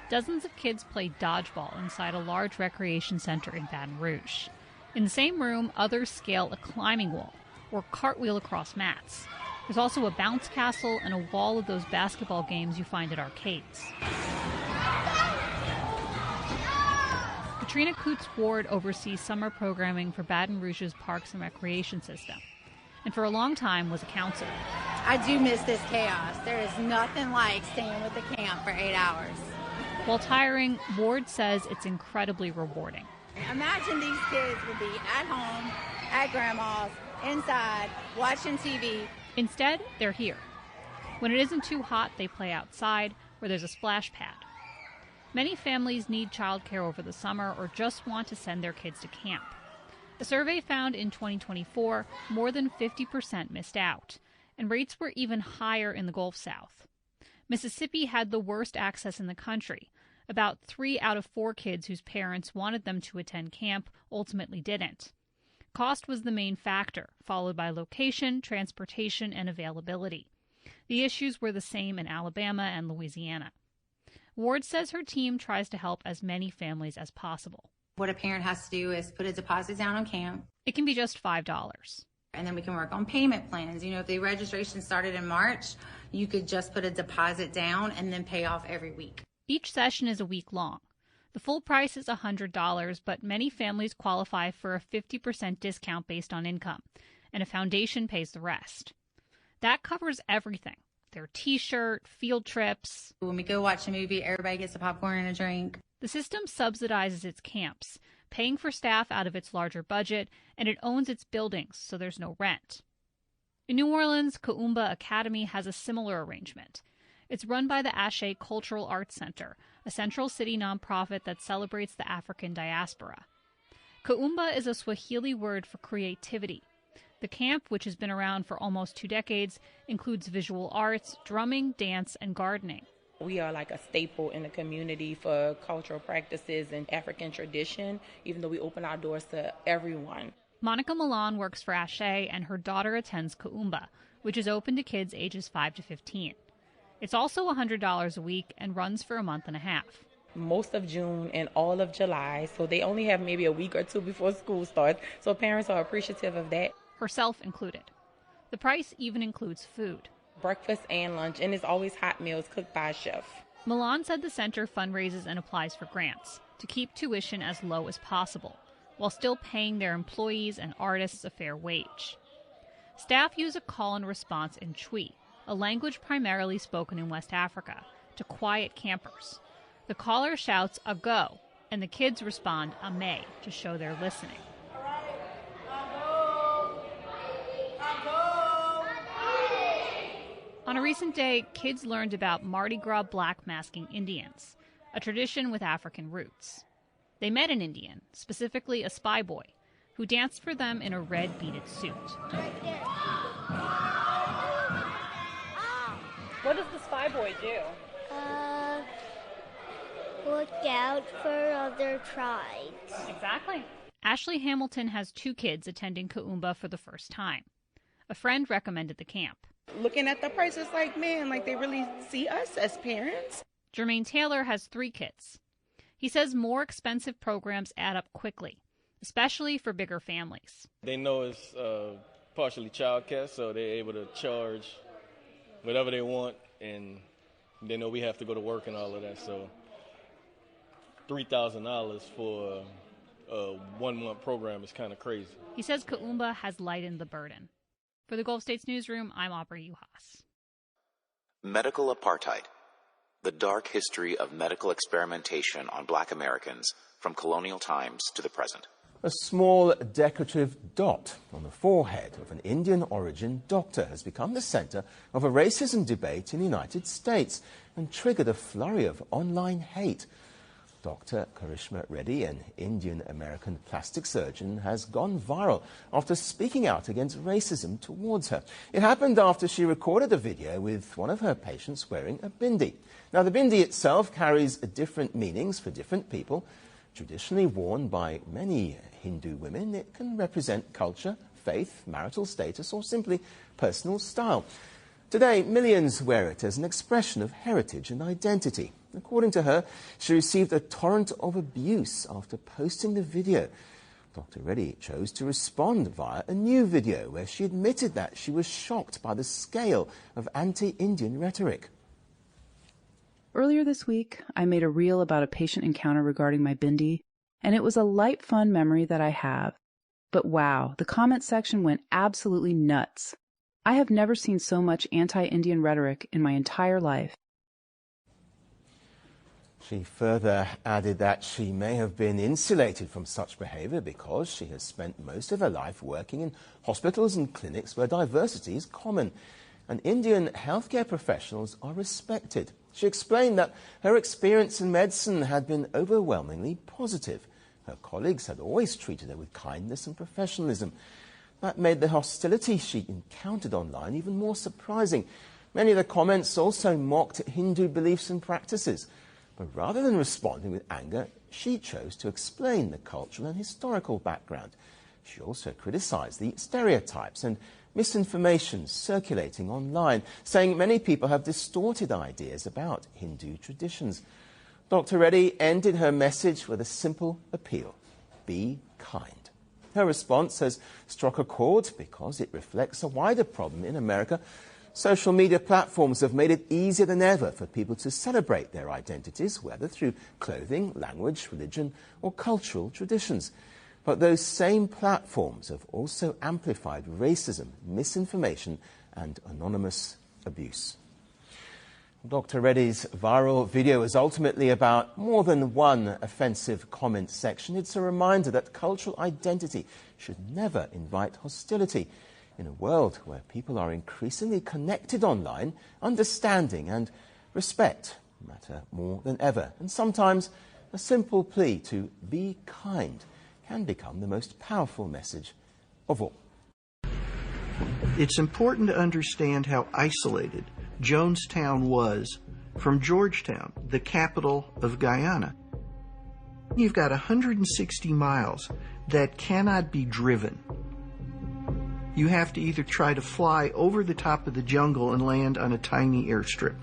dozens of kids play dodgeball inside a large recreation center in Baton Rouge. In the same room, others scale a climbing wall or cartwheel across mats. There's also a bounce castle and a wall of those basketball games you find at arcades. Katrina Coots-Ward oversees summer programming for Baton Rouge's Parks and Recreation System, and for a long time was a counselor. I do miss this chaos. There is nothing like staying with the camp for 8 hours. While tiring, Ward says it's incredibly rewarding. Imagine these kids would be at home, at grandma's, inside, watching TV. Instead, they're here. When it isn't too hot, they play outside, where there's a splash pad. Many families need childcare over the summer or just want to send their kids to camp. A survey found in 2024 more than 50% missed out, and rates were even higher in the Gulf South. Mississippi had the worst access in the country. About 3 out of 4 kids whose parents wanted them to attend camp ultimately didn't. Cost was the main factor, followed by location, transportation, and availability. The issues were the same in Alabama and Louisiana. Ward says her team tries to help as many families as possible. What a parent has to do is put a deposit down on camp. It can be just $5. And then we can work on payment plans. You know, if the registration started in March, you could just put a deposit down and then pay off every week. Each session is a week long. The full price is $100, but many families qualify for a 50% discount based on income, and a foundation pays the rest. That covers everything. Their T-shirt, field trips. When we go watch a movie, everybody gets a popcorn and a drink. The system subsidizes its camps, paying for staff out of its larger budget, and it owns its buildings, so there's no rent. In New Orleans, C.O.W.S Academy has a similar arrangement. It's run by the Ashe Cultural Arts Center, a Central City nonprofit that celebrates the African diaspora. C.O.W.S is a Swahili word for creativity. The camp, which has been around for almost 2 decades, includes visual arts, drumming, dance, and gardening. We are like a staple in the community for cultural practices and African tradition, even though we open our doors to everyone. Monica Milan works for Ashe, and her daughter attends C.O.W.S, which is open to kids ages 5 to 15. It's also $100 a week and runs for a month and a half. Most of June and all of July, so they only have maybe a week or 2 before school starts, so parents are appreciative of that. Herself included. The price even includes food. Breakfast and lunch, and it's always hot meals cooked by a chef. Milan said the center fundraises and applies for grants to keep tuition as low as possible, while still paying their employees and artists a fair wage. Staff use a call and response in Twi, a language primarily spoken in West Africa, to quiet campers. The caller shouts "Ago," and the kids respond "Ame" to show they're listening. On a recent day, kids learned about Mardi Gras black masking Indians, a tradition with African roots. They met an Indian, specifically a spy boy, who danced for them in a red beaded suit. What does the spy boy do? Look out for other tribes. Exactly. Ashley Hamilton has 2 kids attending C.O.W.S for the first time. A friend recommended the camp. Looking at the prices, like, man, like they really see us as parents. Jermaine Taylor has 3 kids. He says more expensive programs add up quickly, especially for bigger families. They know it's partially childcare, so they're able to charge whatever they want, and they know we have to go to work and all of that. So $3,000 for a 1-month program is kind of crazy. He says C.O.W.S has lightened the burden. For the Gulf States Newsroom, I'm Aubrey Uhas. Medical apartheid. The dark history of medical experimentation on Black Americans from colonial times to the present. A small decorative dot on the forehead of an Indian origin doctor has become the center of a racism debate in the United States and triggered a flurry of online hate. Dr. Karishma Reddy, an Indian-American plastic surgeon, has gone viral after speaking out against racism towards her. It happened after she recorded a video with one of her patients wearing a bindi. Now, the bindi itself carries different meanings for different people. Traditionally worn by many Hindu women, it can represent culture, faith, marital status, or simply personal style. Today, millions wear it as an expression of heritage and identity. According to her, she received a torrent of abuse after posting the video. Dr. Reddy chose to respond via a new video where she admitted that she was shocked by the scale of anti-Indian rhetoric. Earlier this week, I made a reel about a patient encounter regarding my bindi, and it was a light, fun memory that I have. But wow, the comment section went absolutely nuts. I have never seen so much anti-Indian rhetoric in my entire life. She further added that she may have been insulated from such behaviour because she has spent most of her life working in hospitals and clinics where diversity is common, and Indian healthcare professionals are respected. She explained that her experience in medicine had been overwhelmingly positive. Her colleagues had always treated her with kindness and professionalism. That made the hostility she encountered online even more surprising. Many of the comments also mocked Hindu beliefs and practices. But rather than responding with anger, she chose to explain the cultural and historical background. She also criticised the stereotypes and misinformation circulating online, saying many people have distorted ideas about Hindu traditions. Dr. Reddy ended her message with a simple appeal: be kind. Her response has struck a chord because it reflects a wider problem in America. Social media platforms have made it easier than ever for people to celebrate their identities, whether through clothing, language, religion, or cultural traditions. But those same platforms have also amplified racism, misinformation, and anonymous abuse. Dr. Reddy's viral video is ultimately about more than one offensive comment section. It's a reminder that cultural identity should never invite hostility. In a world where people are increasingly connected online, understanding and respect matter more than ever. And sometimes a simple plea to be kind can become the most powerful message of all. It's important to understand how isolated Jonestown was from Georgetown, the capital of Guyana. You've got 160 miles that cannot be driven. You have to either try to fly over the top of the jungle and land on a tiny airstrip,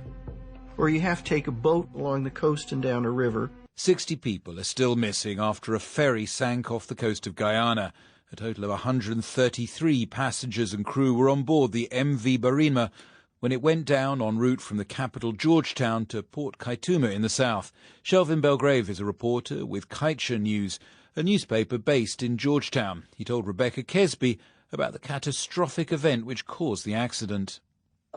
or you have to take a boat along the coast and down a river. 60 people are still missing after a ferry sank off the coast of Guyana. A total of 133 passengers and crew were on board the MV Barima when it went down en route from the capital Georgetown to Port Kaituma in the south. Shelvin Belgrave is a reporter with Kaitsha News, a newspaper based in Georgetown. He told Rebecca Kesby about the catastrophic event which caused the accident.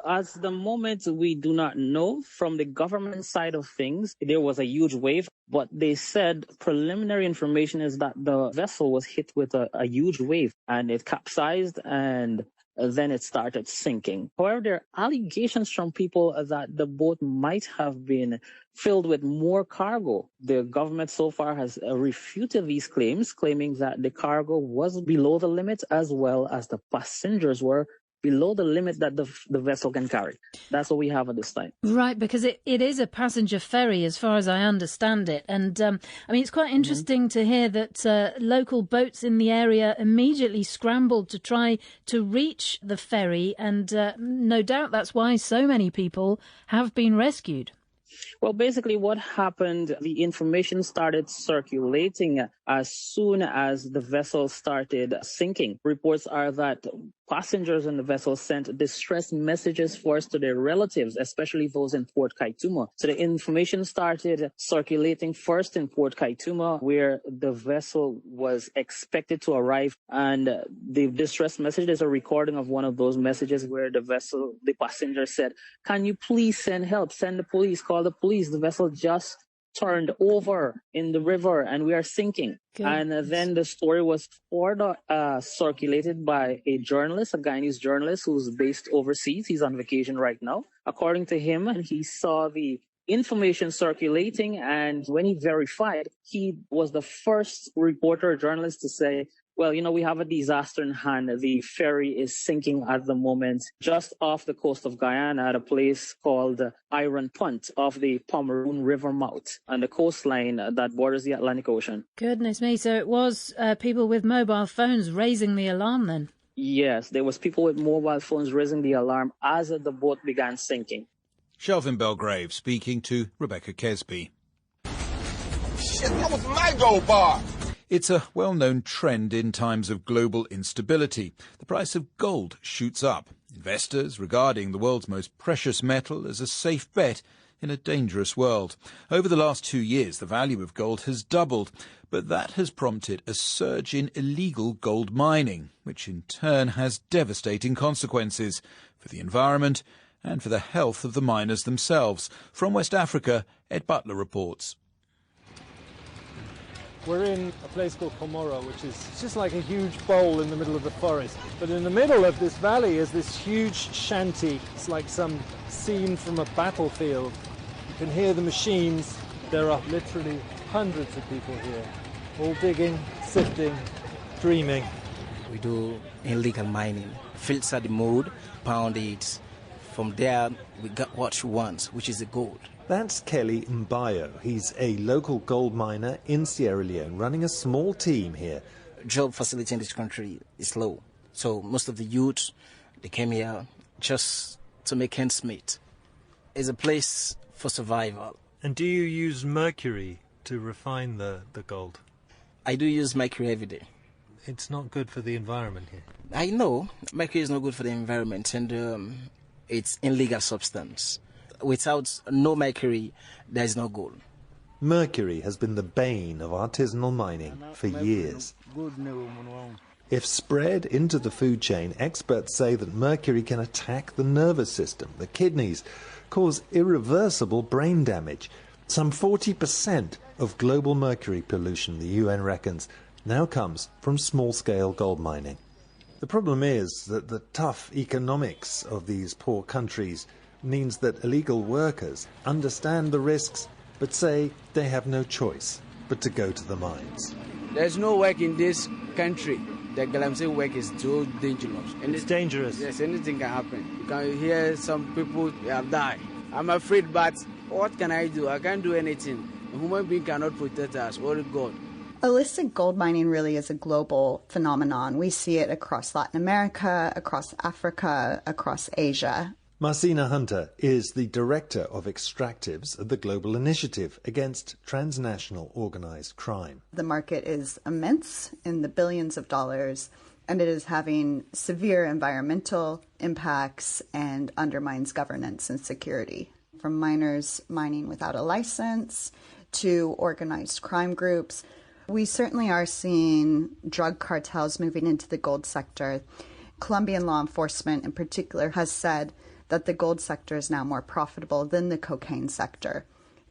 At the moment, we do not know. From the government side of things, there was a huge wave, but they said preliminary information is that the vessel was hit with a huge wave and it capsized and then it started sinking. However, there are allegations from people that the boat might have been filled with more cargo. The government so far has refuted these claims, claiming that the cargo was below the limit as well as the passengers were below the limit that the vessel can carry. That's what we have at this time. Right, because it is a passenger ferry as far as I understand it. And I mean, it's quite interesting to hear that local boats in the area immediately scrambled to try to reach the ferry. And no doubt that's why so many people have been rescued. Well, basically what happened, the information started circulating as soon as the vessel started sinking. Reports are that passengers on the vessel sent distress messages first to their relatives, especially those in Port Kaituma. So the information started circulating first in Port Kaituma, where the vessel was expected to arrive. And the distress message, there's a recording of one of those messages where the passenger said, "Can you please send help? Send the police, call the police. The vessel just turned over in the river and we are sinking." And then the story was further circulated by a journalist, a Guyanese journalist who's based overseas. He's on vacation right now. According to him, he saw the information circulating, and when he verified, he was the first reporter or journalist to say, well, you know, we have a disaster in hand. The ferry is sinking at the moment just off the coast of Guyana at a place called Iron Punt off the Pomeroon River mouth on the coastline that borders the Atlantic Ocean. Goodness me. So it was people with mobile phones raising the alarm then? Yes, there was people with mobile phones raising the alarm as the boat began sinking. Shelvin Belgrave speaking to Rebecca Kesby. Shit, that was my gold bar. It's a well-known trend in times of global instability. The price of gold shoots up. Investors regarding the world's most precious metal as a safe bet in a dangerous world. Over the last 2 years, the value of gold has doubled, but that has prompted a surge in illegal gold mining, which in turn has devastating consequences for the environment and for the health of the miners themselves. From West Africa, Ed Butler reports. We're in a place called Komoro, which is just like a huge bowl in the middle of the forest. But in the middle of this valley is this huge shanty. It's like some scene from a battlefield. You can hear the machines. There are literally hundreds of people here, all digging, sifting, dreaming. We do illegal mining, filter the mud, pound it. From there, we got what we want, which is the gold. That's Kelly Mbayo. He's a local gold miner in Sierra Leone, running a small team here. Job facility in this country is low. So most of the youth, they came here just to make ends meet. It's a place for survival. And do you use mercury to refine the gold? I do use mercury every day. It's not good for the environment here. I know mercury is not good for the environment, and it's illegal substance. Without no mercury, there is no gold. Mercury has been the bane of artisanal mining for years. If spread into the food chain, experts say that mercury can attack the nervous system, the kidneys, cause irreversible brain damage. Some 40% of global mercury pollution, the UN reckons, now comes from small-scale gold mining. The problem is that the tough economics of these poor countries means that illegal workers understand the risks but say they have no choice but to go to the mines. There's no work in this country. The Galamsey work is too dangerous. And it's dangerous? Yes, anything can happen. You can hear some people have died. I'm afraid, but what can I do? I can't do anything. A human being cannot protect us, only God. Illicit gold mining really is a global phenomenon. We see it across Latin America, across Africa, across Asia. Marcina Hunter is the director of extractives at the Global Initiative Against Transnational Organized Crime. The market is immense, in the billions of dollars, and it is having severe environmental impacts and undermines governance and security. From miners mining without a license to organized crime groups, we certainly are seeing drug cartels moving into the gold sector. Colombian law enforcement in particular has said that the gold sector is now more profitable than the cocaine sector.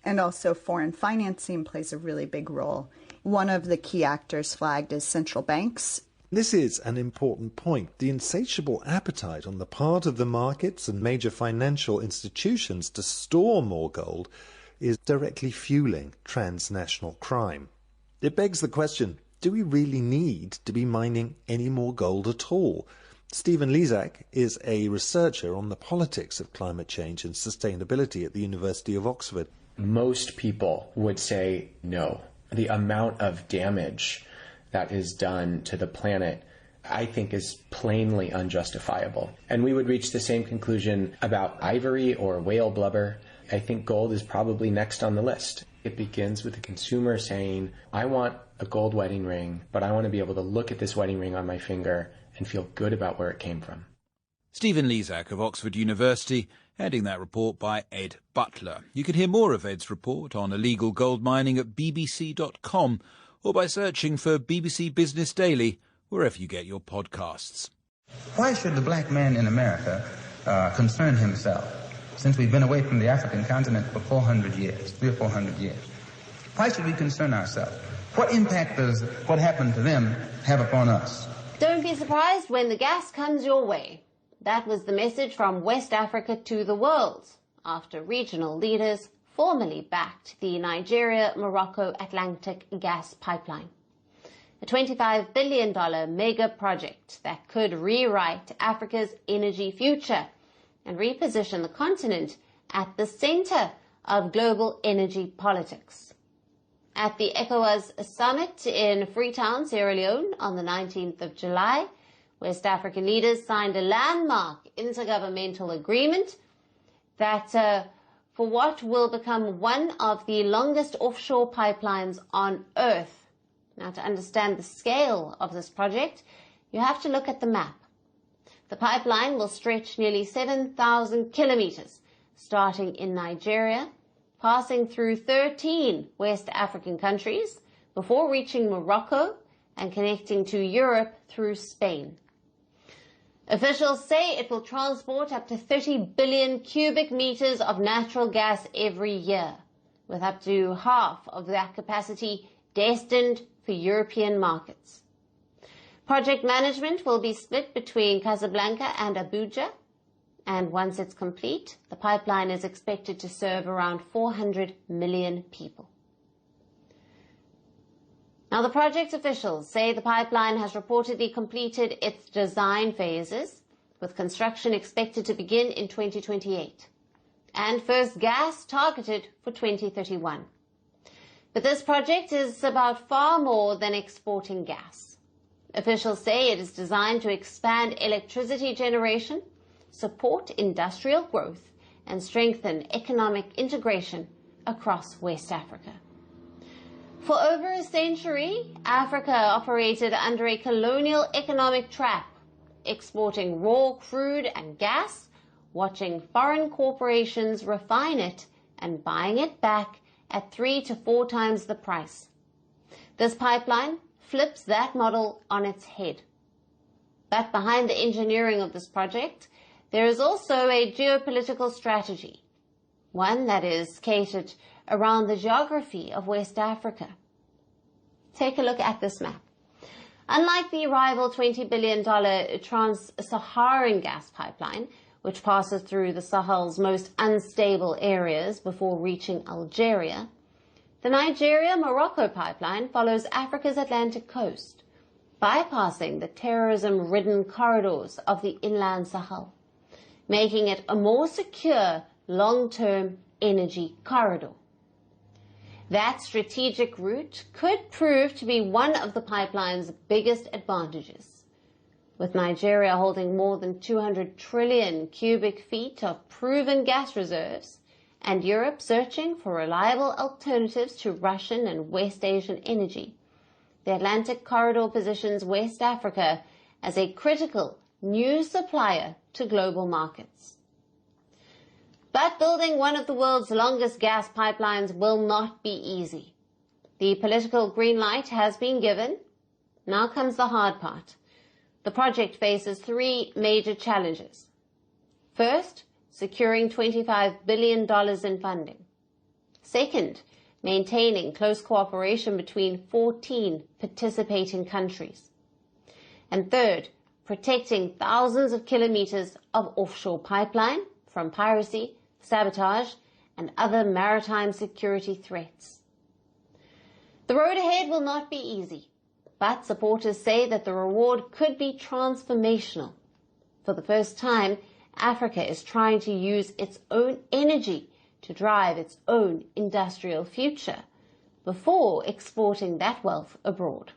And also foreign financing plays a really big role. One of the key actors flagged is central banks. This is an important point. The insatiable appetite on the part of the markets and major financial institutions to store more gold is directly fueling transnational crime. It begs the question, do we really need to be mining any more gold at all? Stephen Lizak is a researcher on the politics of climate change and sustainability at the University of Oxford. Most people would say no. The amount of damage that is done to the planet, I think, is plainly unjustifiable. And we would reach the same conclusion about ivory or whale blubber. I think gold is probably next on the list. It begins with the consumer saying, I want a gold wedding ring, but I want to be able to look at this wedding ring on my finger and feel good about where it came from. Stephen Lizak of Oxford University, heading that report by Ed Butler. You can hear more of Ed's report on illegal gold mining at bbc.com or by searching for BBC Business Daily wherever you get your podcasts. Why should the black man in America concern himself, since we've been away from the African continent for 400 years, 300 or 400 years? Why should we concern ourselves? What impact does what happened to them have upon us? Don't be surprised when the gas comes your way. That was the message from West Africa to the world after regional leaders formally backed the Nigeria-Morocco Atlantic Gas Pipeline, a $25 billion mega project that could rewrite Africa's energy future and reposition the continent at the center of global energy politics. At the C.O.W.S summit in Freetown, Sierra Leone on the 19th of July, West African leaders signed a landmark intergovernmental agreement that for what will become one of the longest offshore pipelines on Earth. Now, to understand the scale of this project, you have to look at the map. The pipeline will stretch nearly 7,000 kilometers, starting in Nigeria, passing through 13 West African countries, before reaching Morocco and connecting to Europe through Spain. Officials say it will transport up to 30 billion cubic meters of natural gas every year, with up to half of that capacity destined for European markets. Project management will be split between Casablanca and Abuja, and once it's complete, the pipeline is expected to serve around 400 million people. Now, the project officials say the pipeline has reportedly completed its design phases, with construction expected to begin in 2028, and first gas targeted for 2031. But this project is about far more than exporting gas. Officials say it is designed to expand electricity generation, support industrial growth, and strengthen economic integration across West Africa. For over a century, Africa operated under a colonial economic trap, exporting raw crude and gas, watching foreign corporations refine it and buying it back at 3 to 4 times the price. This pipeline flips that model on its head. But behind the engineering of this project, there is also a geopolitical strategy, one that is catered around the geography of West Africa. Take a look at this map. Unlike the rival $20 billion Trans-Saharan gas pipeline, which passes through the Sahel's most unstable areas before reaching Algeria, the Nigeria-Morocco pipeline follows Africa's Atlantic coast, bypassing the terrorism-ridden corridors of the inland Sahel, making it a more secure, long-term energy corridor. That strategic route could prove to be one of the pipeline's biggest advantages, with Nigeria holding more than 200 trillion cubic feet of proven gas reserves, and Europe searching for reliable alternatives to Russian and West Asian energy. The Atlantic corridor positions West Africa as a critical new supplier to global markets. But building one of the world's longest gas pipelines will not be easy. The political green light has been given. Now comes the hard part. The project faces 3 major challenges. First, securing $25 billion in funding. Second, maintaining close cooperation between 14 participating countries. And third, protecting thousands of kilometers of offshore pipeline from piracy, sabotage, and other maritime security threats. The road ahead will not be easy, but supporters say that the reward could be transformational. For the first time, Africa is trying to use its own energy to drive its own industrial future before exporting that wealth abroad.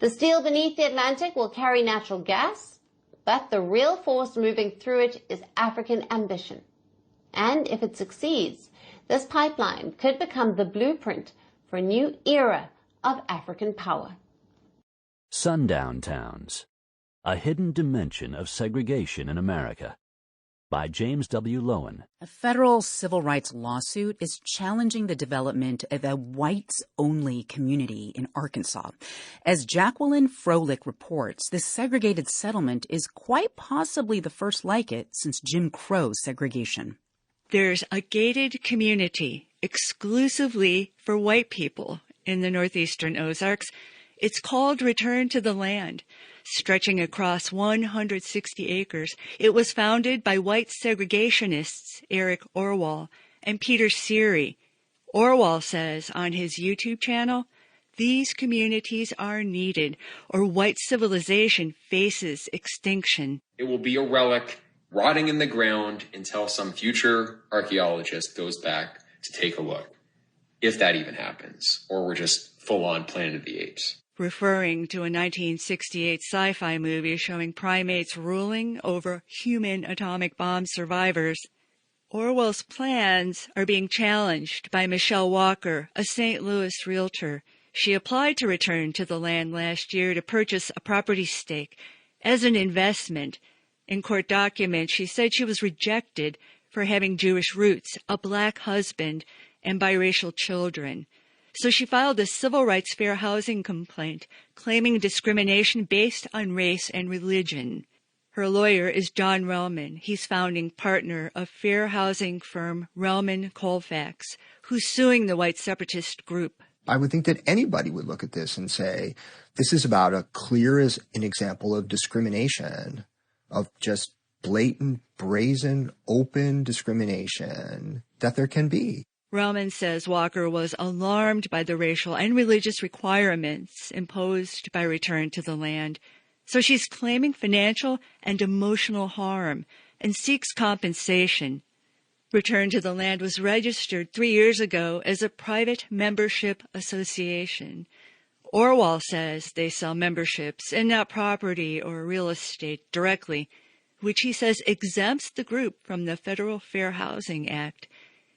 The steel beneath the Atlantic will carry natural gas, but the real force moving through it is African ambition. And if it succeeds, this pipeline could become the blueprint for a new era of African power. Sundown Towns, A Hidden Dimension of Segregation in America, by James W. Lowen. A federal civil rights lawsuit is challenging the development of a whites-only community in Arkansas. As Jacqueline Froelich reports, this segregated settlement is quite possibly the first like it since Jim Crow segregation. There's a gated community exclusively for white people in the northeastern Ozarks. It's called Return to the Land, stretching across 160 acres. It was founded by white segregationists Eric Orwell and Peter Seary. Orwell says on his YouTube channel, these communities are needed or white civilization faces extinction. It will be a relic rotting in the ground until some future archaeologist goes back to take a look, if that even happens, or we're just full-on Planet of the Apes. referring to a 1968 sci-fi movie showing primates ruling over human atomic bomb survivors. Orwell's plans are being challenged by Michelle Walker, a St. Louis realtor. She applied to return to the land last year to purchase a property stake as an investment. In court documents, she said she was rejected for having Jewish roots, a black husband, and biracial children. So she filed a civil rights fair housing complaint claiming discrimination based on race and religion. Her lawyer is John Relman. He's founding partner of fair housing firm Relman Colfax, who's suing the white separatist group. I would think that anybody would look at this and say, this is about as clear as an example of discrimination, of just blatant, brazen, open discrimination that there can be. Relman says Walker was alarmed by the racial and religious requirements imposed by return to the land. So she's claiming financial and emotional harm and seeks compensation. Return to the Land was registered 3 years ago as a private membership association. Orwell says they sell memberships and not property or real estate directly, which he says exempts the group from the Federal Fair Housing Act.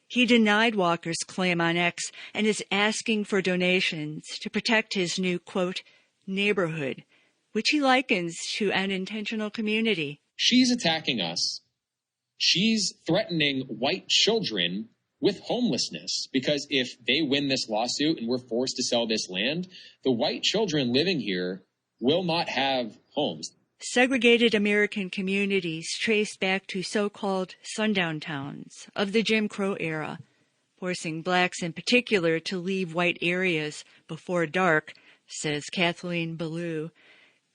He denied Walker's claim on X and is asking for donations to protect his new, quote, neighborhood, which he likens to an intentional community. She's attacking us. She's threatening white children with homelessness, because if they win this lawsuit and we're forced to sell this land, the white children living here will not have homes. Segregated American communities trace back to so-called sundown towns of the Jim Crow era, forcing blacks in particular to leave white areas before dark, says Kathleen Ballou.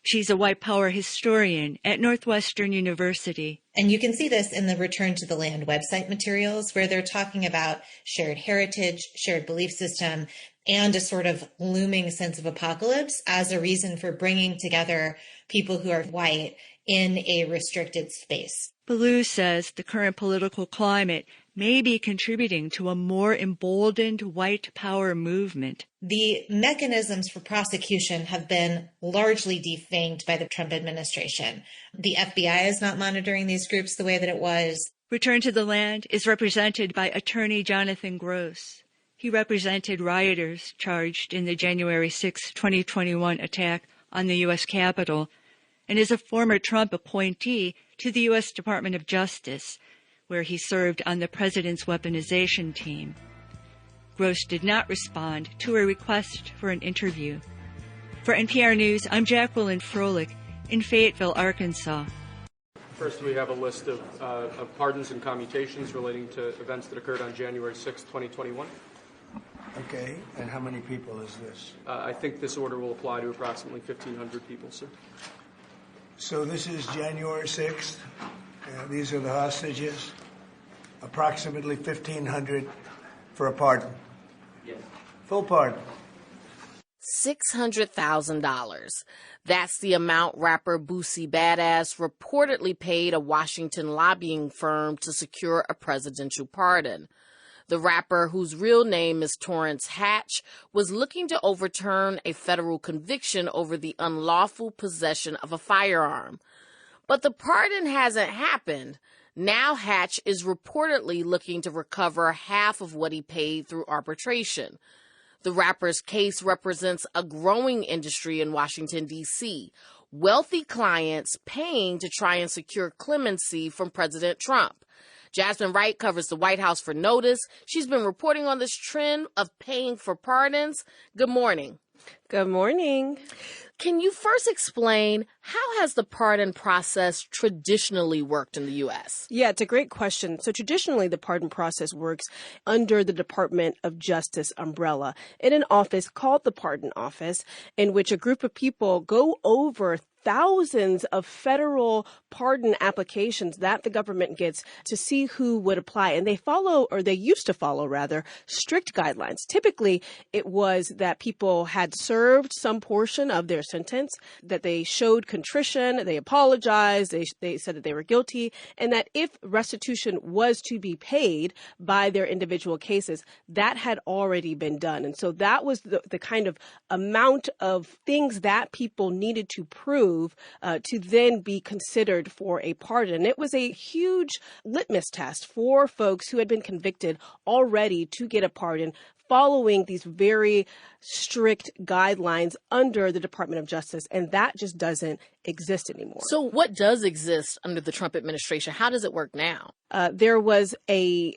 She's a white power historian at Northwestern University. And you can see this in the Return to the Land website materials, where they're talking about shared heritage, shared belief system, and a sort of looming sense of apocalypse as a reason for bringing together people who are white in a restricted space. Ballou says the current political climate may be contributing to a more emboldened white power movement. The mechanisms for prosecution have been largely defanged by the Trump administration. The FBI is not monitoring these groups the way that it was. Return to the Land is represented by attorney Jonathan Gross. He represented rioters charged in the January 6, 2021 attack on the U.S. Capitol and is a former Trump appointee to the U.S. Department of Justice, where he served on the president's weaponization team. Gross did not respond to a request for an interview. For NPR News, I'm Jacqueline Froelich in Fayetteville, Arkansas. First, we have a list of pardons and commutations relating to events that occurred on January 6, 2021. Okay, and how many people is this? I think this order will apply to approximately 1,500 people, sir. So this is January 6th. These are the hostages. Approximately 1,500 for a pardon. Yes. Full pardon. $600,000. That's the amount rapper Boosie Badass reportedly paid a Washington lobbying firm to secure a presidential pardon. The rapper, whose real name is Torrance Hatch, was looking to overturn a federal conviction over the unlawful possession of a firearm. But the pardon hasn't happened. Now Hatch is reportedly looking to recover half of what he paid through arbitration. The rapper's case represents a growing industry in Washington, D.C., wealthy clients paying to try and secure clemency from President Trump. Jasmine Wright covers the White House for Notice. She's been reporting on this trend of paying for pardons. Good morning. Good morning. Can you first explain how has the pardon process traditionally worked in the U.S.? Yeah, it's a great question. So traditionally, the pardon process works under the Department of Justice umbrella in an office called the Pardon Office, in which a group of people go over thousands of federal pardon applications that the government gets to see who would apply. And they follow, or they used to follow rather, strict guidelines. Typically, it was that people had served some portion of their sentence, that they showed contrition, they apologized, they said that they were guilty, and that if restitution was to be paid by their individual cases, that had already been done. And so that was the kind of amount of things that people needed to prove to then be considered for a pardon. It was a huge litmus test for folks who had been convicted already to get a pardon, following these very strict guidelines under the Department of Justice, and that just doesn't exist anymore. So what does exist under the Trump administration? How does it work now? There was a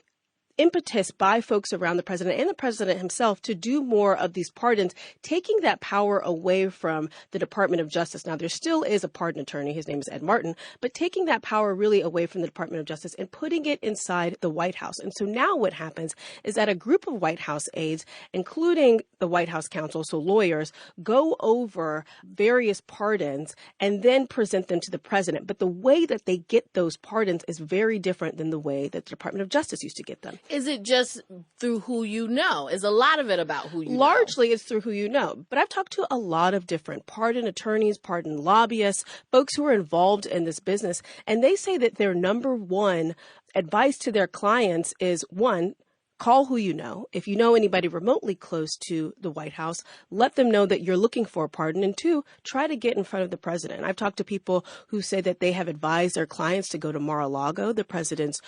impetus by folks around the president and the president himself to do more of these pardons, taking that power away from the Department of Justice. Now, there still is a pardon attorney. His name is Ed Martin, but taking that power really away from the Department of Justice and putting it inside the White House. And so now what happens is that a group of White House aides, including the White House counsel, so lawyers, go over various pardons and then present them to the president. But the way that they get those pardons is very different than the way that the Department of Justice used to get them. Is it just through who you know? Is a lot of it about who you know? Largely, it's through who you know. But I've talked to a lot of different pardon attorneys, pardon lobbyists, folks who are involved in this business, and they say that their number one advice to their clients is, one, call who you know. If you know anybody remotely close to the White House, let them know that you're looking for a pardon. And two, try to get in front of the president. I've talked to people who say that they have advised their clients to go to Mar-a-Lago, the president's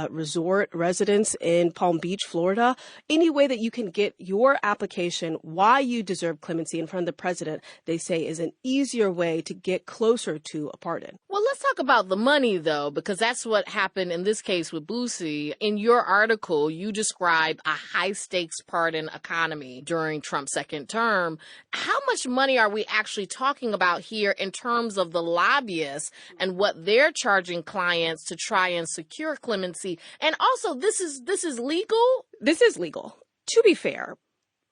resort residence in Palm Beach, Florida. Any way that you can get your application, why you deserve clemency, in front of the president, they say is an easier way to get closer to a pardon. Well, let's talk about the money, though, because that's what happened in this case with Boosie. In your article, you describe a high-stakes pardon economy during Trump's second term. How much money are we actually talking about here in terms of the lobbyists and what they're charging clients to try and secure clemency? And also, this is legal? This is legal. To be fair,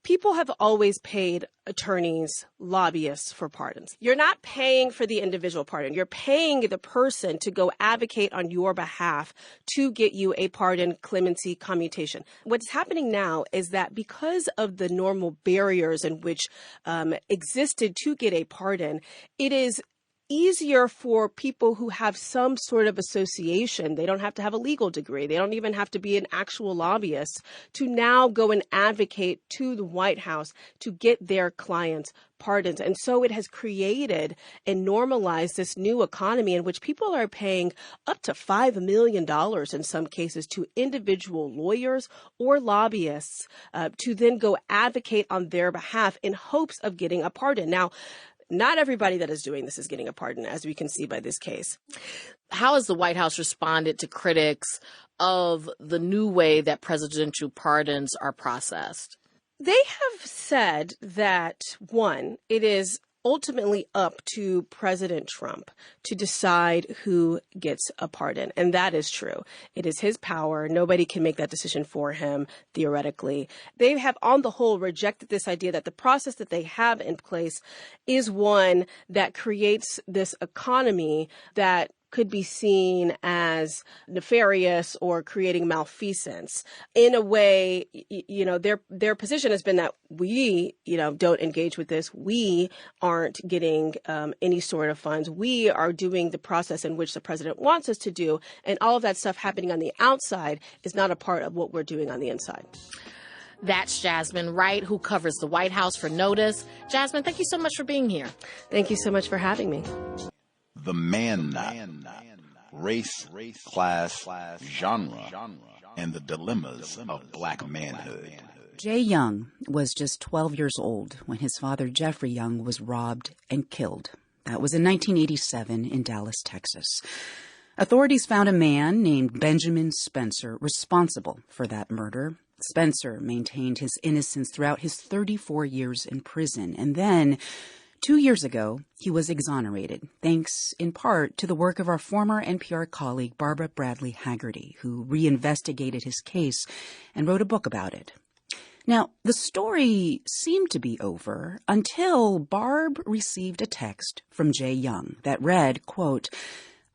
people have always paid attorneys, lobbyists for pardons. You're not paying for the individual pardon. You're paying the person to go advocate on your behalf to get you a pardon, clemency, commutation. What's happening now is that because of the normal barriers in which existed to get a pardon, it is easier for people who have some sort of association. They don't have to have a legal degree. They don't even have to be an actual lobbyist to now go and advocate to the White House to get their clients pardons. And so it has created and normalized this new economy in which people are paying up to $5 million in some cases to individual lawyers or lobbyists to then go advocate on their behalf in hopes of getting a pardon. Now, not everybody that is doing this is getting a pardon, as we can see by this case. How has the White House responded to critics of the new way that presidential pardons are processed? They have said that, one, it is ultimately up to President Trump to decide who gets a pardon. And that is true. It is his power. Nobody can make that decision for him, theoretically. They have, on the whole, rejected this idea that the process that they have in place is one that creates this economy that could be seen as nefarious or creating malfeasance. In a way, their position has been that we, don't engage with this. We aren't getting any sort of funds. We are doing the process in which the president wants us to do. And all of that stuff happening on the outside is not a part of what we're doing on the inside. That's Jasmine Wright, who covers the White House for Notice. Jasmine, thank you so much for being here. Thank you so much for having me. The man knot, race, class, genre, and the dilemmas of black manhood. Jay Young was just 12 years old when his father, Jeffrey Young, was robbed and killed. That was in 1987 in Dallas, Texas. Authorities found a man named Benjamin Spencer responsible for that murder. Spencer maintained his innocence throughout his 34 years in prison, and then 2 years ago, he was exonerated, thanks in part to the work of our former NPR colleague Barbara Bradley Haggerty, who reinvestigated his case and wrote a book about it. Now, the story seemed to be over until Barb received a text from Jay Young that read, quote,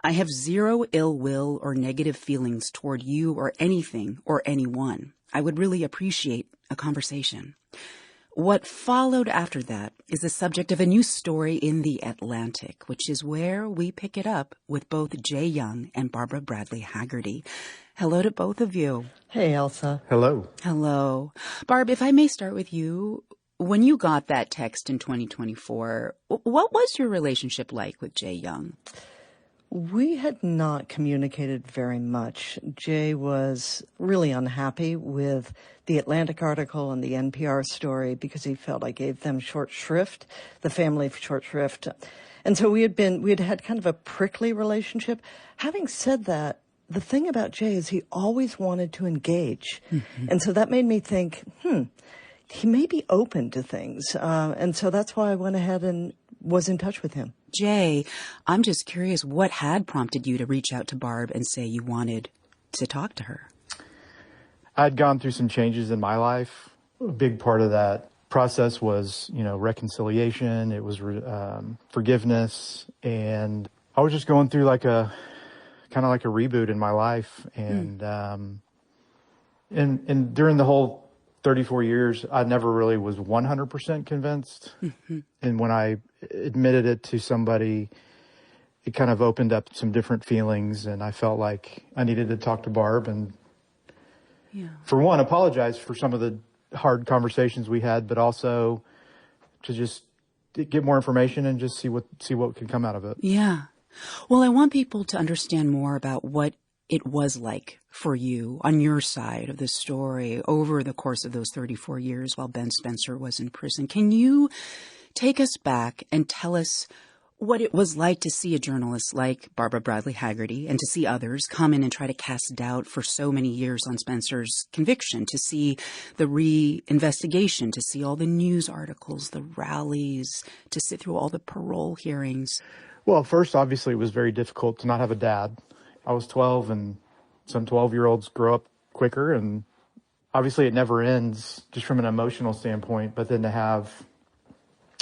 "I have zero ill will or negative feelings toward you or anything or anyone. I would really appreciate a conversation." What followed after that is the subject of a new story in The Atlantic, which is where we pick it up with both Jay Young and Barbara Bradley Haggerty. Hello to both of you. Hey, Elsa. Hello. Hello. Barb, if I may start with you, when you got that text in 2024, what was your relationship like with Jay Young? We had not communicated very much. Jay was really unhappy with the Atlantic article and the NPR story because he felt I gave them short shrift, the family short shrift. And so we had had kind of a prickly relationship. Having said that, the thing about Jay is he always wanted to engage. Mm-hmm. And so that made me think, he may be open to things. And so that's why I went ahead and was in touch with him. Jay, I'm just curious, what had prompted you to reach out to Barb and say you wanted to talk to her? I'd gone through some changes in my life. A big part of that process was, reconciliation. It was forgiveness. And I was just going through kind of like a reboot in my life. And, and during the whole 34 years, I never really was 100% convinced. Mm-hmm. And when I admitted it to somebody, it kind of opened up some different feelings, and I felt like I needed to talk to Barb and, for one, apologize for some of the hard conversations we had, but also to just get more information and just see what can come out of it. Yeah. Well, I want people to understand more about what it was like for you on your side of the story over the course of those 34 years while Ben Spencer was in prison. Can you take us back and tell us what it was like to see a journalist like Barbara Bradley Haggerty and to see others come in and try to cast doubt for so many years on Spencer's conviction, to see the re-investigation, to see all the news articles, the rallies, to sit through all the parole hearings? Well, first, obviously, it was very difficult to not have a dad. I was 12, and some 12-year-olds grow up quicker, and obviously it never ends just from an emotional standpoint, but then to have,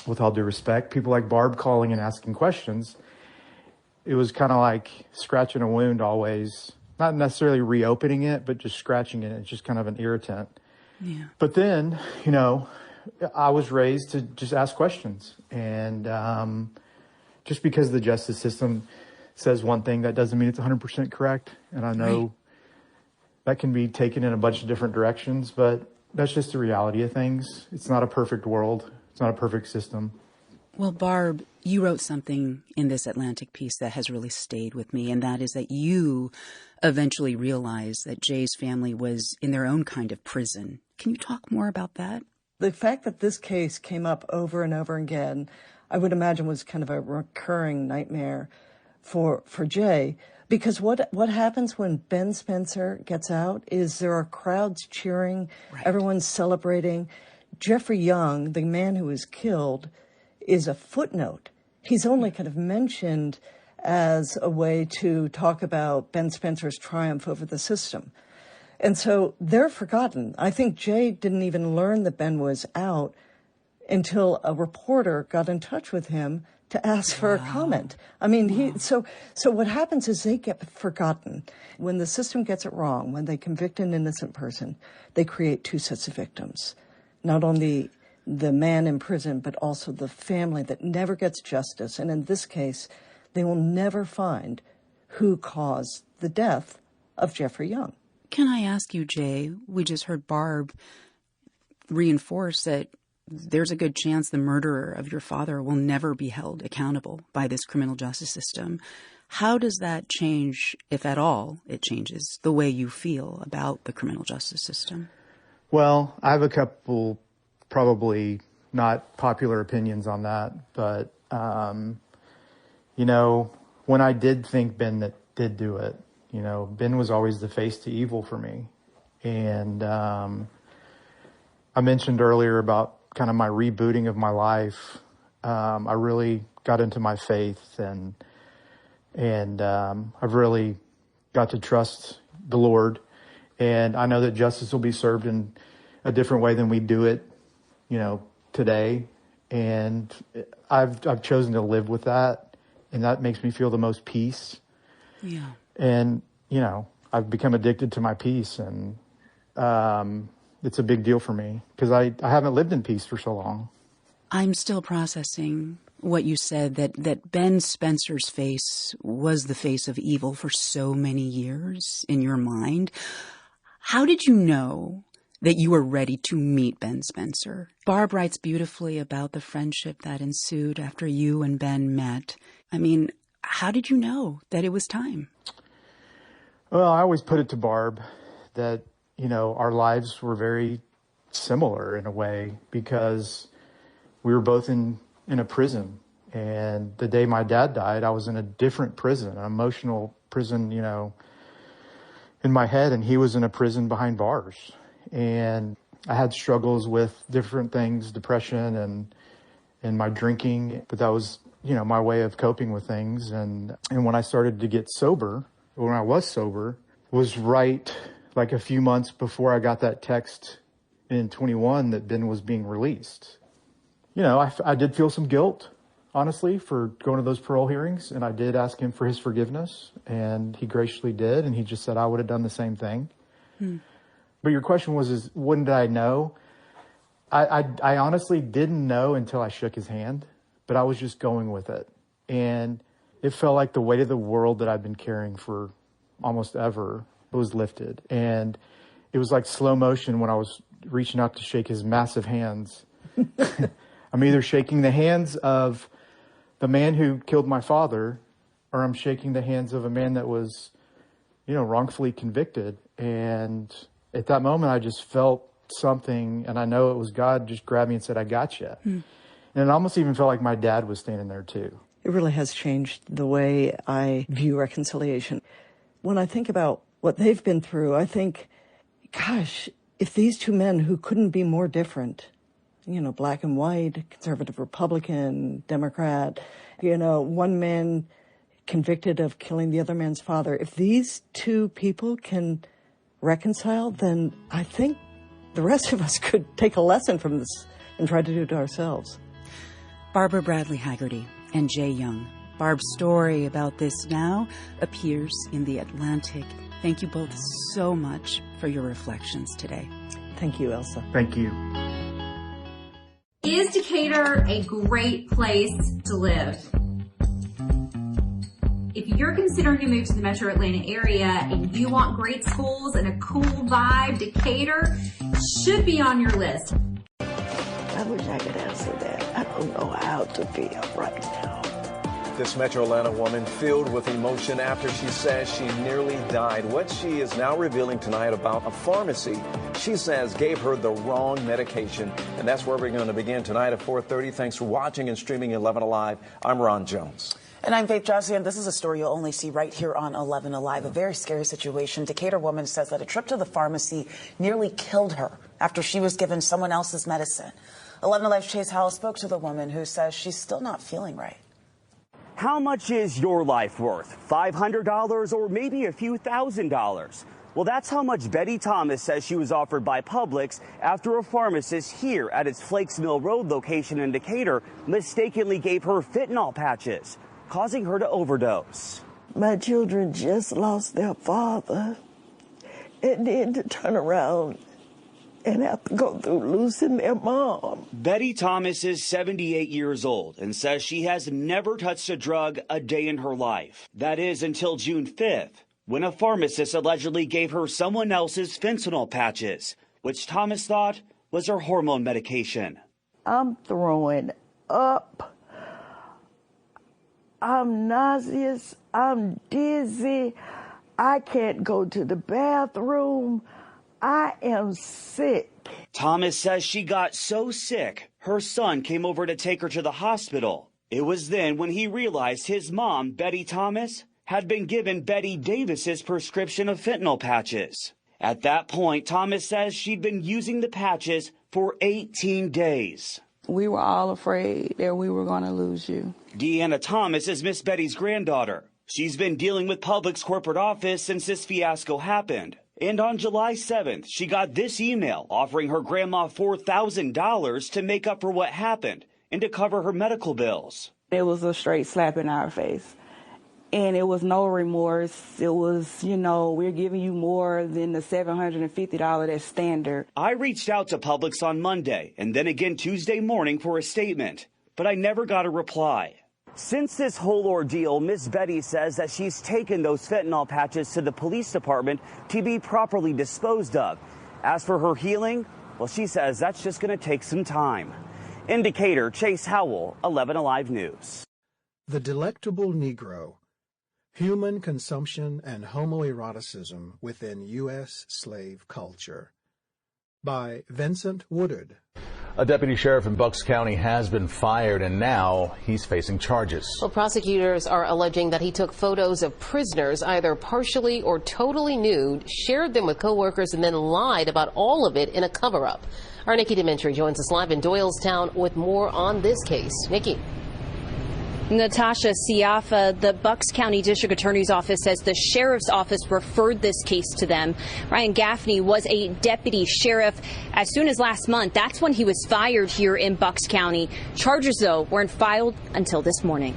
with all due respect, people like Barb calling and asking questions, it was kind of like scratching a wound always, not necessarily reopening it, but just scratching it. It's just kind of an irritant. Yeah. But then, I was raised to just ask questions, and just because the justice system says one thing, that doesn't mean it's 100% correct. And I know that can be taken in a bunch of different directions, but that's just the reality of things. It's not a perfect world. It's not a perfect system. Well, Barb, you wrote something in this Atlantic piece that has really stayed with me, and that is that you eventually realized that Jay's family was in their own kind of prison. Can you talk more about that? The fact that this case came up over and over again, I would imagine was kind of a recurring nightmare for Jay, because what happens when Ben Spencer gets out is there are crowds cheering, everyone's celebrating. Jeffrey Young, the man who was killed, is a footnote. He's only kind of mentioned as a way to talk about Ben Spencer's triumph over the system. And so they're forgotten. I think Jay didn't even learn that Ben was out until a reporter got in touch with him to ask for a comment. I mean, so what happens is they get forgotten. When the system gets it wrong, when they convict an innocent person, they create two sets of victims. Not only the man in prison, but also the family that never gets justice. And in this case, they will never find who caused the death of Jeffrey Young. Can I ask you, Jay, we just heard Barb reinforce that there's a good chance the murderer of your father will never be held accountable by this criminal justice system. How does that change, if at all it changes, the way you feel about the criminal justice system? Well, I have a couple probably not popular opinions on that, but, when I did think Ben did do it, Ben was always the face to evil for me. And I mentioned earlier about kind of my rebooting of my life. I really got into my faith, and I've really got to trust the Lord. And I know that justice will be served in a different way than we do it, today. And I've chosen to live with that, and that makes me feel the most peace. Yeah. And, I've become addicted to my peace, and it's a big deal for me because I haven't lived in peace for so long. I'm still processing what you said, that Ben Spencer's face was the face of evil for so many years in your mind. How did you know that you were ready to meet Ben Spencer? Barb writes beautifully about the friendship that ensued after you and Ben met. I mean, how did you know that it was time? Well, I always put it to Barb that, our lives were very similar in a way because we were both in a prison. And the day my dad died, I was in a different prison, an emotional prison, in my head, and he was in a prison behind bars. And I had struggles with different things, depression and my drinking, but that was, my way of coping with things. And when I started to get sober, when I was sober, was right like a few months before I got that text in 21 that Ben was being released. I did feel some guilt, honestly, for going to those parole hearings, and I did ask him for his forgiveness, and he graciously did, and he just said I would have done the same thing. But your question was, when did I know? I honestly didn't know until I shook his hand, but I was just going with it. And it felt like the weight of the world that I've been carrying for almost ever was lifted. And it was like slow motion when I was reaching out to shake his massive hands. I'm either shaking the hands of the man who killed my father, or I'm shaking the hands of a man that was, wrongfully convicted. And at that moment, I just felt something, and I know it was God just grabbed me and said, I got you. And it almost even felt like my dad was standing there too. It really has changed the way I view reconciliation. When I think about what they've been through, I think, gosh, if these two men who couldn't be more different, black and white, conservative, Republican, Democrat, one man convicted of killing the other man's father, if these two people can reconcile, then I think the rest of us could take a lesson from this and try to do it ourselves. Barbara Bradley Haggerty and Jay Young. Barb's story about this now appears in The Atlantic. Thank you both so much for your reflections today. Thank you, Elsa. Thank you. Is Decatur a great place to live? If you're considering a move to the metro Atlanta area and you want great schools and a cool vibe, Decatur should be on your list. I wish I could answer that. I don't know how to feel right now. This Metro Atlanta woman filled with emotion after she says she nearly died. What she is now revealing tonight about a pharmacy she says gave her the wrong medication. And that's where we're going to begin tonight at 4:30. Thanks for watching and streaming 11 Alive. I'm Ron Jones. And I'm Faith Johnson, and this is a story you'll only see right here on 11 Alive. A very scary situation. Decatur woman says that a trip to the pharmacy nearly killed her after she was given someone else's medicine. 11 Alive's Chase Howell spoke to the woman who says she's still not feeling right. How much is your life worth? $500 or maybe a few $1,000s? Well, that's how much Betty Thomas says she was offered by Publix after a pharmacist here at its Flakes Mill Road location in Decatur mistakenly gave her fentanyl patches, causing her to overdose. My children just lost their father, and then to turn around and have to go through losing their mom. Betty Thomas is 78 years old and says she has never touched a drug a day in her life. That is until June 5th, when a pharmacist allegedly gave her someone else's fentanyl patches, which Thomas thought was her hormone medication. I'm throwing up. I'm nauseous. I'm dizzy. I can't go to the bathroom. I am sick. Thomas says she got so sick, her son came over to take her to the hospital. It was then when he realized his mom, Betty Thomas, had been given Betty Davis's prescription of fentanyl patches. At that point, Thomas says she'd been using the patches for 18 days. We were all afraid that we were going to lose you. Deanna Thomas is Miss Betty's granddaughter. She's been dealing with Publix corporate office since this fiasco happened. And on July 7th, she got this email offering her grandma $4,000 to make up for what happened and to cover her medical bills. It was a straight slap in our face. And it was no remorse. It was, we're giving you more than the $750 that's standard. I reached out to Publix on Monday and then again Tuesday morning for a statement, but I never got a reply. Since this whole ordeal, Miss Betty says that she's taken those fentanyl patches to the police department to be properly disposed of. As for her healing, well, she says that's just going to take some time. In Decatur, Chase Howell, 11 Alive News. The Delectable Negro, Human Consumption and Homoeroticism Within U.S. Slave Culture, by Vincent Woodard. A deputy sheriff in Bucks County has been fired, and now he's facing charges. Well, prosecutors are alleging that he took photos of prisoners, either partially or totally nude, shared them with coworkers, and then lied about all of it in a cover-up. Our Nikki Dementri joins us live in Doylestown with more on this case. Nikki. Natasha Siafa, the Bucks County District Attorney's Office says the sheriff's office referred this case to them. Ryan Gaffney was a deputy sheriff as soon as last month. That's when he was fired here in Bucks County. Charges, though, weren't filed until this morning.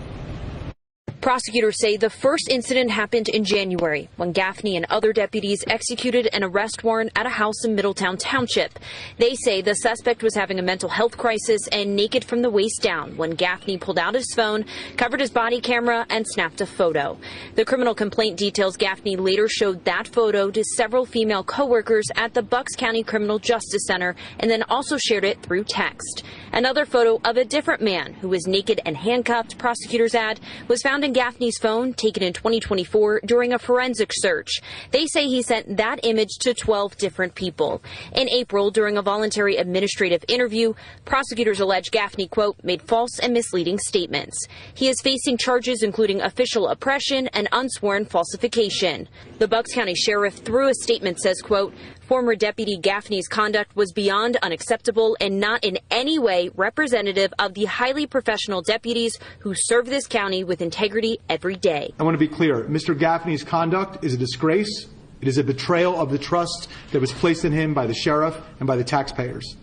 Prosecutors say the first incident happened in January when Gaffney and other deputies executed an arrest warrant at a house in Middletown Township. They say the suspect was having a mental health crisis and naked from the waist down when Gaffney pulled out his phone, covered his body camera, and snapped a photo. The criminal complaint details Gaffney later showed that photo to several female coworkers at the Bucks County Criminal Justice Center and then also shared it through text. Another photo of a different man who was naked and handcuffed, prosecutors add, was found in Gaffney's phone taken in 2024 during a forensic search. They say he sent that image to 12 different people. In April, during a voluntary administrative interview, prosecutors allege Gaffney, quote, made false and misleading statements. He is facing charges including official oppression and unsworn falsification. The Bucks County Sheriff, through a statement, says, quote, former Deputy Gaffney's conduct was beyond unacceptable and not in any way representative of the highly professional deputies who serve this county with integrity every day. I want to be clear. Mr. Gaffney's conduct is a disgrace. It is a betrayal of the trust that was placed in him by the sheriff and by the taxpayers.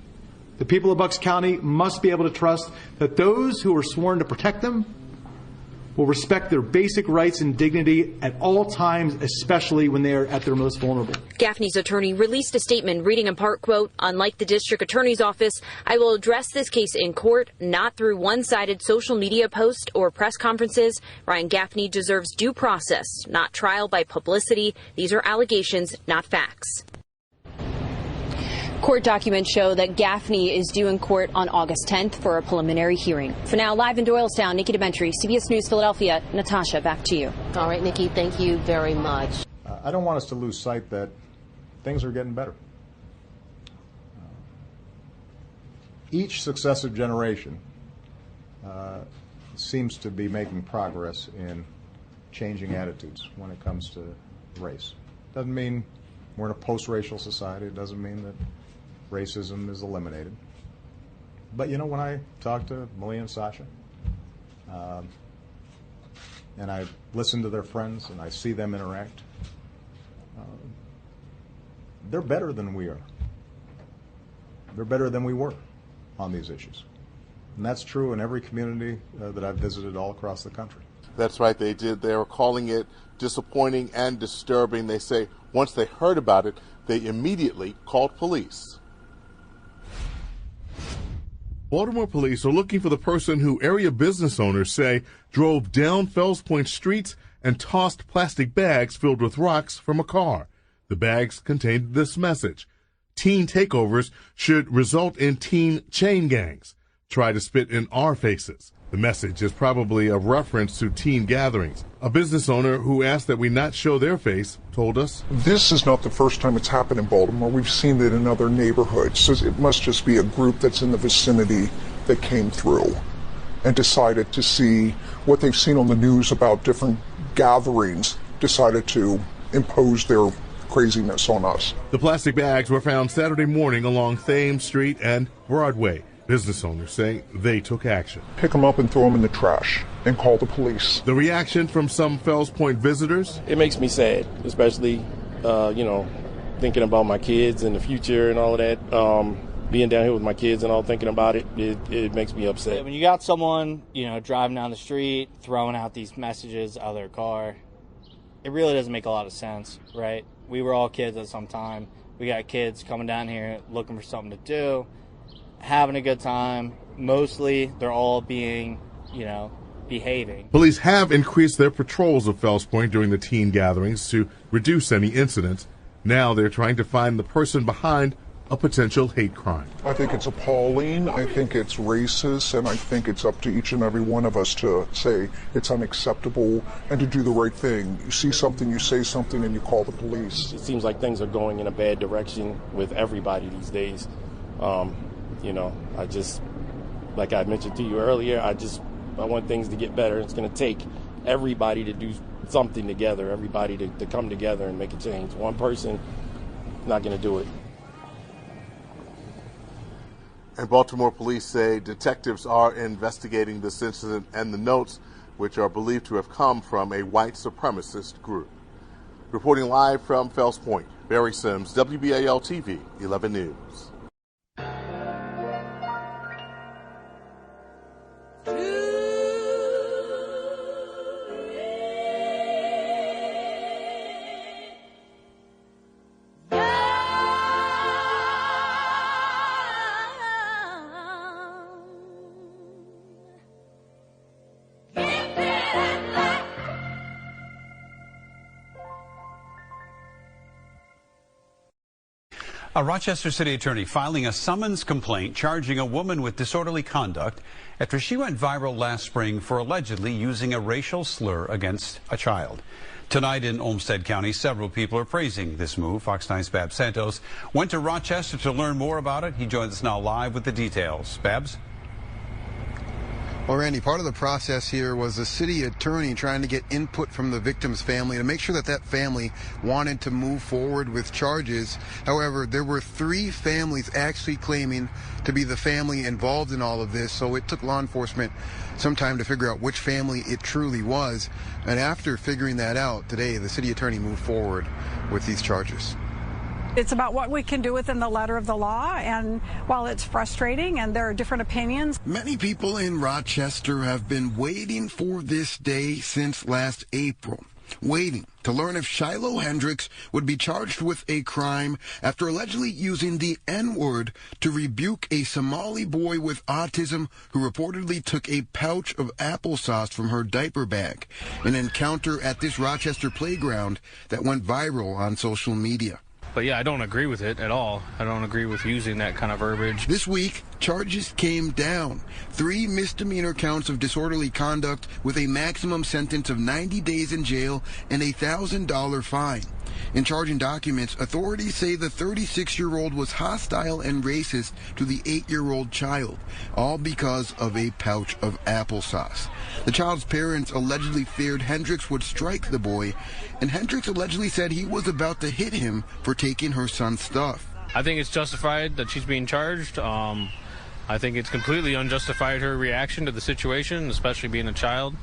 The people of Bucks County must be able to trust that those who are sworn to protect them will respect their basic rights and dignity at all times, especially when they are at their most vulnerable. Gaffney's attorney released a statement reading in part, quote, unlike the district attorney's office, I will address this case in court, not through one-sided social media posts or press conferences. Ryan Gaffney deserves due process, not trial by publicity. These are allegations, not facts. Court documents show that Gaffney is due in court on August 10th for a preliminary hearing. For now, live in Doylestown, Nikki Dementri, CBS News Philadelphia. Natasha, back to you. All right, Nikki, thank you very much. I don't want us to lose sight that things are getting better. Each successive generation seems to be making progress in changing attitudes when it comes to race. Doesn't mean we're in a post-racial society. It doesn't mean that racism is eliminated. But you know, when I talk to Malia and Sasha, and I listen to their friends and I see them interact, they're better than we are. They're better than we were on these issues. And that's true in every community that I've visited all across the country. That's right, they did. They were calling it disappointing and disturbing. They say once they heard about it, they immediately called police. Baltimore police are looking for the person who area business owners say drove down Fells Point streets and tossed plastic bags filled with rocks from a car. The bags contained this message: teen takeovers should result in teen chain gangs. Try to spit in our faces. The message is probably a reference to teen gatherings. A business owner who asked that we not show their face told us, this is not the first time it's happened in Baltimore. We've seen it in other neighborhoods. So it must just be a group that's in the vicinity that came through and decided to see what they've seen on the news about different gatherings, decided to impose their craziness on us. The plastic bags were found Saturday morning along Thames Street and Broadway. Business owners say they took action. Pick them up and throw them in the trash and call the police. The reaction from some Fells Point visitors? It makes me sad, especially, thinking about my kids and the future and all of that. Being down here with my kids and all thinking about it, it makes me upset. When you got someone, driving down the street, throwing out these messages out of their car, it really doesn't make a lot of sense, right? We were all kids at some time. We got kids coming down here looking for something to do, having a good time. Mostly, they're all being, behaving. Police have increased their patrols of Fells Point during the teen gatherings to reduce any incidents. Now they're trying to find the person behind a potential hate crime. I think it's appalling. I think it's racist, and I think it's up to each and every one of us to say it's unacceptable and to do the right thing. You see something, you say something, and you call the police. It seems like things are going in a bad direction with everybody these days. I just, like I mentioned to you earlier, I want things to get better. It's going to take everybody to do something together, everybody to come together and make a change. One person not going to do it. And Baltimore police say detectives are investigating this incident and the notes, which are believed to have come from a white supremacist group. Reporting live from Fells Point, Barry Sims, WBAL-TV, 11 News. A Rochester City attorney filing a summons complaint charging a woman with disorderly conduct after she went viral last spring for allegedly using a racial slur against a child. Tonight in Olmsted County, several people are praising this move. Fox 9's Babs Santos went to Rochester to learn more about it. He joins us now live with the details. Babs? Well, Randy, part of the process here was the city attorney trying to get input from the victim's family to make sure that that family wanted to move forward with charges. However, there were 3 families actually claiming to be the family involved in all of this, so it took law enforcement some time to figure out which family it truly was. And after figuring that out, today the city attorney moved forward with these charges. It's about what we can do within the letter of the law, and while it's frustrating and there are different opinions. Many people in Rochester have been waiting for this day since last April, waiting to learn if Shiloh Hendricks would be charged with a crime after allegedly using the N-word to rebuke a Somali boy with autism who reportedly took a pouch of applesauce from her diaper bag, an encounter at this Rochester playground that went viral on social media. But yeah, I don't agree with it at all. I don't agree with using that kind of verbiage. This week, charges came down. 3 misdemeanor counts of disorderly conduct with a maximum sentence of 90 days in jail and a $1,000 fine. In charging documents, authorities say the 36-year-old was hostile and racist to the 8-year-old child, all because of a pouch of applesauce. The child's parents allegedly feared Hendricks would strike the boy, and Hendricks allegedly said he was about to hit him for taking her son's stuff. I think it's justified that she's being charged. I think it's completely unjustified her reaction to the situation, especially being a child.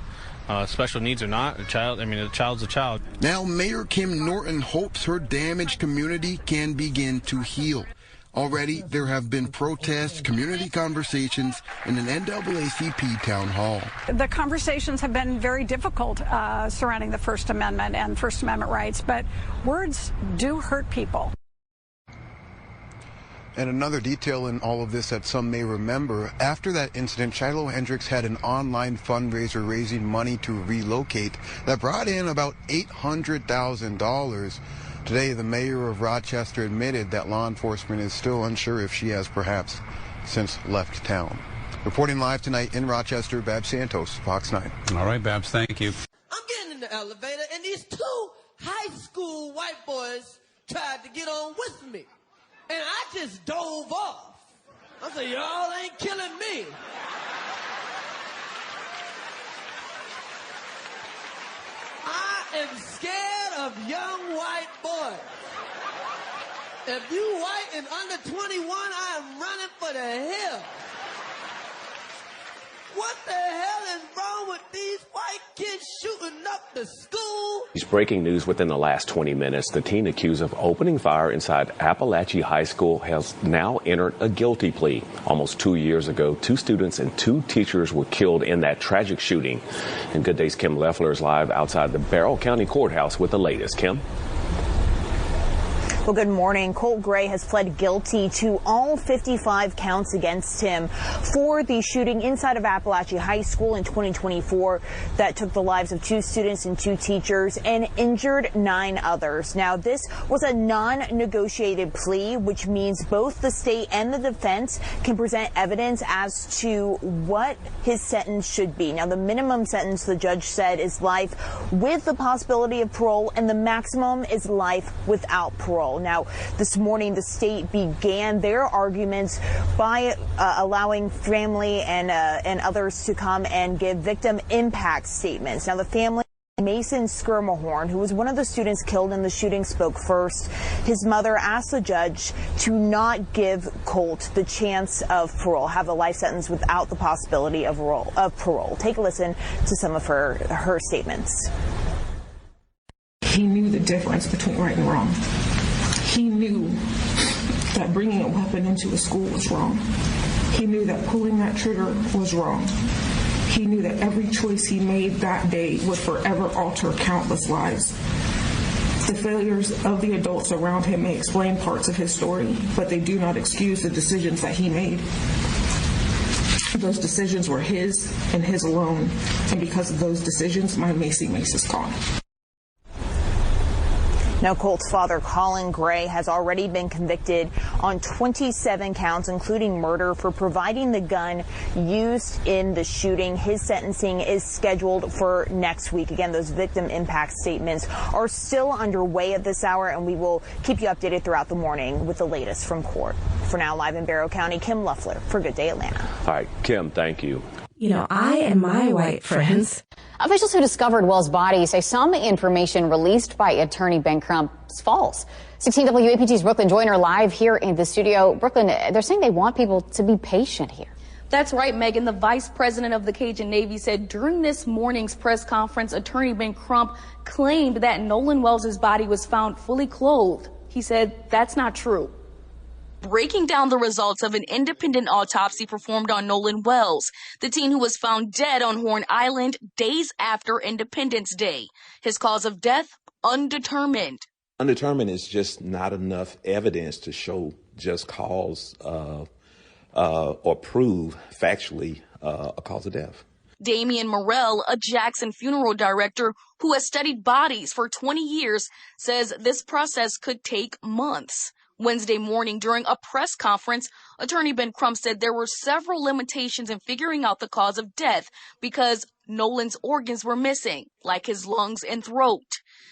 Special needs or not, a child's a child. Now, Mayor Kim Norton hopes her damaged community can begin to heal. Already, there have been protests, community conversations, and an NAACP town hall. The conversations have been very difficult surrounding the First Amendment and First Amendment rights, but words do hurt people. And another detail in all of this that some may remember, after that incident, Shiloh Hendricks had an online fundraiser raising money to relocate that brought in about $800,000. Today, the mayor of Rochester admitted that law enforcement is still unsure if she has perhaps since left town. Reporting live tonight in Rochester, Babs Santos, Fox 9. All right, Babs, thank you. I'm getting in the elevator, and these 2 high school white boys tried to get on with me. And I just dove off. I said, y'all ain't killing me. I am scared of young white boys. If you white and under 21, I am running for the hill. What the hell is wrong with these white kids shooting up the school. It's breaking news within the last 20 minutes. The teen accused of opening fire inside Appalachia High School has now entered a guilty plea. Almost 2 years ago, 2 students and 2 teachers were killed in that tragic shooting. And Good Day's Kim Leffler is live outside the Barrow County Courthouse with the latest. Kim? Well, good morning. Colt Gray has pled guilty to all 55 counts against him for the shooting inside of Appalachia High School in 2024 that took the lives of 2 students and 2 teachers and injured 9 others. Now, this was a non-negotiated plea, which means both the state and the defense can present evidence as to what his sentence should be. Now, the minimum sentence, the judge said, is life with the possibility of parole, and the maximum is life without parole. Now, this morning, the state began their arguments by allowing family and others to come and give victim impact statements. Now, the family, Mason Skirmahorn, who was one of the students killed in the shooting, spoke first. His mother asked the judge to not give Colt the chance of parole, have a life sentence without the possibility of parole. Take a listen to some of her statements. He knew the difference between right and wrong. He knew that bringing a weapon into a school was wrong. He knew that pulling that trigger was wrong. He knew that every choice he made that day would forever alter countless lives. The failures of the adults around him may explain parts of his story, but they do not excuse the decisions that he made. Those decisions were his and his alone, and because of those decisions, my Macy Mace is gone. Now, Colt's father, Colin Gray, has already been convicted on 27 counts, including murder, for providing the gun used in the shooting. His sentencing is scheduled for next week. Again, those victim impact statements are still underway at this hour, and we will keep you updated throughout the morning with the latest from court. For now, live in Barrow County, Kim Leffler for Good Day Atlanta. All right, Kim, thank you. You know, I and my white friends. Officials who discovered Wells' body say some information released by attorney Ben Crump is false. 16 WAPT's Brooklyn Joyner live here in the studio. Brooklyn, they're saying they want people to be patient here. That's right, Megan. The vice president of the Cajun Navy said during this morning's press conference, attorney Ben Crump claimed that Nolan Wells' body was found fully clothed. He said that's not true. Breaking down the results of an independent autopsy performed on Nolan Wells, the teen who was found dead on Horn Island days after Independence Day. His cause of death, undetermined. Undetermined is just not enough evidence to show just cause or prove factually a cause of death. Damian Morrell, a Jackson funeral director who has studied bodies for 20 years, says this process could take months. Wednesday morning during a press conference, attorney Ben Crump said there were several limitations in figuring out the cause of death because Nolan's organs were missing, like his lungs and throat.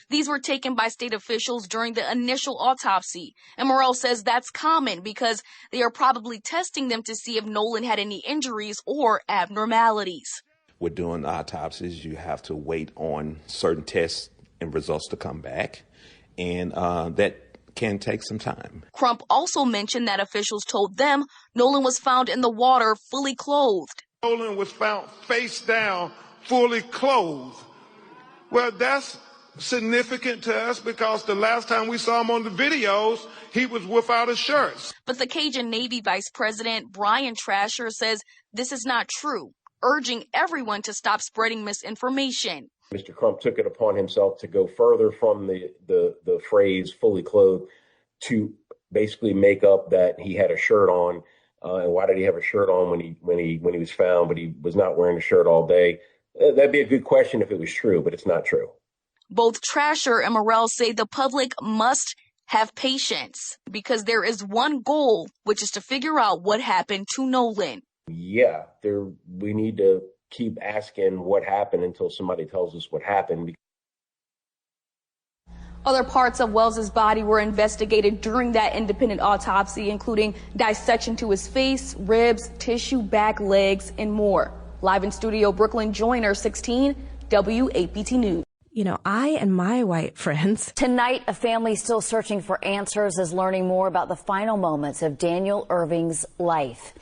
These were taken by state officials during the initial autopsy, and Morrell says that's common because they are probably testing them to see if Nolan had any injuries or abnormalities. With doing autopsies, you have to wait on certain tests and results to come back, and that can take some time. Crump also mentioned that officials told them Nolan was found in the water fully clothed. Nolan was found face down, fully clothed. Well, that's significant to us because the last time we saw him on the videos, he was without a shirt. But the Cajun Navy Vice President Brian Trasher says this is not true, urging everyone to stop spreading misinformation. Mr. Crump took it upon himself to go further from the phrase fully clothed to basically make up that he had a shirt on. And why did he have a shirt on when he was found, but he was not wearing a shirt all day? That'd be a good question if it was true, but it's not true. Both Trasher and Morrell say the public must have patience because there is one goal, which is to figure out what happened to Nolan. Yeah, we need to keep asking what happened until somebody tells us what happened. Other parts of Wells' body were investigated during that independent autopsy, including dissection to his face, ribs, tissue, back, legs, and more. Live in studio, Brooklyn Joyner, 16 WAPT News. You know, I and my white friends. Tonight, a family still searching for answers is learning more about the final moments of Daniel Irving's life.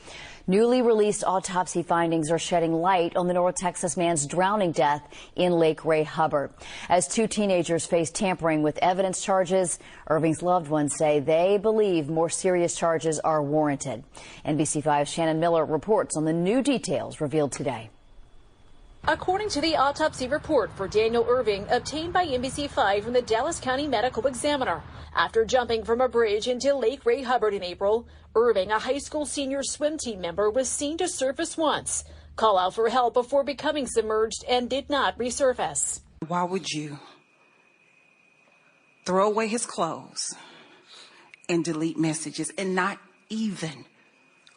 Newly released autopsy findings are shedding light on the North Texas man's drowning death in Lake Ray Hubbard. As two teenagers face tampering with evidence charges, Irving's loved ones say they believe more serious charges are warranted. NBC5's Shannon Miller reports on the new details revealed today. According to the autopsy report for Daniel Irving obtained by NBC5 from the Dallas County Medical Examiner, after jumping from a bridge into Lake Ray Hubbard in April, Irving, a high school senior swim team member, was seen to surface once, call out for help before becoming submerged, and did not resurface. Why would you throw away his clothes and delete messages and not even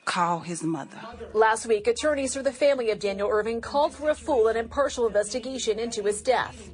call his mother? Last week, attorneys for the family of Daniel Irving called for a full and impartial investigation into his death.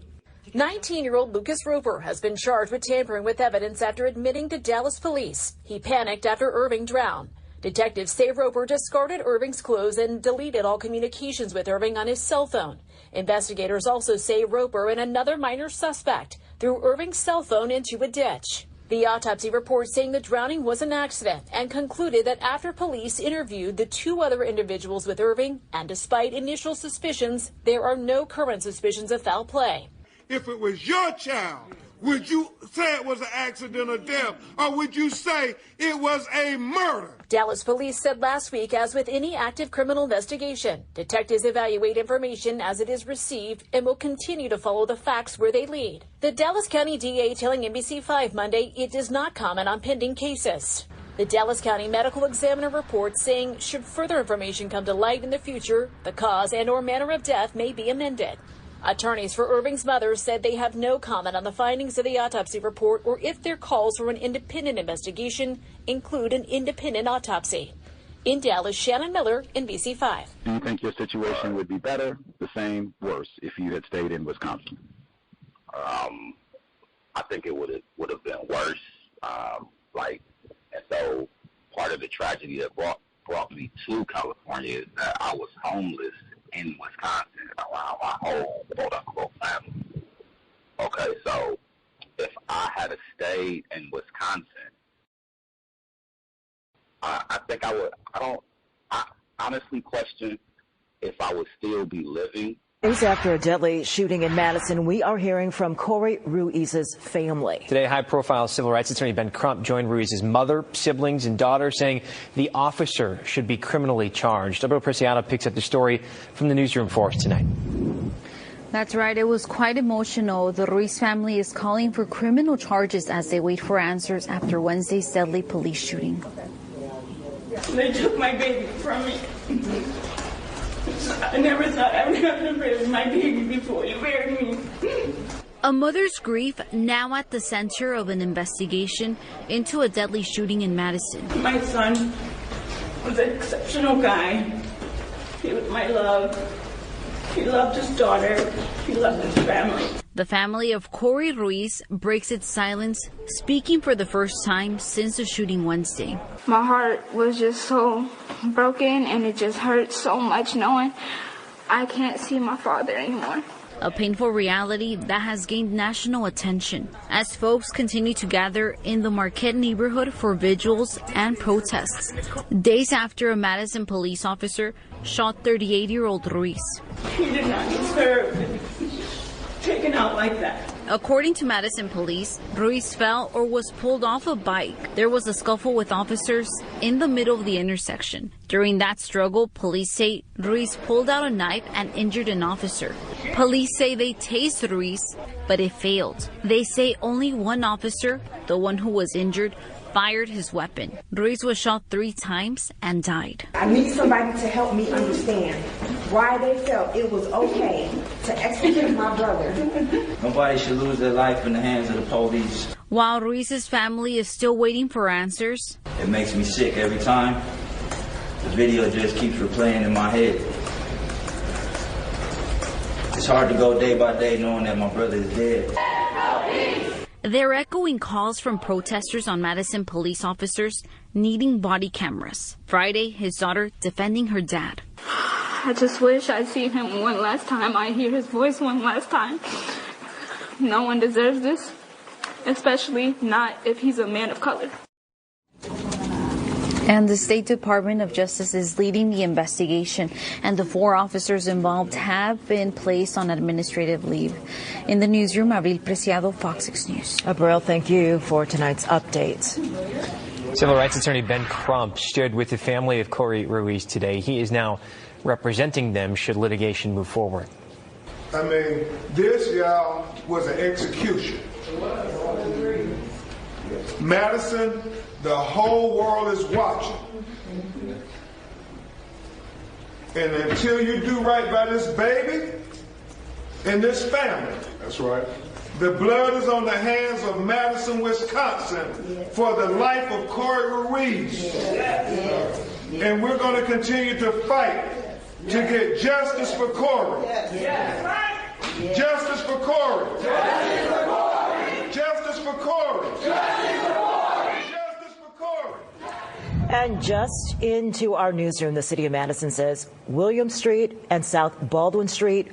19-year-old Lucas Roper has been charged with tampering with evidence after admitting to Dallas police he panicked after Irving drowned. Detectives say Roper discarded Irving's clothes and deleted all communications with Irving on his cell phone. Investigators also say Roper and another minor suspect threw Irving's cell phone into a ditch. The autopsy report saying the drowning was an accident and concluded that after police interviewed the two other individuals with Irving, and despite initial suspicions, there are no current suspicions of foul play. If it was your child, would you say it was an accident or death, or would you say it was a murder? Dallas police said last week, as with any active criminal investigation, detectives evaluate information as it is received and will continue to follow the facts where they lead. The Dallas County DA telling NBC5 Monday it does not comment on pending cases. The Dallas County Medical Examiner reports saying should further information come to light in the future, the cause and/or manner of death may be amended. Attorneys for Irving's mother said they have no comment on the findings of the autopsy report or if their calls for an independent investigation include an independent autopsy. In Dallas, Shannon Miller, NBC5. Do you think your situation would be better, the same, worse if you had stayed in Wisconsin? I think it would have been worse. And so part of the tragedy that brought me to California is that I was homeless in Wisconsin around my whole quote-unquote family. Okay, so if I had stayed in Wisconsin, I think I would. I honestly question if I would still be living. Days after a deadly shooting in Madison, we are hearing from Corey Ruiz's family. Today, high-profile civil rights attorney Ben Crump joined Ruiz's mother, siblings, and daughter, saying the officer should be criminally charged. Alberto Preciado picks up the story from the newsroom for us tonight. That's right. It was quite emotional. The Ruiz family is calling for criminal charges as they wait for answers after Wednesday's deadly police shooting. They took my baby from me. I never thought I would have to bury my baby before you buried me. A mother's grief now at the center of an investigation into a deadly shooting in Madison. My son was an exceptional guy. He was my love. He loved his daughter. He loved his family. The family of Corey Ruiz breaks its silence, speaking for the first time since the shooting Wednesday. My heart was just so broken, and it just hurt so much knowing I can't see my father anymore. A painful reality that has gained national attention as folks continue to gather in the Marquette neighborhood for vigils and protests, days after a Madison police officer shot 38-year-old Ruiz. He did not deserve to be taken out like that. According to Madison police, Ruiz fell or was pulled off a bike. There was a scuffle with officers in the middle of the intersection. During that struggle, police say Ruiz pulled out a knife and injured an officer. Police say they tased Ruiz, but it failed. They say only one officer, the one who was injured, fired his weapon. Ruiz was shot 3 times and died. I need somebody to help me understand why they felt it was okay to execute my brother. Nobody should lose their life in the hands of the police. While Ruiz's family is still waiting for answers, it makes me sick every time. The video just keeps replaying in my head. It's hard to go day by day knowing that my brother is dead. They're echoing calls from protesters on Madison police officers needing body cameras. Friday, his daughter defending her dad. I just wish I'd seen him one last time. I hear his voice one last time. No one deserves this, especially not if he's a man of color. And the State Department of Justice is leading the investigation, and the 4 officers involved have been placed on administrative leave. In the newsroom, Abril Preciado, Fox 6 News. Abril, thank you for tonight's updates. Civil rights attorney Ben Crump stood with the family of Corey Ruiz today. He is now representing them should litigation move forward. I mean, this, y'all, was an execution. Madison, the whole world is watching. And until you do right by this baby and this family, that's right, the blood is on the hands of Madison, Wisconsin for the life of Corey Ruiz. And we're going to continue to fight to get justice for Corey. Justice for Corey. Justice for Corey. Justice for Corey. And just into our newsroom, the city of Madison says William Street and South Baldwin Street,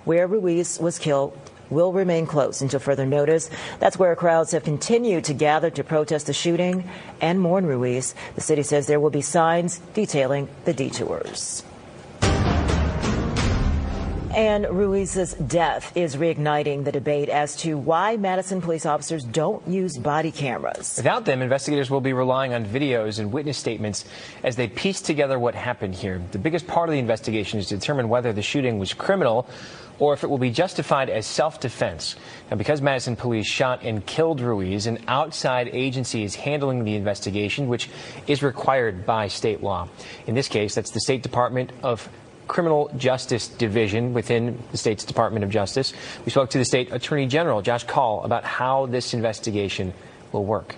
where Ruiz was killed, will remain closed until further notice. That's where crowds have continued to gather to protest the shooting and mourn Ruiz. The city says there will be signs detailing the detours. And Ruiz's death is reigniting the debate as to why Madison police officers don't use body cameras. Without them, investigators will be relying on videos and witness statements as they piece together what happened here. The biggest part of the investigation is to determine whether the shooting was criminal or if it will be justified as self-defense. Now, because Madison police shot and killed Ruiz, an outside agency is handling the investigation, which is required by state law. In this case, that's the State Department of Criminal Justice Division within the state's Department of Justice. We spoke to the state attorney general, Josh Call, about how this investigation will work.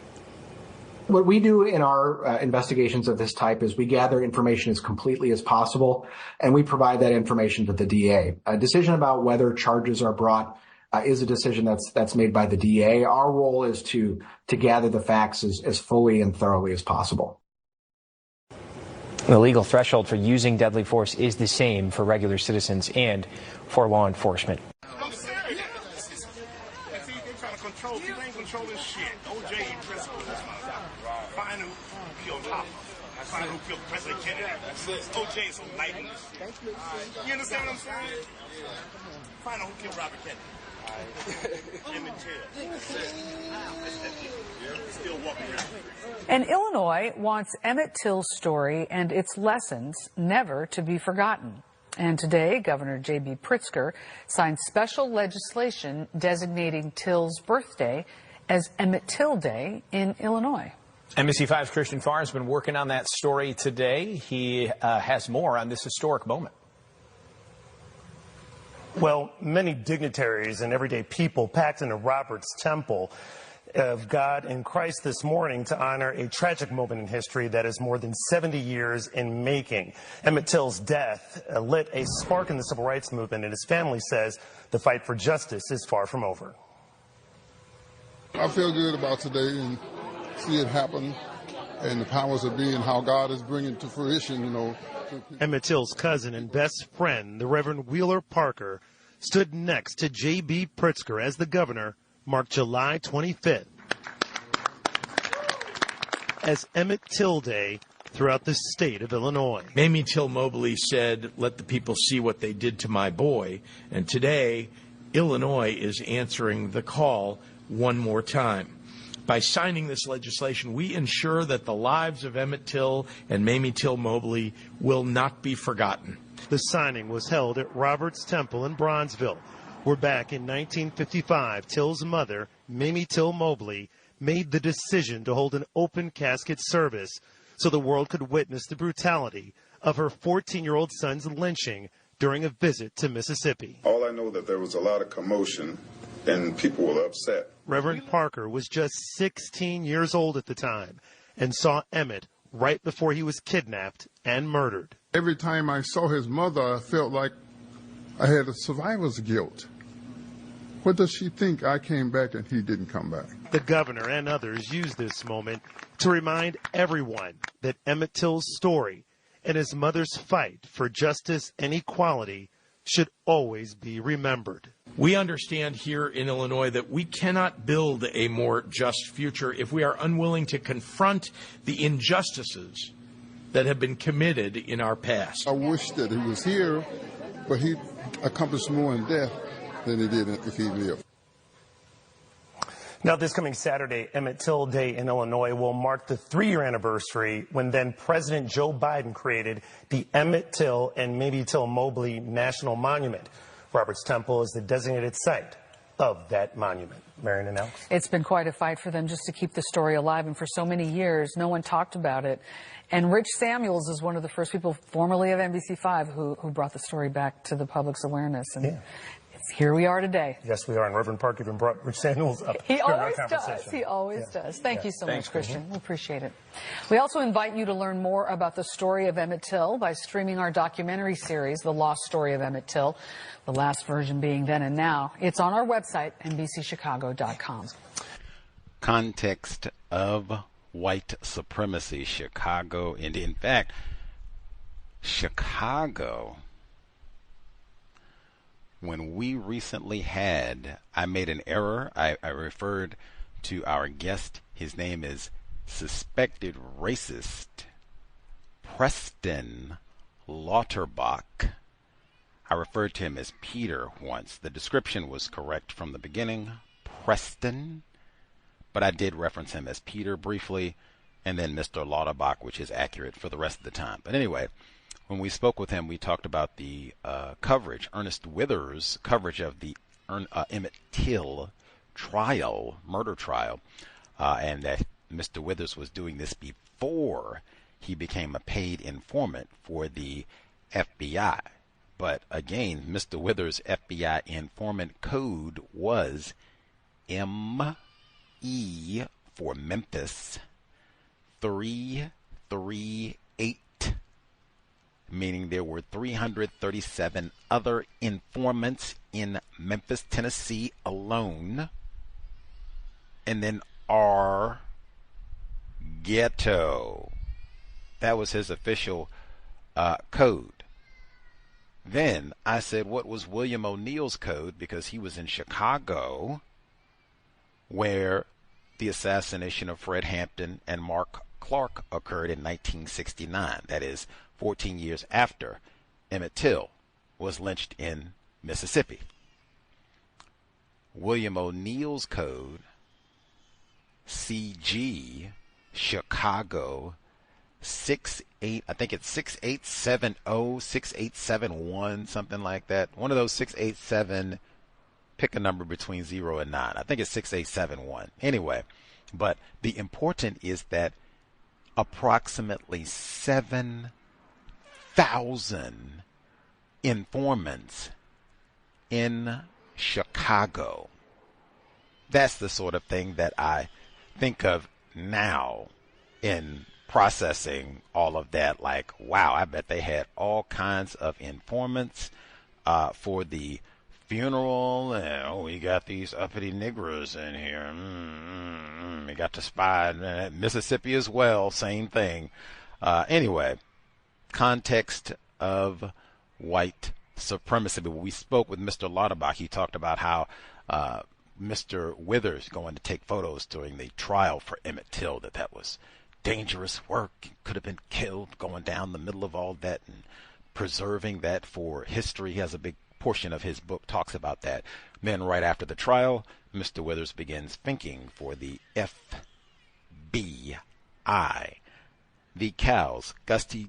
What we do in our investigations of this type is we gather information as completely as possible, and we provide that information to the DA. A decision about whether charges are brought is a decision that's made by the DA. Our role is to gather the facts as fully and thoroughly as possible. The legal threshold for using deadly force is the same for regular citizens and for law enforcement. I'm serious. See, they're trying to control. They ain't controlling shit. O.J. principle. Find who killed Hopper. Find who killed President Kennedy. O.J. is a light in this shit. You understand what I'm saying? Find out who killed Robert Kennedy. Emmett Till. Still walking around. And Illinois wants Emmett Till's story and its lessons never to be forgotten. And today, Governor J.B. Pritzker signed special legislation designating Till's birthday as Emmett Till Day in Illinois. NBC5's Christian Farr has been working on that story today. He has more on this historic moment. Well, many dignitaries and everyday people packed into Robert's Temple of God in Christ this morning to honor a tragic moment in history that is more than 70 years in making. Emmett Till's death lit a spark in the civil rights movement, and his family says the fight for justice is far from over. I feel good about today and see it happen, and the powers that be, and how God is bringing it to fruition, you know. Emmett Till's cousin and best friend, the Reverend Wheeler Parker, stood next to J.B. Pritzker as the governor marked July 25th as Emmett Till Day throughout the state of Illinois. Mamie Till Mobley said, "Let the people see what they did to my boy." And today, Illinois is answering the call one more time. By signing this legislation, we ensure that the lives of Emmett Till and Mamie Till Mobley will not be forgotten. The signing was held at Robert's Temple in Bronzeville, where back in 1955, Till's mother, Mamie Till Mobley, made the decision to hold an open casket service so the world could witness the brutality of her 14-year-old son's lynching during a visit to Mississippi. All I know that there was a lot of commotion and people were upset. Reverend Parker was just 16 years old at the time and saw Emmett right before he was kidnapped and murdered. Every time I saw his mother, I felt like I had a survivor's guilt. What does she think? I came back and he didn't come back. The governor and others used this moment to remind everyone that Emmett Till's story and his mother's fight for justice and equality should always be remembered. We understand here in Illinois that we cannot build a more just future if we are unwilling to confront the injustices that have been committed in our past. I wish that he was here, but he accomplished more in death than he did if he lived. Now, this coming Saturday, Emmett Till Day in Illinois will mark the 3-year anniversary when then President Joe Biden created the Emmett Till and Mamie Till Mobley National Monument. Roberts Temple is the designated site of that monument. Marion and Alex. It's been quite a fight for them just to keep the story alive, and for so many years, no one talked about it. And Rich Samuels is one of the first people, formerly of NBC5, who brought the story back to the public's awareness. And here we are today. Yes, we are. And Reverend Park even brought Rich Samuels up. He always does. He always does. Thank you so much, Christian. We appreciate it. We also invite you to learn more about the story of Emmett Till by streaming our documentary series, The Lost Story of Emmett Till, the last version being Then and Now. It's on our website, NBCChicago.com. Context of White Supremacy, Chicago, India. In fact, Chicago, when we recently had, I made an error. I referred to our guest. His name is suspected racist Preston Lauterbach. I referred to him as Peter once. The description was correct from the beginning, Preston, but I did reference him as Peter briefly, and then Mr. Lauterbach, which is accurate for the rest of the time. But anyway, when we spoke with him, we talked about the coverage, Ernest Withers' coverage of the Emmett Till trial, murder trial, and that Mr. Withers was doing this before he became a paid informant for the FBI. But again, Mr. Withers' FBI informant code was M-E for Memphis 338, meaning there were 337 other informants in Memphis, Tennessee alone. And then R Ghetto. That was his official code. Then I said, what was William O'Neill's code? Because he was in Chicago, where the assassination of Fred Hampton and Mark Clark occurred in 1969. That is 14 years after Emmett Till was lynched in Mississippi. William O'Neill's code, CG, Chicago, 68, I think it's 6870, 6871, something like that. One of those 687, pick a number between 0 and 9. I think it's 6871. Anyway, but the important is that approximately 7,000 informants in Chicago. That's the sort of thing that I think of now in processing all of that. Like, wow, I bet they had all kinds of informants for the funeral. And, we got these uppity niggers in here. We got to spy Mississippi as well. Same thing. Anyway, context of white supremacy. But when we spoke with Mr. Lauterbach, he talked about how Mr. Withers going to take photos during the trial for Emmett Till, that was dangerous work. He could have been killed, going down the middle of all that and preserving that for history. He has a big portion of his book talks about that. Then right after the trial, Mr. Withers begins thinking for the FBI. The cows, Gusty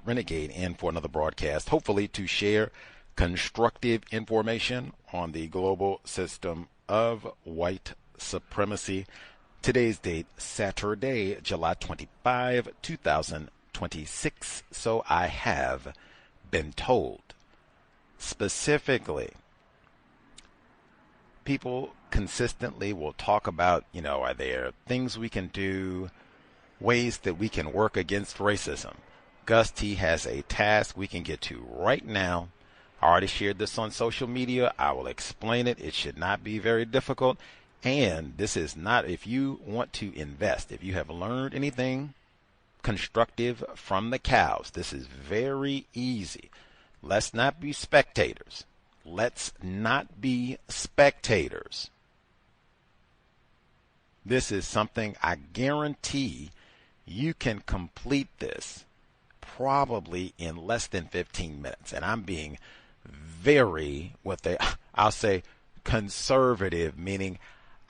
Renegade, in for another broadcast, hopefully to share constructive information on the global system of white supremacy. Today's date, Saturday, July 25, 2026. So I have been told. Specifically, people consistently will talk about, are there things we can do, ways that we can work against racism? Gus T has a task we can get to right now. I already shared this on social media. I will explain it. It should not be very difficult. And this is not, if you want to invest, if you have learned anything constructive from the cows, this is very easy. Let's not be spectators. Let's not be spectators. This is something I guarantee you can complete this. probably in less than 15 minutes. And I'm being very, I'll say conservative, meaning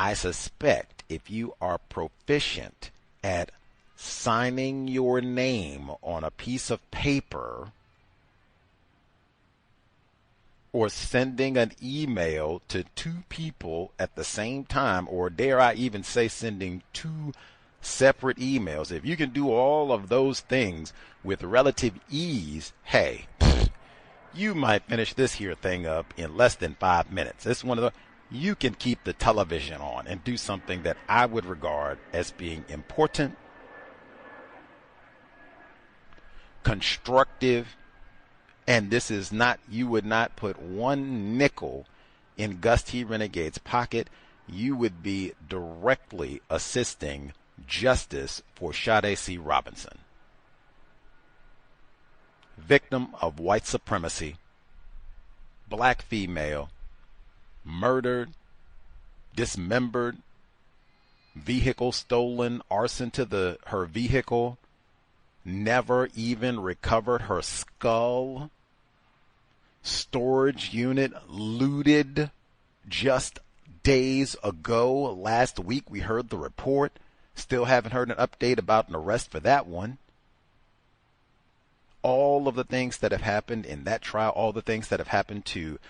I suspect if you are proficient at signing your name on a piece of paper or sending an email to two people at the same time, or dare I even say sending two separate emails, if you can do all of those things with relative ease, hey, you might finish this here thing up in less than 5 minutes. It's one of the, you can keep the television on and do something that I would regard as being important, constructive, and this is not, you would not put one nickel in Gus T. Renegade's pocket. You would be directly assisting justice for Sade C. Robinson, victim of white supremacy, black female, murdered, dismembered, vehicle stolen, arson to her vehicle, never even recovered her skull, storage unit looted just days ago. Last week we heard the report. Still haven't heard an update about an arrest for that one. All of the things that have happened in that trial, all the things that have happened to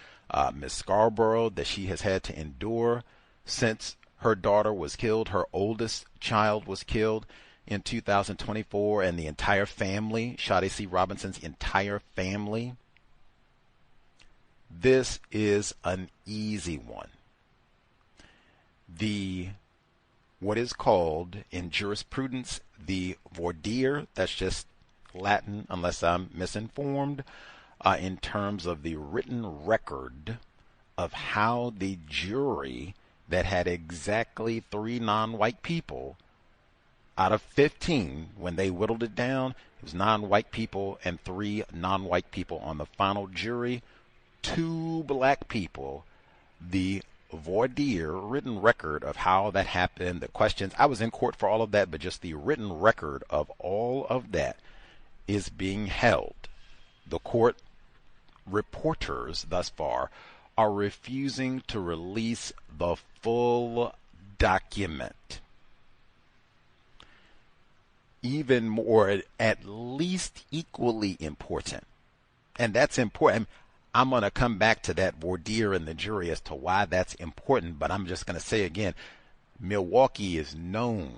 Ms. Scarborough that she has had to endure since her daughter was killed, her oldest child was killed in 2024, and the entire family, Sade C. Robinson's entire family. This is an easy one. What is called in jurisprudence the voir dire, that's just Latin unless I'm misinformed, in terms of the written record of how the jury that had exactly 3 non-white people out of 15, when they whittled it down, it was non-white people and 3 non-white people on the final jury, 2 black people. The voir dire, written record of how that happened, the questions, I was in court for all of that, but just the written record of all of that is being held. The court reporters thus far are refusing to release the full document. Even more, at least equally important, and that's important. I'm going to come back to that voir dire and the jury as to why that's important, but I'm just going to say again, Milwaukee is known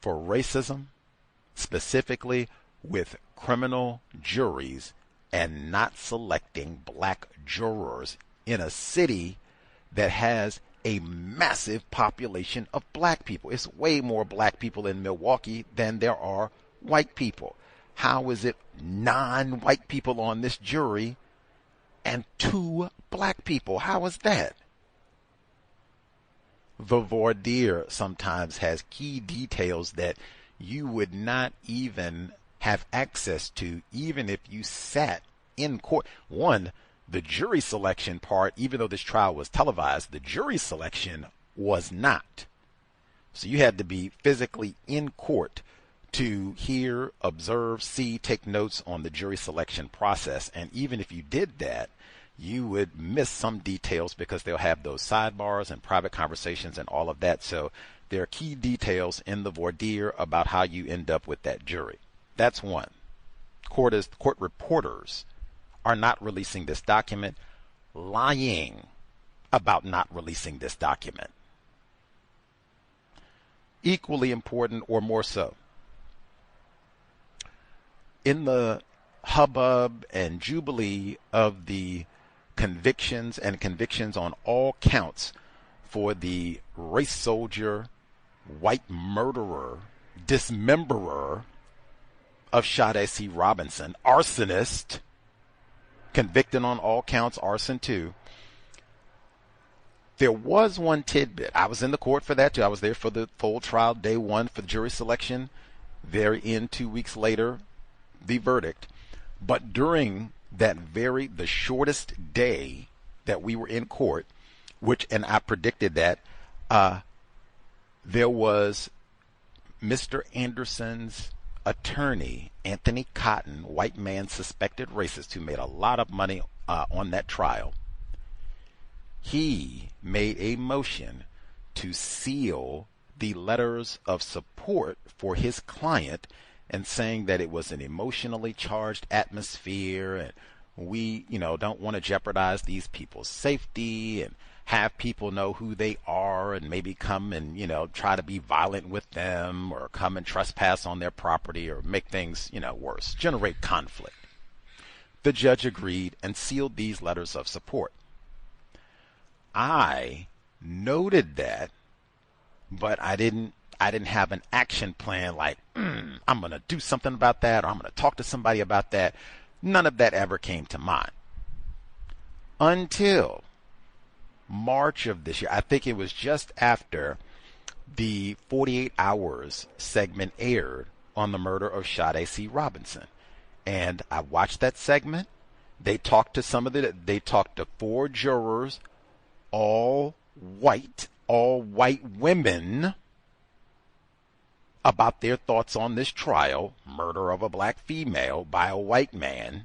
for racism, specifically with criminal juries and not selecting black jurors in a city that has a massive population of black people. It's way more black people in Milwaukee than there are white people. How is it non-white people on this jury and 2 black people? How is that? The voir dire sometimes has key details that you would not even have access to, even if you sat in court. One, the jury selection part, even though this trial was televised, the jury selection was not. So you had to be physically in court to hear, observe, see, take notes on the jury selection process. And even if you did that, you would miss some details because they'll have those sidebars and private conversations and all of that. So there are key details in the voir dire about how you end up with that jury. That's one. Court reporters are not releasing this document, lying about not releasing this document. Equally important, or more so, in the hubbub and jubilee of the convictions on all counts for the race soldier, white murderer, dismemberer of Sade C. Robinson, arsonist, convicted on all counts, arson too. There was one tidbit. I was in the court for that too. I was there for the full trial, day 1 for the jury selection. Very in 2 weeks later, the verdict. But during that the shortest day that we were in court, and I predicted that, there was Mr. Anderson's attorney, Anthony Cotton, white man suspected racist who made a lot of money on that trial, he made a motion to seal the letters of support for his client, and saying that it was an emotionally charged atmosphere, and we, don't want to jeopardize these people's safety and have people know who they are and maybe come and, try to be violent with them or come and trespass on their property or make things, worse, generate conflict. The judge agreed and sealed these letters of support. I noted that, but I didn't have an action plan like, I'm going to do something about that, or I'm going to talk to somebody about that. None of that ever came to mind. Until March of this year, I think it was just after the 48 Hours segment aired on the murder of Sade C. Robinson. And I watched that segment. They talked to 4 jurors, all white women, about their thoughts on this trial, murder of a black female by a white man.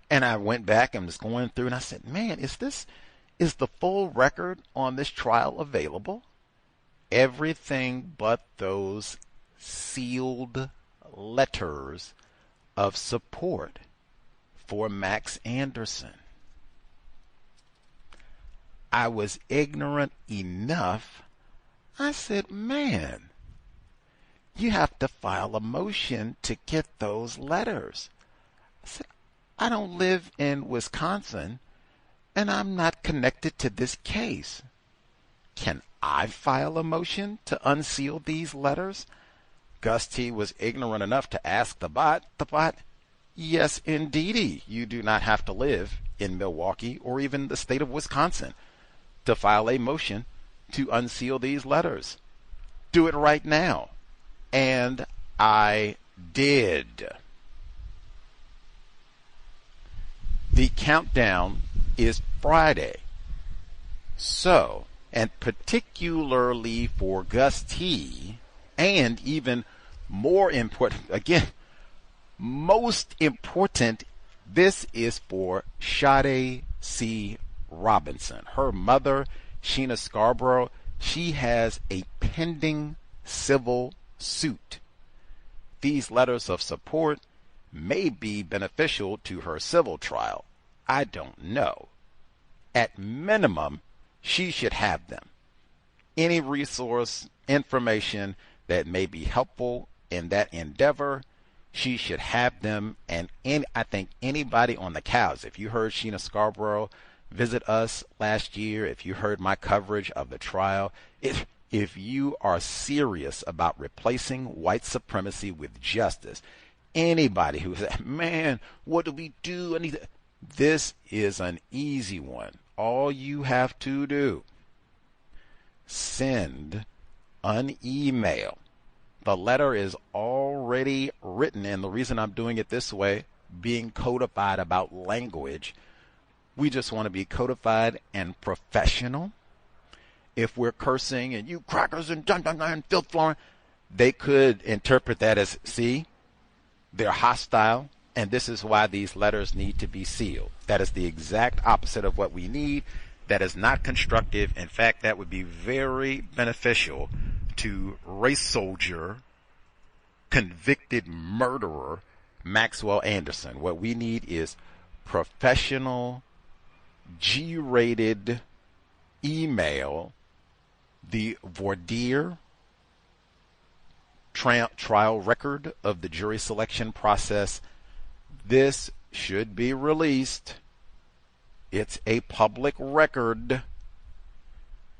And I went back and was going through and I said, man, is the full record on this trial available? Everything but those sealed letters of support for Max Anderson. I was ignorant enough. I said, man, you have to file a motion to get those letters. I said, I don't live in Wisconsin, and I'm not connected to this case. Can I file a motion to unseal these letters? Gus T. was ignorant enough to ask the bot. The bot, yes, indeedy, you do not have to live in Milwaukee or even the state of Wisconsin to file a motion to unseal these letters. Do it right now. And I did. The countdown is Friday. So, and particularly for Gus T, and even more important, again, most important, this is for Sade C. Robinson. Her mother, Sheena Scarborough, she has a pending civil suit. These letters of support may be beneficial to her civil trial. I don't know. At minimum, she should have them. Any resource, information that may be helpful in that endeavor, she should have them. And I think anybody on the cows, if you heard Sheena Scarborough visit us last year, if you heard my coverage of the trial, if you are serious about replacing white supremacy with justice, anybody who says, man, what do we do? This is an easy one. All you have to do, send an email. The letter is already written, and the reason I'm doing it this way, being codified about language, we just want to be codified and professional. If we're cursing and you crackers and dun dun dun filth flooring, they could interpret that as, see, they're hostile, and this is why these letters need to be sealed. That is the exact opposite of what we need. That is not constructive. In fact, that would be very beneficial to race soldier, convicted murderer Maxwell Anderson. What we need is professional, G-rated email, the voir dire trial record of the jury selection process. This should be released. It's a public record.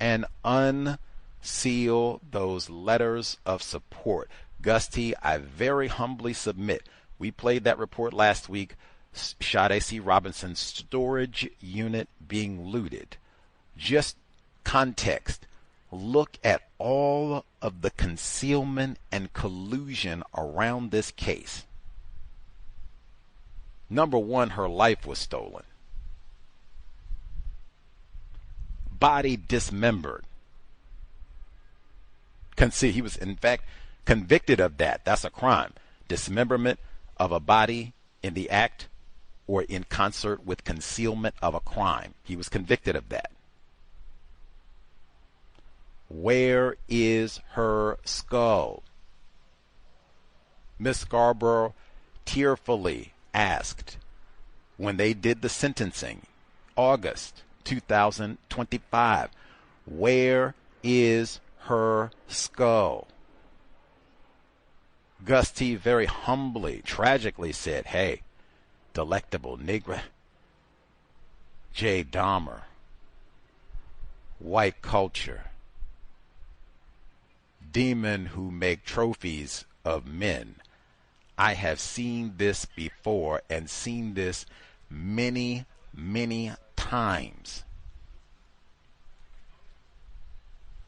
And unseal those letters of support. Gus T., I very humbly submit. We played that report last week. Sade C. Robinson's storage unit being looted. Just context. Look at all of the concealment and collusion around this case. Number one, her life was stolen. Body dismembered. He was, in fact, Convicted of that. That's a crime. Dismemberment of a body in the act or in concert with concealment of a crime. He was convicted of that. Where is her skull? Miss Scarborough tearfully asked when they did the sentencing, August 2025, where is her skull? Gus T. very humbly, tragically said, hey, delectable Negro, J. Dahmer, white culture, demon who make trophies of men. I have seen this before and seen this many, many times.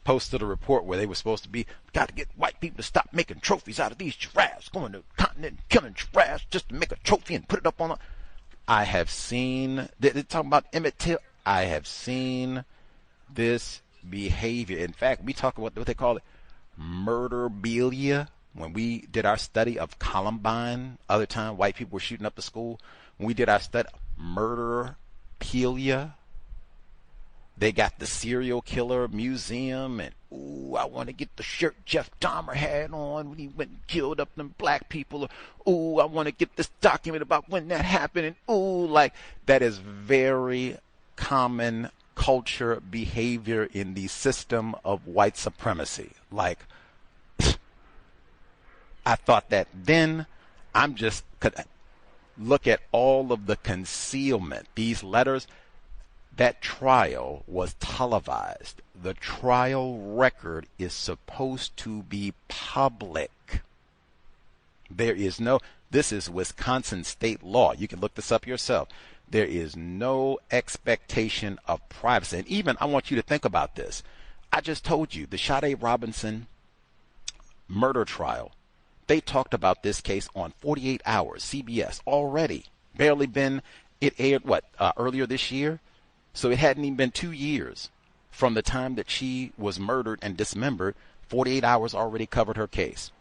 Posted a report where they were supposed to be, got to get white people to stop making trophies out of these giraffes, going to the continent and killing giraffes just to make a trophy and put it up on a... I have seen, they're talking about Emmett Till. I have seen this behavior. In fact, we talk about what they call it, murderabilia. When we did our study of Columbine, other time white people were shooting up the school, when we did our study, murderabilia, they got the serial killer museum, and ooh, I want to get the shirt Jeff Dahmer had on when he went and killed up them black people. Ooh, I want to get this document about when that happened, and ooh, like that is very common culture behavior in the system of white supremacy. Like, I thought that then. I'm just could look at all of the concealment. These letters, that trial was televised. The trial record is supposed to be public. There is no, this is Wisconsin state law. You can look this up yourself. There is no expectation of privacy. And even, I want you to think about this. I just told you, the Sade Robinson murder trial, they talked about this case on 48 Hours, CBS, already. Barely been, it aired, earlier this year? So it hadn't even been 2 years from the time that she was murdered and dismembered. 48 Hours already covered her case.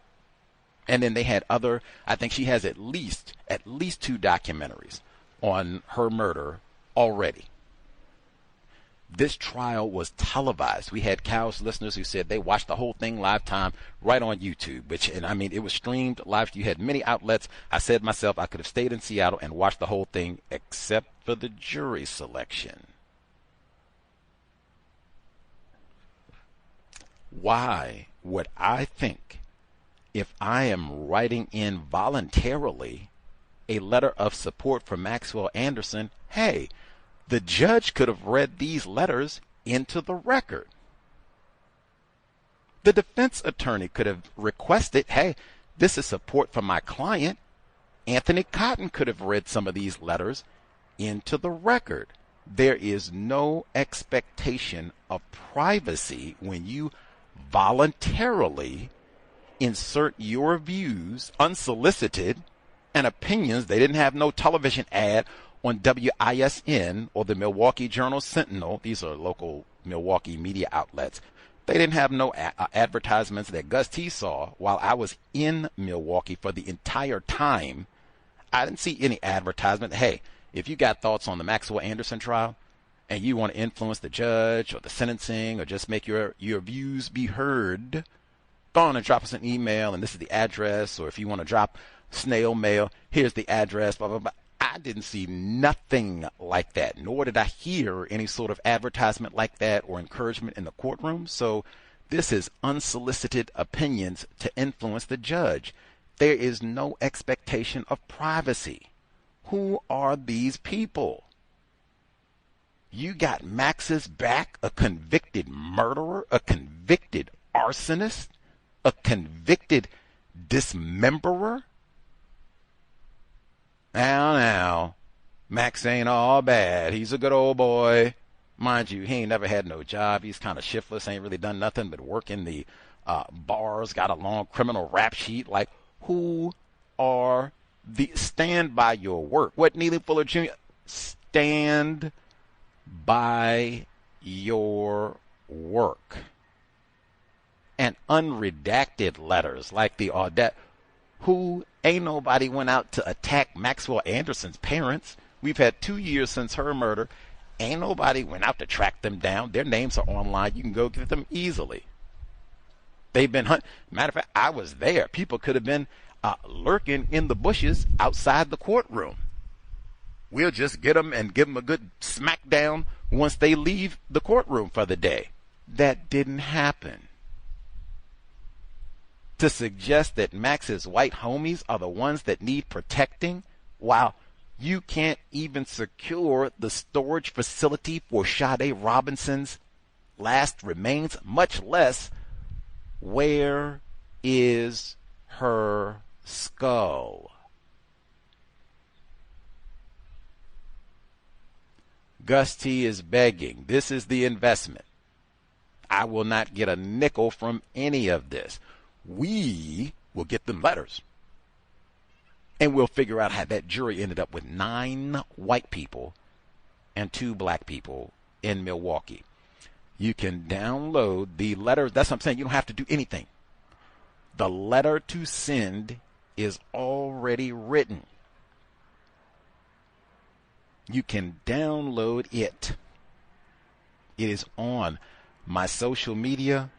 And then they had other, I think she has at least 2 documentaries on her murder already. This trial was televised. We had C.O.W.S listeners who said they watched the whole thing live time right on YouTube, it was streamed live. You had many outlets. I said myself, I could have stayed in Seattle and watched the whole thing except for the jury selection. Why would I think, if I am writing in voluntarily a letter of support for Maxwell Anderson, hey, the judge could have read these letters into the record. The defense attorney could have requested, hey, this is support for my client. Anthony Cotton could have read some of these letters into the record. There is no expectation of privacy when you voluntarily insert your views unsolicited and opinions. They didn't have no television ad on WISN or the Milwaukee Journal-Sentinel. These are local Milwaukee media outlets. They didn't have no advertisements that Gus T saw while I was in Milwaukee for the entire time. I didn't see any advertisement. Hey, if you got thoughts on the Maxwell Anderson trial and you want to influence the judge or the sentencing or just make your views be heard, go on and drop us an email, and this is the address. Or if you want to drop snail mail, here's the address, blah, blah, blah. I didn't see nothing like that, nor did I hear any sort of advertisement like that or encouragement in the courtroom. So this is unsolicited opinions to influence the judge. There is no expectation of privacy. Who are these people? You got Max's back, a convicted murderer, a convicted arsonist, a convicted dismemberer. Now, Max ain't all bad. He's a good old boy. Mind you, he ain't never had no job. He's kind of shiftless, ain't really done nothing but work in the bars, got a long criminal rap sheet. Like, who are the... Stand by your work. What, Neely Fuller Jr.? Stand by your work. and unredacted letters like the audit. Who ain't nobody went out to attack Maxwell Anderson's parents. We've had 2 years since her murder. Ain't nobody went out to track them down. Their names are online. You can go get them easily. They've been hunted. Matter of fact, I was there. People could have been lurking in the bushes outside the courtroom. We'll just get them and give them a good smackdown once they leave the courtroom for the day. That didn't happen. To suggest that Max's white homies are the ones that need protecting, while you can't even secure the storage facility for Sade Robinson's last remains, much less where is her skull. Gus T is begging. This is the investment. I will not get a nickel from any of this. We will get them letters. And we'll figure out how that jury ended up with 9 white people and 2 black people in Milwaukee. You can download the letter. That's what I'm saying. You don't have to do anything. The letter to send is already written. You can download it. It is on my social media,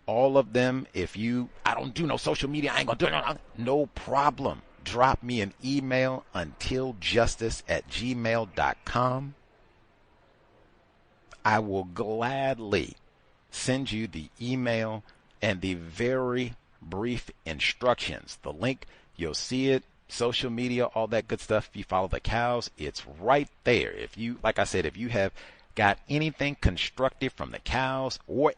all of them. I don't do no social media, I ain't gonna do it. No problem. Drop me an email, untiljustice@gmail.com. I will gladly send you the email and the very brief instructions. The link, you'll see it. Social media, all that good stuff. If you follow the cows, it's right there. If you, like I said, if you have got anything constructive from the cows, or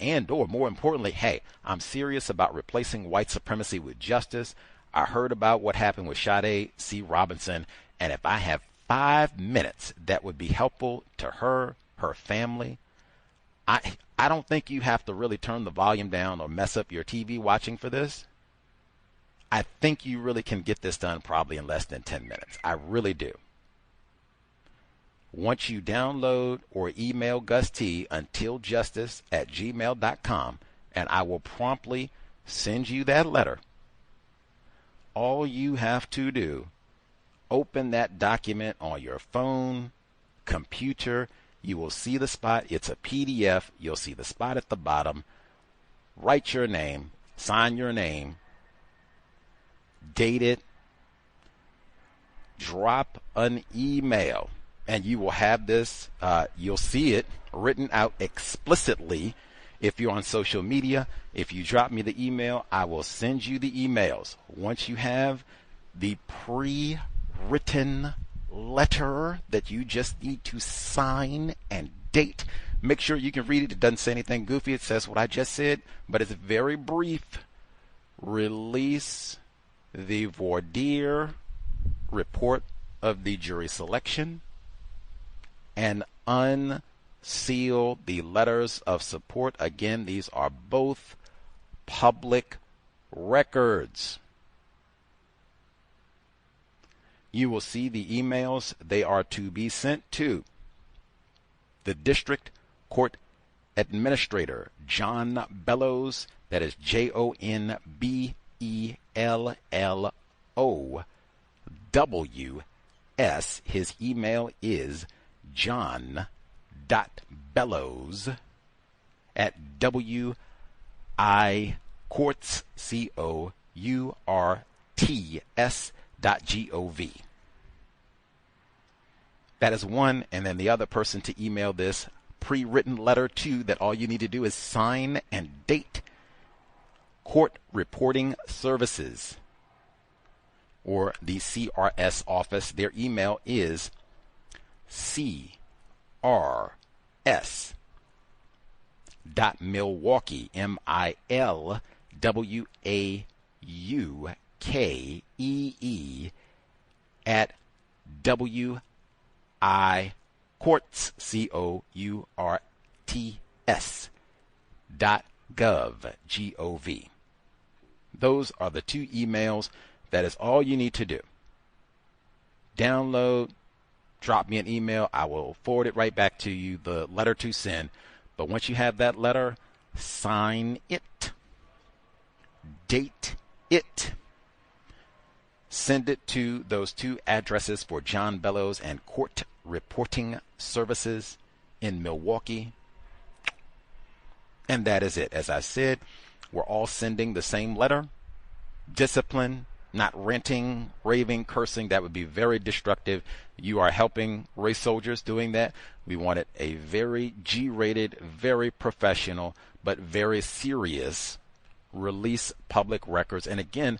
more importantly, hey, I'm serious about replacing white supremacy with justice. I heard about what happened with Sade C. Robinson, and if I have 5 minutes that would be helpful to her family, I don't think you have to really turn the volume down or mess up your TV watching for this. I think you really can get this done probably in less than 10 minutes. I really do. Once you download or email Gus T untiljustice@gmail.com, and I will promptly send you that letter. All you have to do, open that document on your phone, computer. You will see the spot. It's a PDF. You'll see the spot at the bottom. Write your name, sign your name, date it, drop an email, and you will have this, you'll see it written out explicitly. If you're on social media, if you drop me the email, I will send you the emails. Once you have the pre-written letter that you just need to sign and date, make sure you can read it. It doesn't say anything goofy. It says what I just said, but it's very brief. Release the voir dire report of the jury selection and unseal the letters of support. Again, these are both public records. You will see the emails. They are to be sent to the District Court Administrator, John Bellows. That is JONBELLOWS. His email is john.bellows@WICourts, COURTS.gov. That is one, and then the other person to email this pre-written letter to, that all you need to do is sign and date. Court Reporting Services, or the CRS office. Their email is crs.milwaukee, MILWAUKEE, at WICourts, COURTS.gov. Those are the 2 emails. That is all you need to do. Download, drop me an email. I will forward it right back to you, the letter to send. But once you have that letter, sign it. date it. Send it to those two addresses for John Bellows and Court Reporting Services in Milwaukee. And that is it. As I said, we're all sending the same letter. Discipline, not ranting, raving, cursing. That would be very destructive. You are helping race soldiers doing that. We wanted a very G-rated, very professional, but very serious release public records. And again,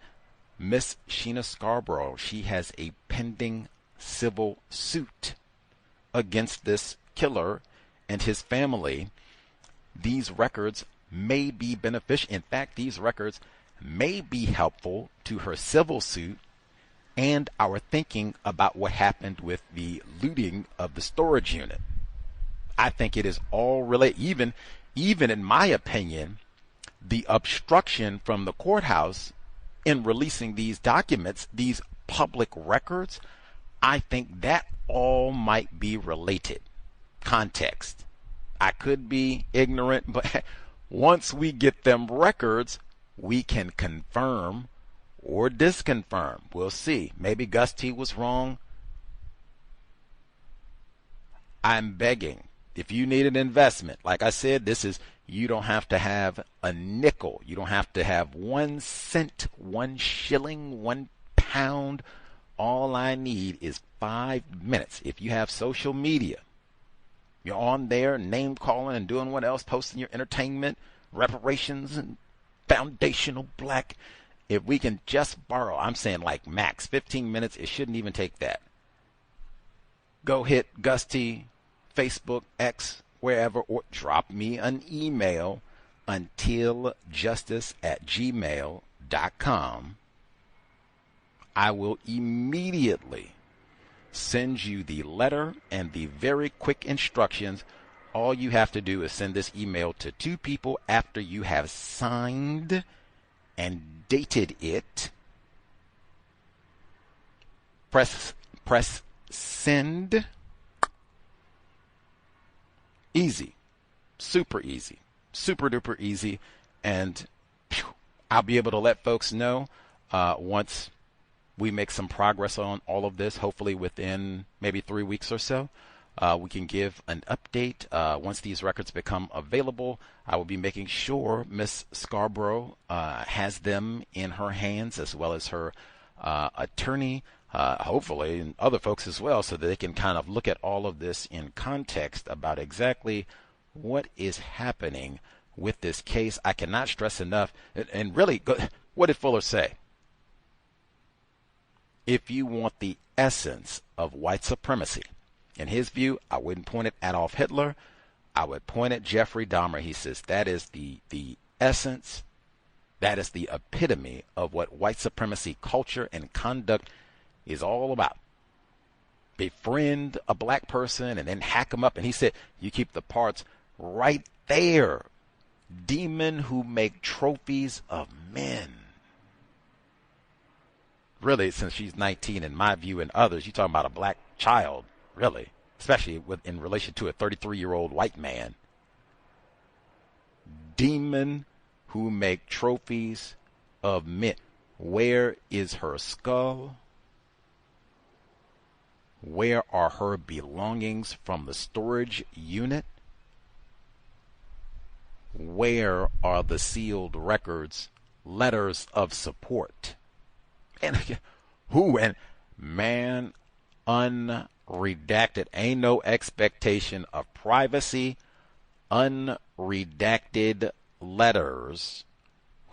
Miss Sheena Scarborough, she has a pending civil suit against this killer and his family. These records may be beneficial. In fact, these records may be helpful to her civil suit and our thinking about what happened with the looting of the storage unit. I think it is all really, even in my opinion, the obstruction from the courthouse in releasing these documents, these public records, I think that all might be related. Context. I could be ignorant, but once we get them records, we can confirm or disconfirm. We'll see. Maybe Gus T was wrong. I'm begging. If you need an investment, like I said, you don't have to have a nickel. You don't have to have 1 cent, 1 shilling, 1 pound. All I need is 5 minutes. If you have social media, you're on there name calling and doing what else, posting your entertainment, reparations, and foundational black. If we can just borrow, I'm saying like max 15 minutes, it shouldn't even take that. Go hit Gus T, Facebook, X, wherever, or drop me an email, untiljustice@gmail.com. I will immediately send you the letter and the very quick instructions. All you have to do is send this email to 2 people after you have signed and dated it. Press send. Easy. Super easy. Super duper easy. And I'll be able to let folks know once we make some progress on all of this, hopefully within maybe 3 weeks or so. We can give an update once these records become available. I will be making sure Miss Scarborough has them in her hands, as well as her attorney, hopefully, and other folks as well, so that they can kind of look at all of this in context about exactly what is happening with this case. I cannot stress enough, and really, what did Fuller say? If you want the essence of white supremacy, in his view, I wouldn't point at Adolf Hitler. I would point at Jeffrey Dahmer. He says that is the essence, that is the epitome of what white supremacy culture and conduct is all about. Befriend a black person and then hack them up. And he said, you keep the parts right there. Demon who make trophies of men. Really, since she's 19, in my view and others, you're talking about a black child, really, especially in relation to a 33-year-old white man. Demon who make trophies of men. Where is her skull? Where are her belongings from the storage unit? Where are the sealed records, letters of support? And who? And man, unredacted. Ain't no expectation of privacy. Unredacted letters.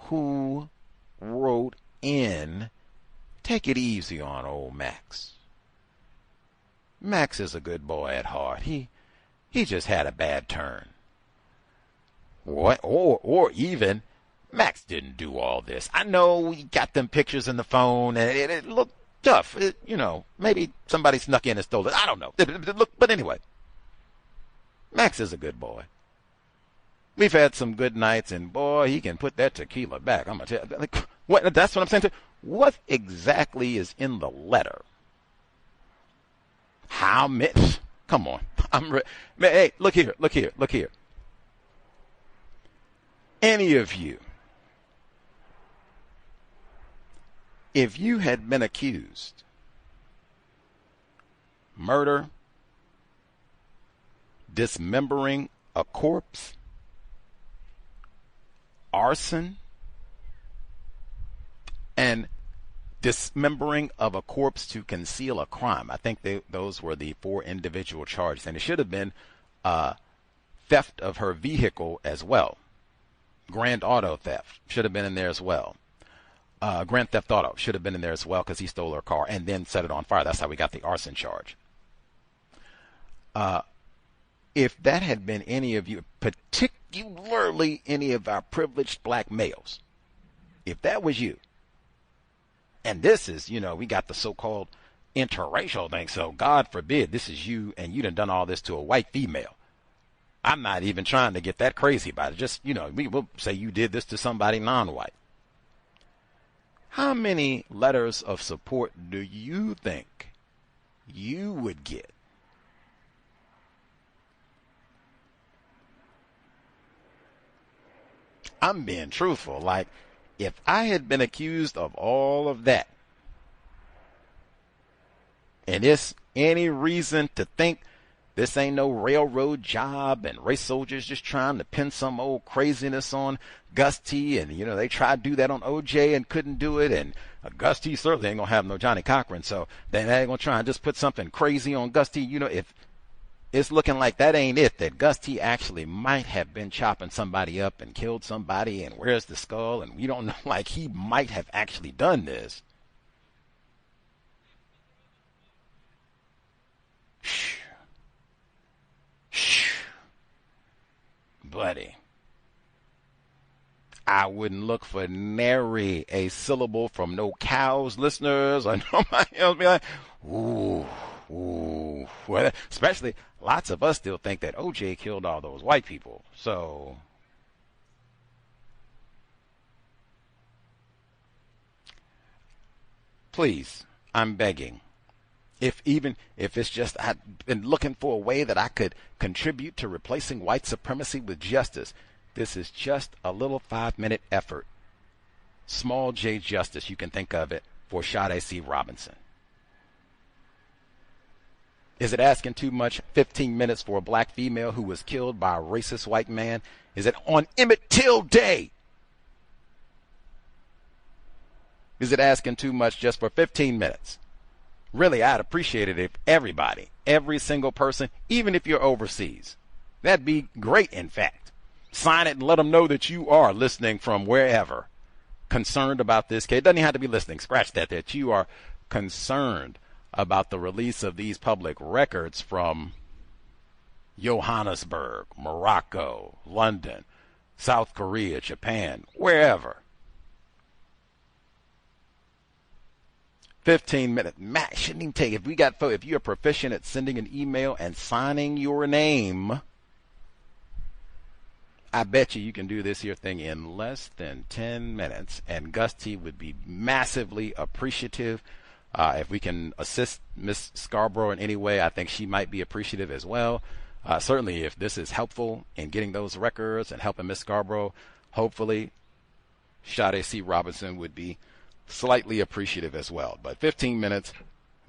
Who wrote in? Take it easy on old Max. Max is a good boy at heart. He just had a bad turn. What? Or even Max didn't do all this. I know we got them pictures in the phone and it looked tough. Maybe somebody snuck in and stole it. I don't know. But anyway, Max is a good boy. We've had some good nights, and boy, he can put that tequila back. I'm gonna tell you. What? That's what I'm saying. What exactly is in the letter? How many? Come on. Hey, look here. Any of you If you had been accused murder, dismembering a corpse, arson, and dismembering of a corpse to conceal a crime. I think those were the 4 individual charges, and it should have been theft of her vehicle as well. Grand auto theft should have been in there as well. Grand theft auto should have been in there as well because he stole her car and then set it on fire. That's how we got the arson charge. If that had been any of you, particularly any of our privileged black males, if that was you, and this is, we got the so-called interracial thing, so God forbid this is you and you done all this to a white female. I'm not even trying to get that crazy about it. Just, we will say you did this to somebody non-white. How many letters of support do you think you would get? I'm being truthful. Like, if I had been accused of all of that, and there's any reason to think this ain't no railroad job and race soldiers just trying to pin some old craziness on Gus T, and they tried to do that on OJ and couldn't do it, and Gus T certainly ain't gonna have no Johnny Cochran, so they ain't gonna try and just put something crazy on Gus T. If it's looking like that ain't it, that Gus T actually might have been chopping somebody up and killed somebody, and where's the skull, and we don't know, like he might have actually done this. Buddy, I wouldn't look for nary a syllable from no cows listeners or nobody else. Be like, ooh. Well, especially lots of us still think that OJ killed all those white people. So please, I'm begging. If it's just I've been looking for a way that I could contribute to replacing white supremacy with justice, this is just a little 5-minute effort. Small J justice, you can think of it, for Sade C. Robinson. Is it asking too much? 15 minutes for a black female who was killed by a racist white man? Is it on Emmett Till Day? Is it asking too much just for 15 minutes? Really, I'd appreciate it if everybody, every single person, even if you're overseas, that'd be great, in fact. Sign it and let them know that you are listening from wherever, concerned about this case. It doesn't even have to be listening. Scratch that you are concerned about the release of these public records from Johannesburg, Morocco, London, South Korea, Japan, wherever. 15 minutes max. Shouldn't even take. If you're proficient at sending an email and signing your name, I bet you can do this here thing in less than 10 minutes. And Gus T would be massively appreciative. If we can assist Miss Scarborough in any way, I think she might be appreciative as well. Certainly, if this is helpful in getting those records and helping Miss Scarborough, hopefully, Sade C. Robinson would be slightly appreciative as well. But 15 minutes,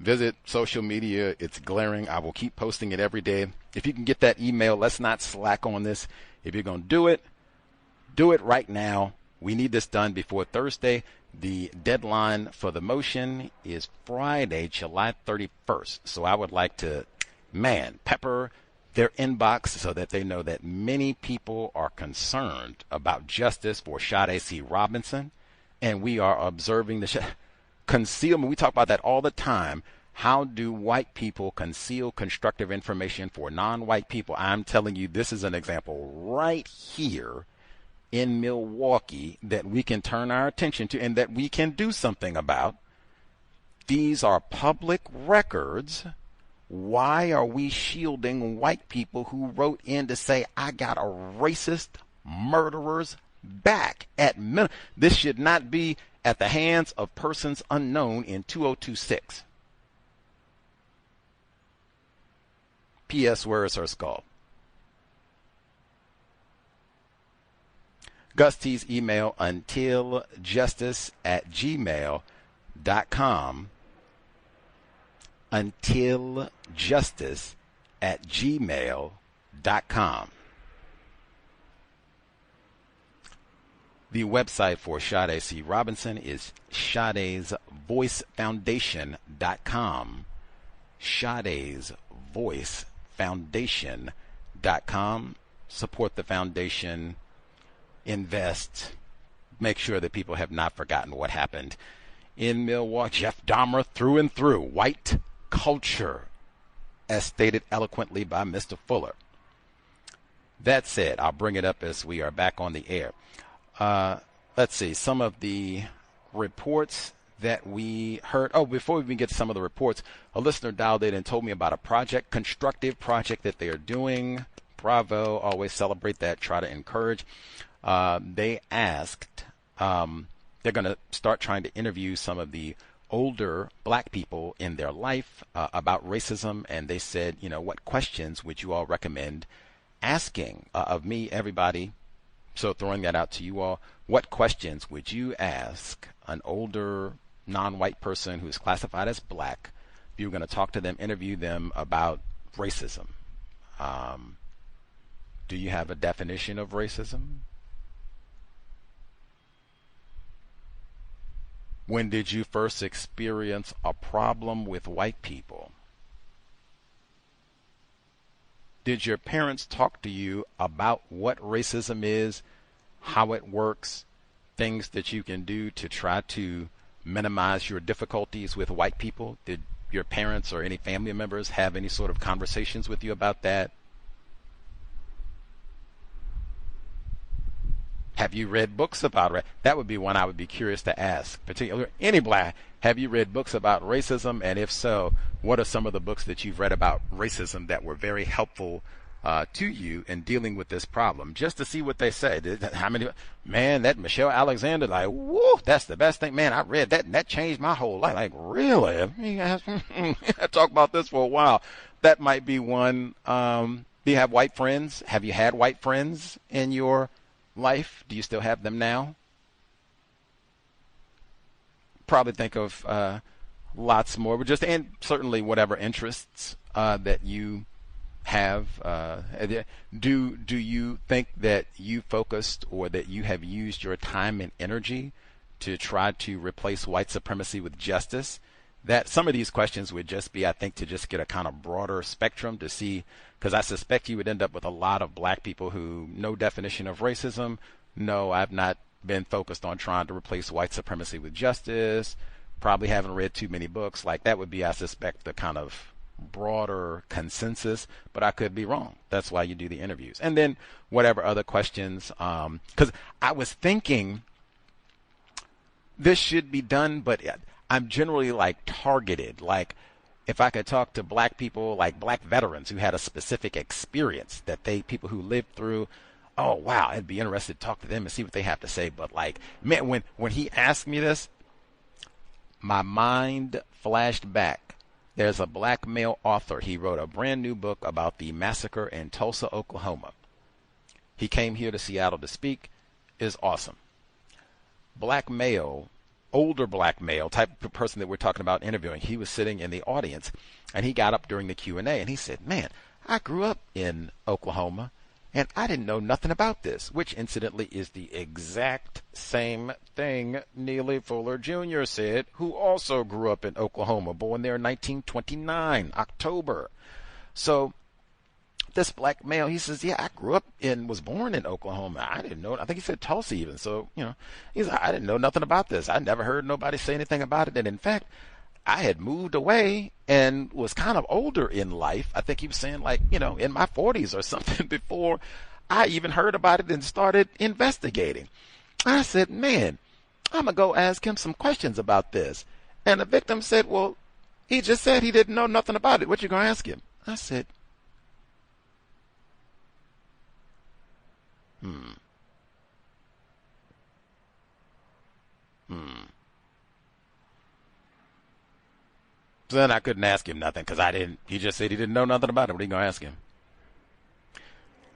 visit social media. It's glaring. I will keep posting it every day. If you can get that email, let's not slack on this. If you're going to do it right now. We need this done before Thursday. The deadline for the motion is Friday, July 31st. So I would like to, pepper their inbox so that they know that many people are concerned about justice for Sade C. Robinson. And we are observing the concealment. We talk about that all the time. How do white people conceal constructive information for non-white people? I'm telling you, this is an example right here in Milwaukee that we can turn our attention to and that we can do something about. These are public records. Why are we shielding white people who wrote in to say, I got a racist murderer's back at minimum? This should not be at the hands of persons unknown in 2026. P.S. Where is her skull? Gus T's email, untiljustice@gmail.com. gmail.com, untiljustice@gmail.com. The website for Sade C. Robinson is shadesvoicefoundation.com. shadesvoicefoundation.com. Support the foundation, invest, make sure that people have not forgotten what happened in Milwaukee. Jeff Dahmer through and through. White culture, as stated eloquently by Mr. Fuller. That said, I'll bring it up as we are back on the air. Let's see, some of the reports that we heard. Oh, before we even get to some of the reports, a listener dialed in and told me about a project, constructive project that they are doing. Bravo, always celebrate that, try to encourage. They asked, they're going to start trying to interview some of the older black people in their life about racism, and they said, you know, what questions would you all recommend asking of me, everybody? So throwing that out to you all, what questions would you ask an older non-white person who's classified as black if you were going to talk to them, interview them about racism? Do you have a definition of racism? When did you first experience a problem with white people? Did your parents talk to you about what racism is, how it works, things that you can do to try to minimize your difficulties with white people? Did your parents or any family members have any sort of conversations with you about that? Have you read books about it? That would be one I would be curious to ask. Particularly any black, have you read books about racism? And if so, what are some of the books that you've read about racism that were very helpful to you in dealing with this problem? Just to see what they say. How many? Man, that Michelle Alexander, like, whoa, that's the best thing. Man, I read that and that changed my whole life. Like, really? I talk about this for a while. That might be one. Do you have white friends? Have you had white friends in your life? Do you still have them now? Probably think of lots more, but just, and certainly whatever interests that you have. Do you think that you focused or that you have used your time and energy to try to replace white supremacy with justice? That some of these questions would just be, I think, to just get a kind of broader spectrum to see, because I suspect you would end up with a lot of black people who no definition of racism. No, I've not been focused on trying to replace white supremacy with justice. Probably haven't read too many books. Like that would be, I suspect, the kind of broader consensus, but I could be wrong. That's why you do the interviews. And then whatever other questions, because I was thinking this should be done, but I'm generally like targeted. Like if I could talk to black people, like black veterans who had a specific experience that people who lived through, oh wow, I'd be interested to talk to them and see what they have to say. But like, man, when he asked me this, my mind flashed back. There's a black male author. He wrote a brand new book about the massacre in Tulsa, Oklahoma. He came here to Seattle to speak. Is awesome. Black male, older black male, type of person that we're talking about interviewing. He was sitting in the audience, and he got up during the Q&A, and he said, man, I grew up in Oklahoma, and I didn't know nothing about this, which incidentally is the exact same thing Neely Fuller Jr. said, who also grew up in Oklahoma, born there in 1929, October. So this black male, he says, yeah, I grew up was born in Oklahoma. I didn't know. I think he said Tulsa even. So, you know, he's like, I didn't know nothing about this. I never heard nobody say anything about it. And in fact, I had moved away and was kind of older in life. I think he was saying like, you know, in my 40s or something before I even heard about it and started investigating. I said, man, I'm going to go ask him some questions about this. And the victim said, well, he just said he didn't know nothing about it. What you going to ask him? I said, So then I couldn't ask him nothing because he just said he didn't know nothing about it. What are you going to ask him?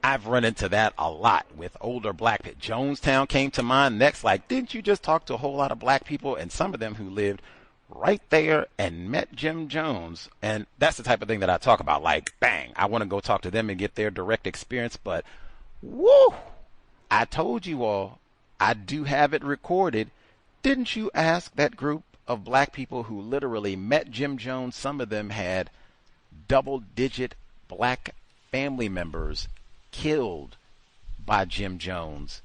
I've run into that a lot with older black people. Jonestown came to mind next. Like, didn't you just talk to a whole lot of black people? And some of them who lived right there and met Jim Jones. And that's the type of thing that I talk about. Like, bang, I want to go talk to them and get their direct experience. But, woo, I told you all, I do have it recorded. Didn't you ask that group of black people who literally met Jim Jones? Some of them had double-digit black family members killed by Jim Jones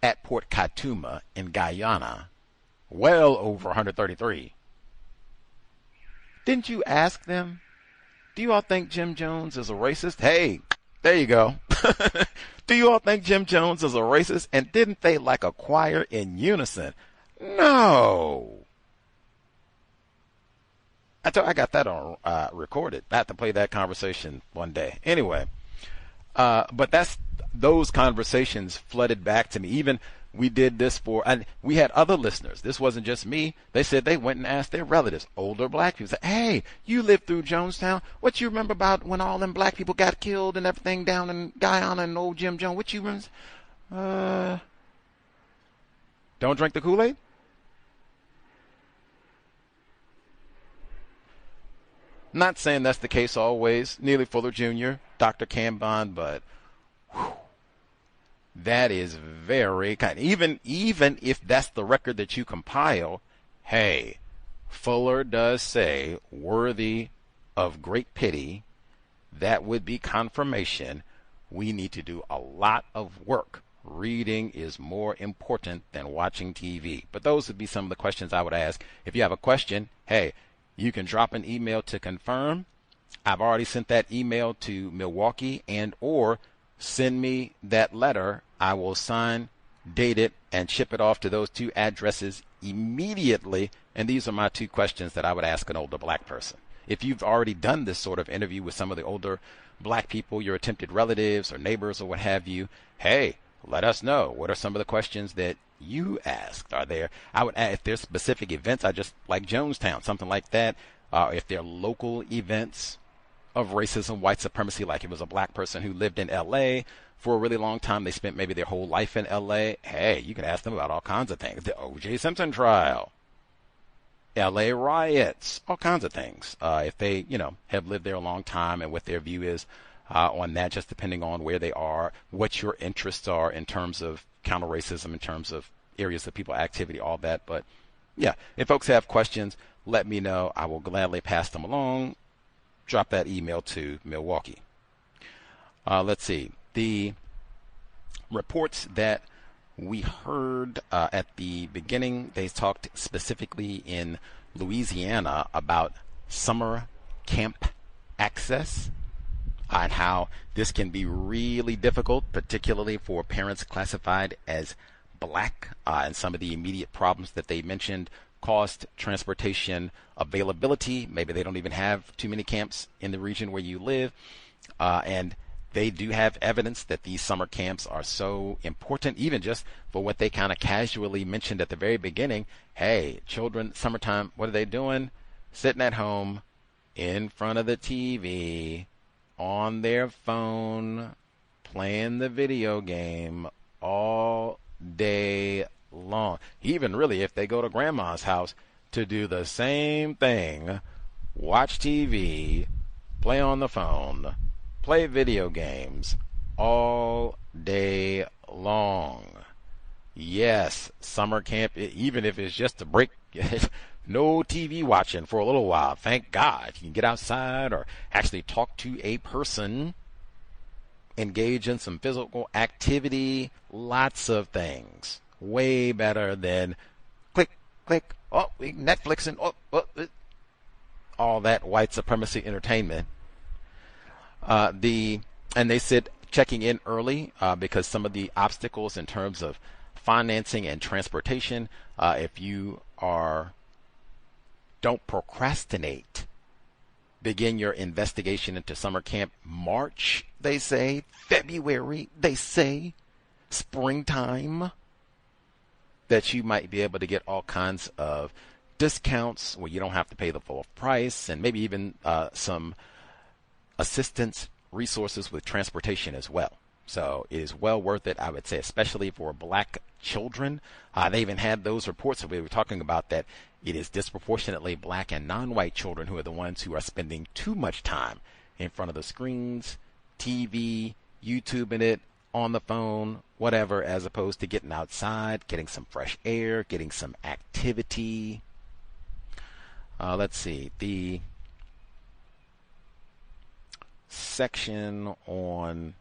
at Port Katuma in Guyana, well over 133. Didn't you ask them, do you all think Jim Jones is a racist? Hey, there you go. Do you all think Jim Jones is a racist? And didn't they like a choir in unison? No. I got that on recorded. I have to play that conversation one day. Anyway, but those conversations flooded back to me. Even we did this and we had other listeners. This wasn't just me. They said they went and asked their relatives, older black people, said, hey, you lived through Jonestown. What you remember about when all them black people got killed and everything down in Guyana and old Jim Jones? What you remember? Don't drink the Kool-Aid? Not saying that's the case always. Neely Fuller Jr., Dr. Cambon, but whew, that is very kind. Even if that's the record that you compile, hey, Fuller does say, worthy of great pity, that would be confirmation. We need to do a lot of work. Reading is more important than watching TV. But those would be some of the questions I would ask. If you have a question, hey, you can drop an email to confirm. I've already sent that email to Milwaukee, and or send me that letter. I will sign, date it, and ship it off to those two addresses immediately. And these are my two questions that I would ask an older black person. If you've already done this sort of interview with some of the older black people, your attempted relatives or neighbors or what have you, hey, let us know. What are some of the questions that you asked? Are there, I would add, if there's specific events, I just like Jonestown, something like that. If there are local events of racism, white supremacy, like it was a black person who lived in LA for a really long time, they spent maybe their whole life in LA. Hey, you can ask them about all kinds of things. The O.J. Simpson trial, LA riots, all kinds of things. If they, have lived there a long time and what their view is on that, just depending on where they are, what your interests are in terms of counter racism, in terms of areas of people activity, all that. But yeah, if folks have questions, let me know. I will gladly pass them along. Drop that email to Milwaukee. Let's see. The reports that we heard at the beginning, they talked specifically in Louisiana about summer camp access and how this can be really difficult, particularly for parents classified as black, and some of the immediate problems that they mentioned: cost, transportation, availability. Maybe they don't even have too many camps in the region where you live. And they do have evidence that these summer camps are so important, even just for what they kind of casually mentioned at the very beginning. Hey, children, summertime, what are they doing? Sitting at home in front of the TV, on their phone, playing the video game all day long. Even really if they go to grandma's house to do the same thing, watch TV, play on the phone, play video games all day long. Yes, summer camp, even if it's just a break, no TV watching for a little while. Thank God. You can get outside or actually talk to a person, engage in some physical activity, lots of things. Way better than click, Netflix and all that white supremacy entertainment. And they said checking in early because some of the obstacles in terms of financing and transportation, if you don't procrastinate, begin your investigation into summer camp March, they say, February, they say, springtime, that you might be able to get all kinds of discounts where you don't have to pay the full price, and maybe even some assistance resources with transportation as well. So it is well worth it, I would say, especially for black children. They even had those reports that we were talking about, that it is disproportionately black and non-white children who are the ones who are spending too much time in front of the screens, TV, YouTubing it, on the phone, whatever, as opposed to getting outside, getting some fresh air, getting some activity. Let's see, the section on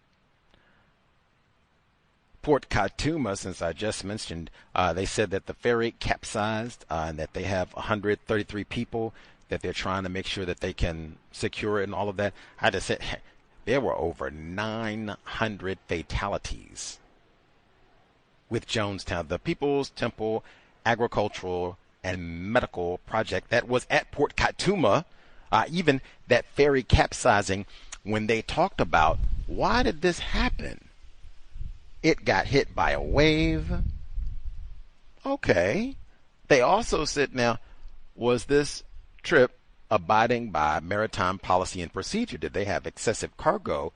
Port Khartoum, since I just mentioned, they said that the ferry capsized and that they have 133 people that they're trying to make sure that they can secure it and all of that. I just said there were over 900 fatalities with Jonestown, the People's Temple Agricultural and Medical Project that was at Port Khartoum. Even that ferry capsizing, when they talked about why did this happen, it got hit by a wave. Okay. They also said, now, was this trip abiding by maritime policy and procedure? Did they have excessive cargo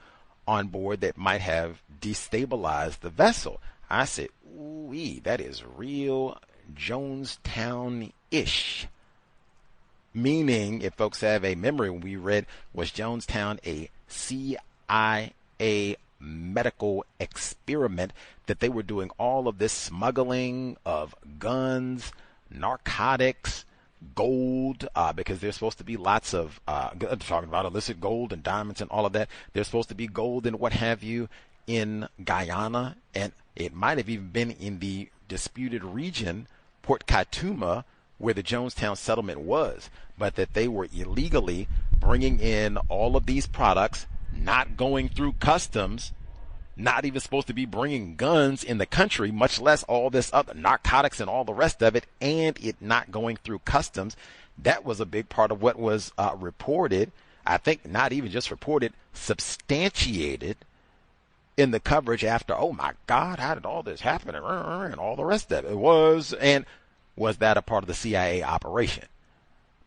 on board that might have destabilized the vessel? I said, ooh, that is real Jonestown-ish. Meaning, if folks have a memory, when we read, was Jonestown a CIA medical experiment, that they were doing all of this smuggling of guns, narcotics, gold, because there's supposed to be lots of, talking about illicit gold and diamonds and all of that. There's supposed to be gold and what have you in Guyana, and it might have even been in the disputed region, Port Khartoum, where the Jonestown settlement was, but that they were illegally bringing in all of these products, not going through customs, not even supposed to be bringing guns in the country, much less all this other narcotics and all the rest of it, and it not going through customs. That was a big part of what was reported. I think not even just reported, substantiated in the coverage after, oh my God, how did all this happen? And all the rest of it was that a part of the CIA operation?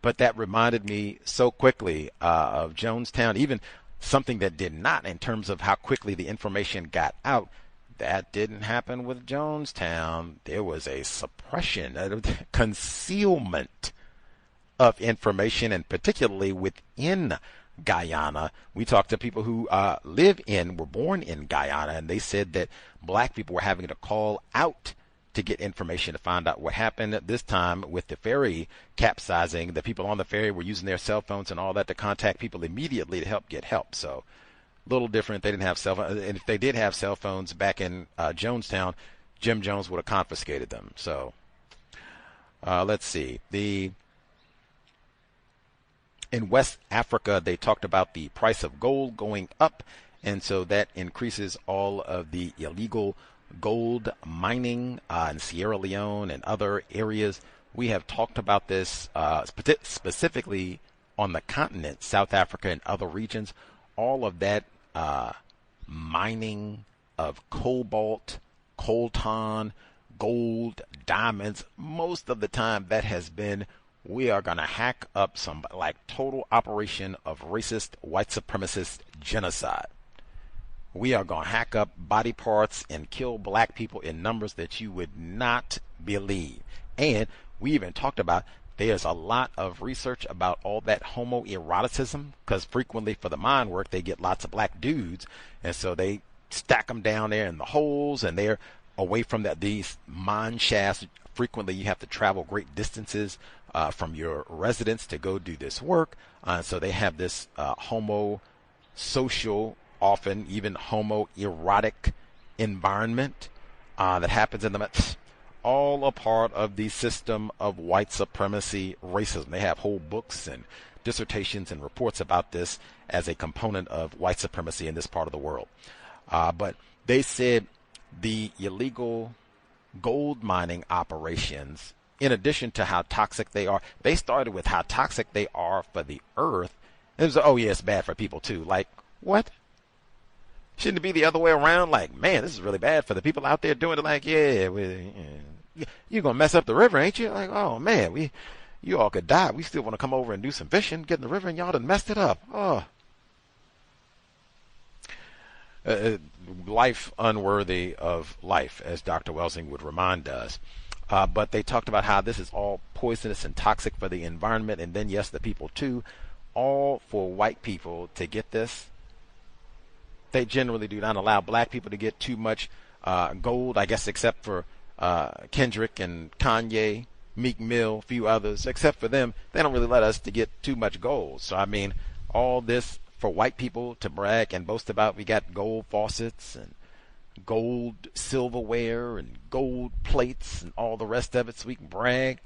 But that reminded me so quickly of Jonestown, even something that did not, in terms of how quickly the information got out. That didn't happen with Jonestown. There was a suppression, a concealment of information, and particularly within Guyana. We talked to people who were born in Guyana, and they said that black people were having to call out to get information to find out what happened. This time with the ferry capsizing, the people on the ferry were using their cell phones and all that to contact people immediately to help get help. So a little different. They didn't have cell phones, and if they did have cell phones back in Jonestown, Jim Jones would have confiscated them. So let's see. In West Africa, they talked about the price of gold going up, and so that increases all of the illegal gold mining in Sierra Leone and other areas. We have talked about this specifically on the continent, South Africa and other regions. All of that mining of cobalt, coltan, gold, diamonds, most of the time that has been, we are going to hack up some like total operation of racist, white supremacist genocide. We are going to hack up body parts and kill black people in numbers that you would not believe. And we even talked about there's a lot of research about all that homoeroticism, because frequently for the mine work, they get lots of black dudes. And so they stack them down there in the holes, and they're away from these mine shafts. Frequently you have to travel great distances from your residence to go do this work. So they have this homo-social, often even homoerotic environment that happens in the all a part of the system of white supremacy racism. They have whole books and dissertations and reports about this as a component of white supremacy in this part of the world. But they said the illegal gold mining operations, in addition to how toxic they are, they started with how toxic they are for the earth. It was, oh yeah, it's bad for people too. Like, what? Shouldn't it be the other way around? Like, man, this is really bad for the people out there doing it. Like, yeah, you're going to mess up the river, ain't you? Like, oh man, you all could die. We still want to come over and do some fishing, get in the river, and y'all done messed it up. Oh. life unworthy of life, as Dr. Welsing would remind us. But they talked about how this is all poisonous and toxic for the environment, and then, yes, the people too, all for white people to get this. They generally do not allow black people to get too much gold, I guess, except for Kendrick and Kanye, Meek Mill, a few others. Except for them, they don't really let us to get too much gold. So, I mean, all this for white people to brag and boast about. We got gold faucets and gold silverware and gold plates and all the rest of it, so we can brag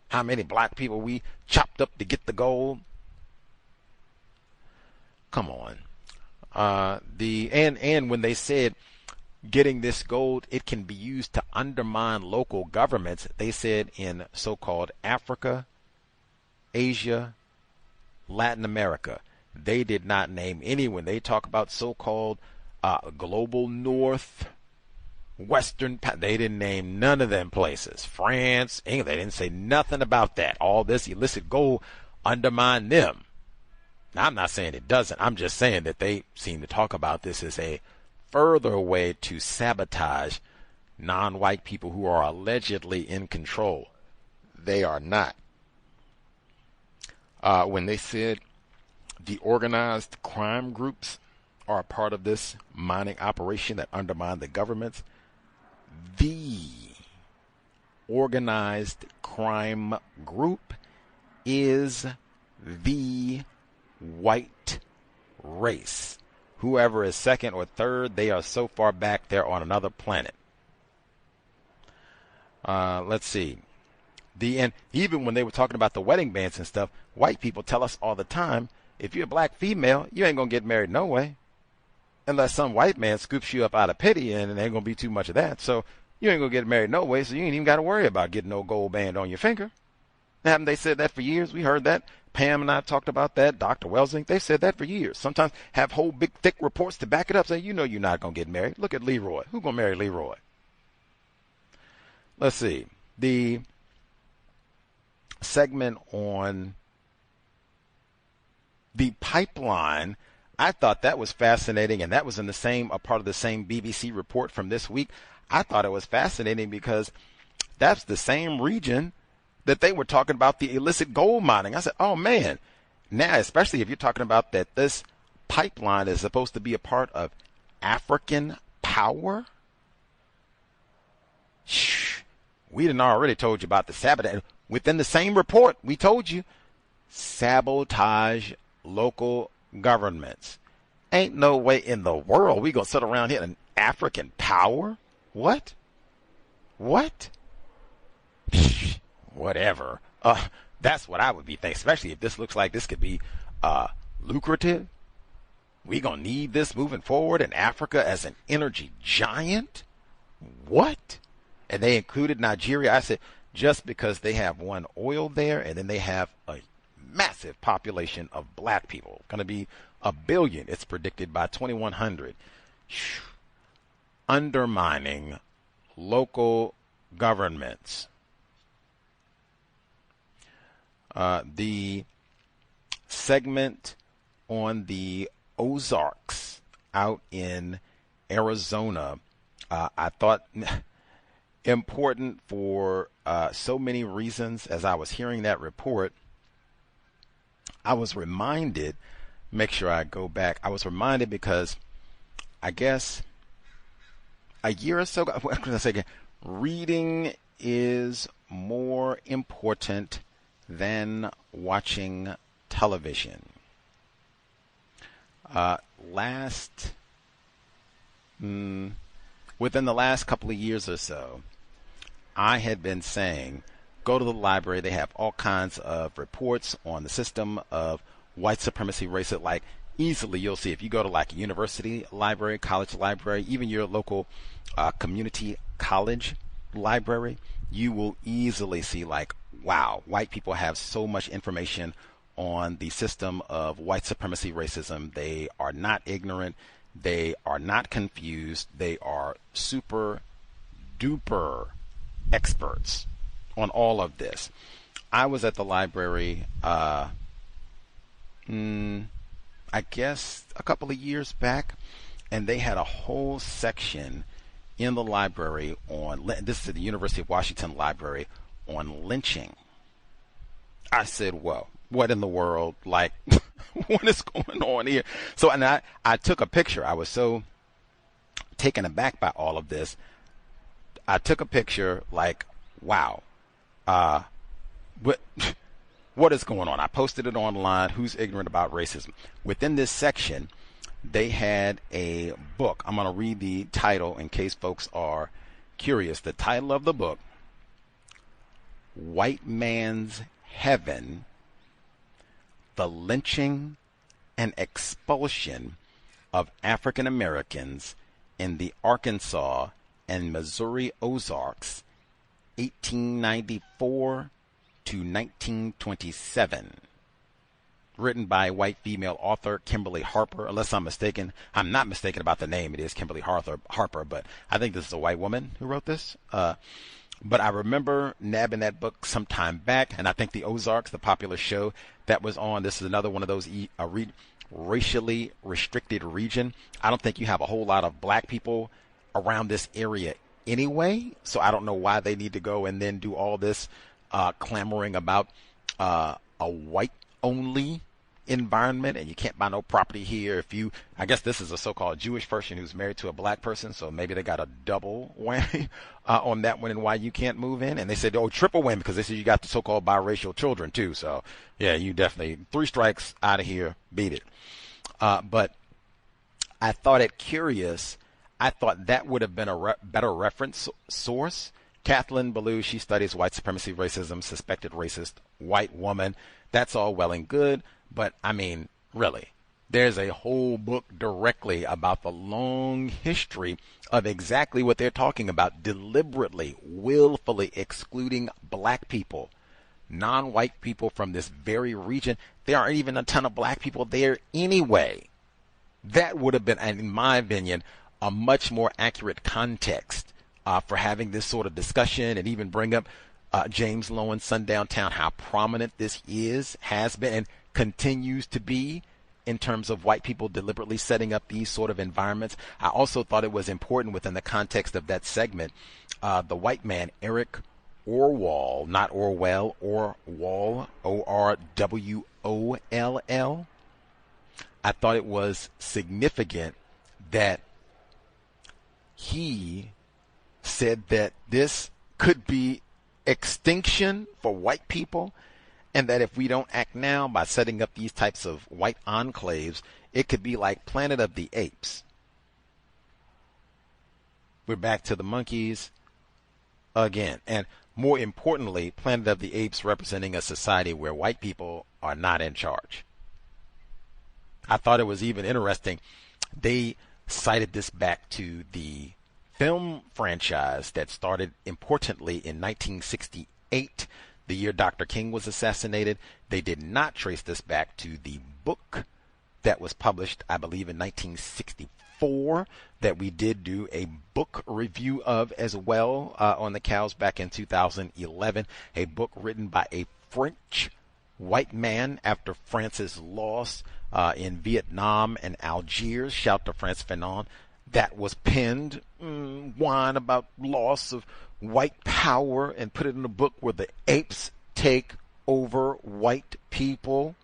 how many black people we chopped up to get the gold. Come on. And when they said getting this gold, it can be used to undermine local governments, they said in so-called Africa, Asia, Latin America. They did not name any. When they talk about so-called global north, western, they didn't name none of them places. France, England, they didn't say nothing about that. All this illicit gold undermine them. Now, I'm not saying it doesn't. I'm just saying that they seem to talk about this as a further way to sabotage non-white people who are allegedly in control. They are not. When they said the organized crime groups are a part of this mining operation that undermine the governments, the organized crime group is the white race. Whoever is second or third, they are so far back, they're on another planet. Let's see. And even when they were talking about the wedding bands and stuff, white people tell us all the time, if you're a black female, you ain't going to get married no way. Unless some white man scoops you up out of pity, and there ain't going to be too much of that. So you ain't going to get married no way, so you ain't even got to worry about getting no gold band on your finger. Haven't they said that for years? We heard that. Pam and I talked about that. Dr. Welsing, they've said that for years. Sometimes have whole big, thick reports to back it up, saying, you know you're not going to get married. Look at Leroy. Who's going to marry Leroy? Let's see. The segment on the pipeline, I thought that was fascinating, and that was in the same, a part of the same BBC report from this week. I thought it was fascinating because that's the same region that they were talking about the illicit gold mining. I said, oh man, now, especially if you're talking about that this pipeline is supposed to be a part of African power. Shh, we done already told you about the sabotage. Within the same report, we told you, sabotage local governments. Ain't no way in the world we gonna sit around here in African power. What? Whatever. That's what I would be thinking, especially if this looks like this could be lucrative. We gonna need this moving forward in Africa as an energy giant. What? And they included Nigeria. I said, just because they have one oil there, and then they have a massive population of black people, going to be 1 billion, it's predicted by 2100, undermining local governments. The segment on the Ozarks out in Arizona, I thought important for so many reasons. As I was hearing that report, I was reminded, make sure I go back, I was reminded because I guess a year or so ago, what can I say again? Reading is more important than watching television. Within the last couple of years or so, I had been saying, go to the library. They have all kinds of reports on the system of white supremacy, racism. Like easily you'll see if you go to like a university library, college library, even your local community college library, you will easily see like, wow, white people have so much information on the system of white supremacy, racism. They are not ignorant. They are not confused. They are super duper experts on all of this. I was at the library, I guess, a couple of years back, and they had a whole section in the library on, this is the University of Washington Library, on lynching. I said, whoa, what in the world? Like, what is going on here? So, and I took a picture. I was so taken aback by all of this. I took a picture like, wow, what is going on? I posted it online. Who's ignorant about racism? Within this section, they had a book. I'm going to read the title in case folks are curious. The title of the book, White Man's Heaven, The Lynching and Expulsion of African Americans in the Arkansas and Missouri Ozarks, 1894 to 1927. Written by a white female author, Kimberly Harper, unless I'm mistaken. I'm not mistaken about the name. It is Kimberly Harper, but I think this is a white woman who wrote this. But I remember nabbing that book some time back, and I think the Ozarks, the popular show that was on, this is another one of those racially restricted region. I don't think you have a whole lot of black people around this area anyway, so I don't know why they need to go and then do all this clamoring about a white-only environment, and you can't buy no property here. I guess this is a so-called Jewish person who's married to a black person, so maybe they got a double whammy on that one and why you can't move in. And they said, oh, triple whammy, because they said you got the so-called biracial children too. So yeah, you definitely 3 strikes out of here, beat it. But I thought it curious. I thought that would have been a better reference source. Kathleen Ballou, she studies white supremacy, racism, suspected racist white woman. That's all well and good, but I mean, really, there's a whole book directly about the long history of exactly what they're talking about, deliberately, willfully excluding black people, non-white people from this very region. There aren't even a ton of black people there anyway. That would have been, in my opinion, a much more accurate context for having this sort of discussion, and even bring up James Lowen's Sundown Town, how prominent this has been, and continues to be in terms of white people deliberately setting up these sort of environments. I also thought it was important within the context of that segment, the white man, Eric Orwell, not Orwell, Orwell, Orwоll. I thought it was significant that he said that this could be extinction for white people, and that if we don't act now by setting up these types of white enclaves, it could be like Planet of the Apes. We're back to the monkeys again. And more importantly, Planet of the Apes representing a society where white people are not in charge. I thought it was even interesting. They cited this back to the film franchise that started importantly in 1968, the year Dr. King was assassinated. They did not trace this back to the book that was published, I believe, in 1964, that we did do a book review of as well on the Cows back in 2011, a book written by a French white man after France's loss in Vietnam and Algiers. Shout to France Fanon. That was penned, whine about loss of white power, and put it in a book where the apes take over white people.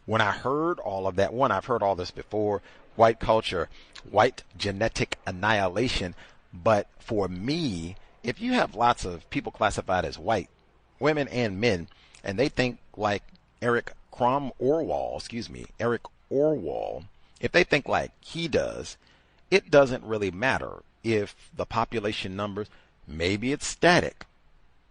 When I heard all of that, I've heard all this before, white culture, white genetic annihilation. But for me, if you have lots of people classified as white, women and men, and they think like Eric Orwell, if they think like he does, it doesn't really matter if the population numbers, maybe it's static,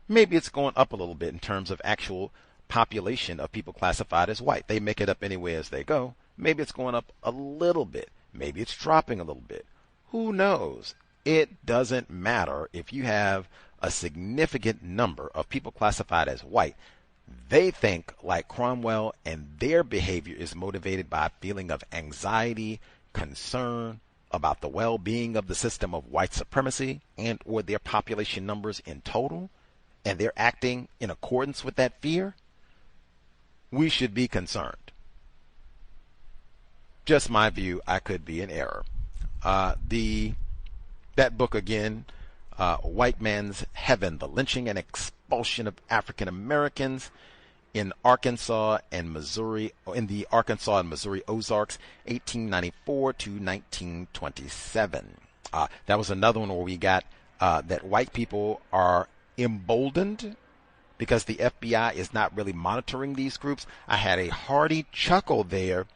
maybe it's going up a little bit in terms of actual population of people classified as white. They make it up anyway as they go. Maybe it's going up a little bit, maybe it's dropping a little bit. Who knows? It doesn't matter if you have a significant number of people classified as white. They think like Cromwell, and their behavior is motivated by a feeling of anxiety, concern about the well-being of the system of white supremacy and or their population numbers in total, and they're acting in accordance with that fear. we should be concerned. Just my view. I could be in error. That book again, White Man's Heaven, the lynching and expulsion of African Americans in Arkansas and Missouri, in the Arkansas and Missouri Ozarks, 1894 to 1927. That was another one where we got that white people are emboldened because the FBI is not really monitoring these groups. I had a hearty chuckle there.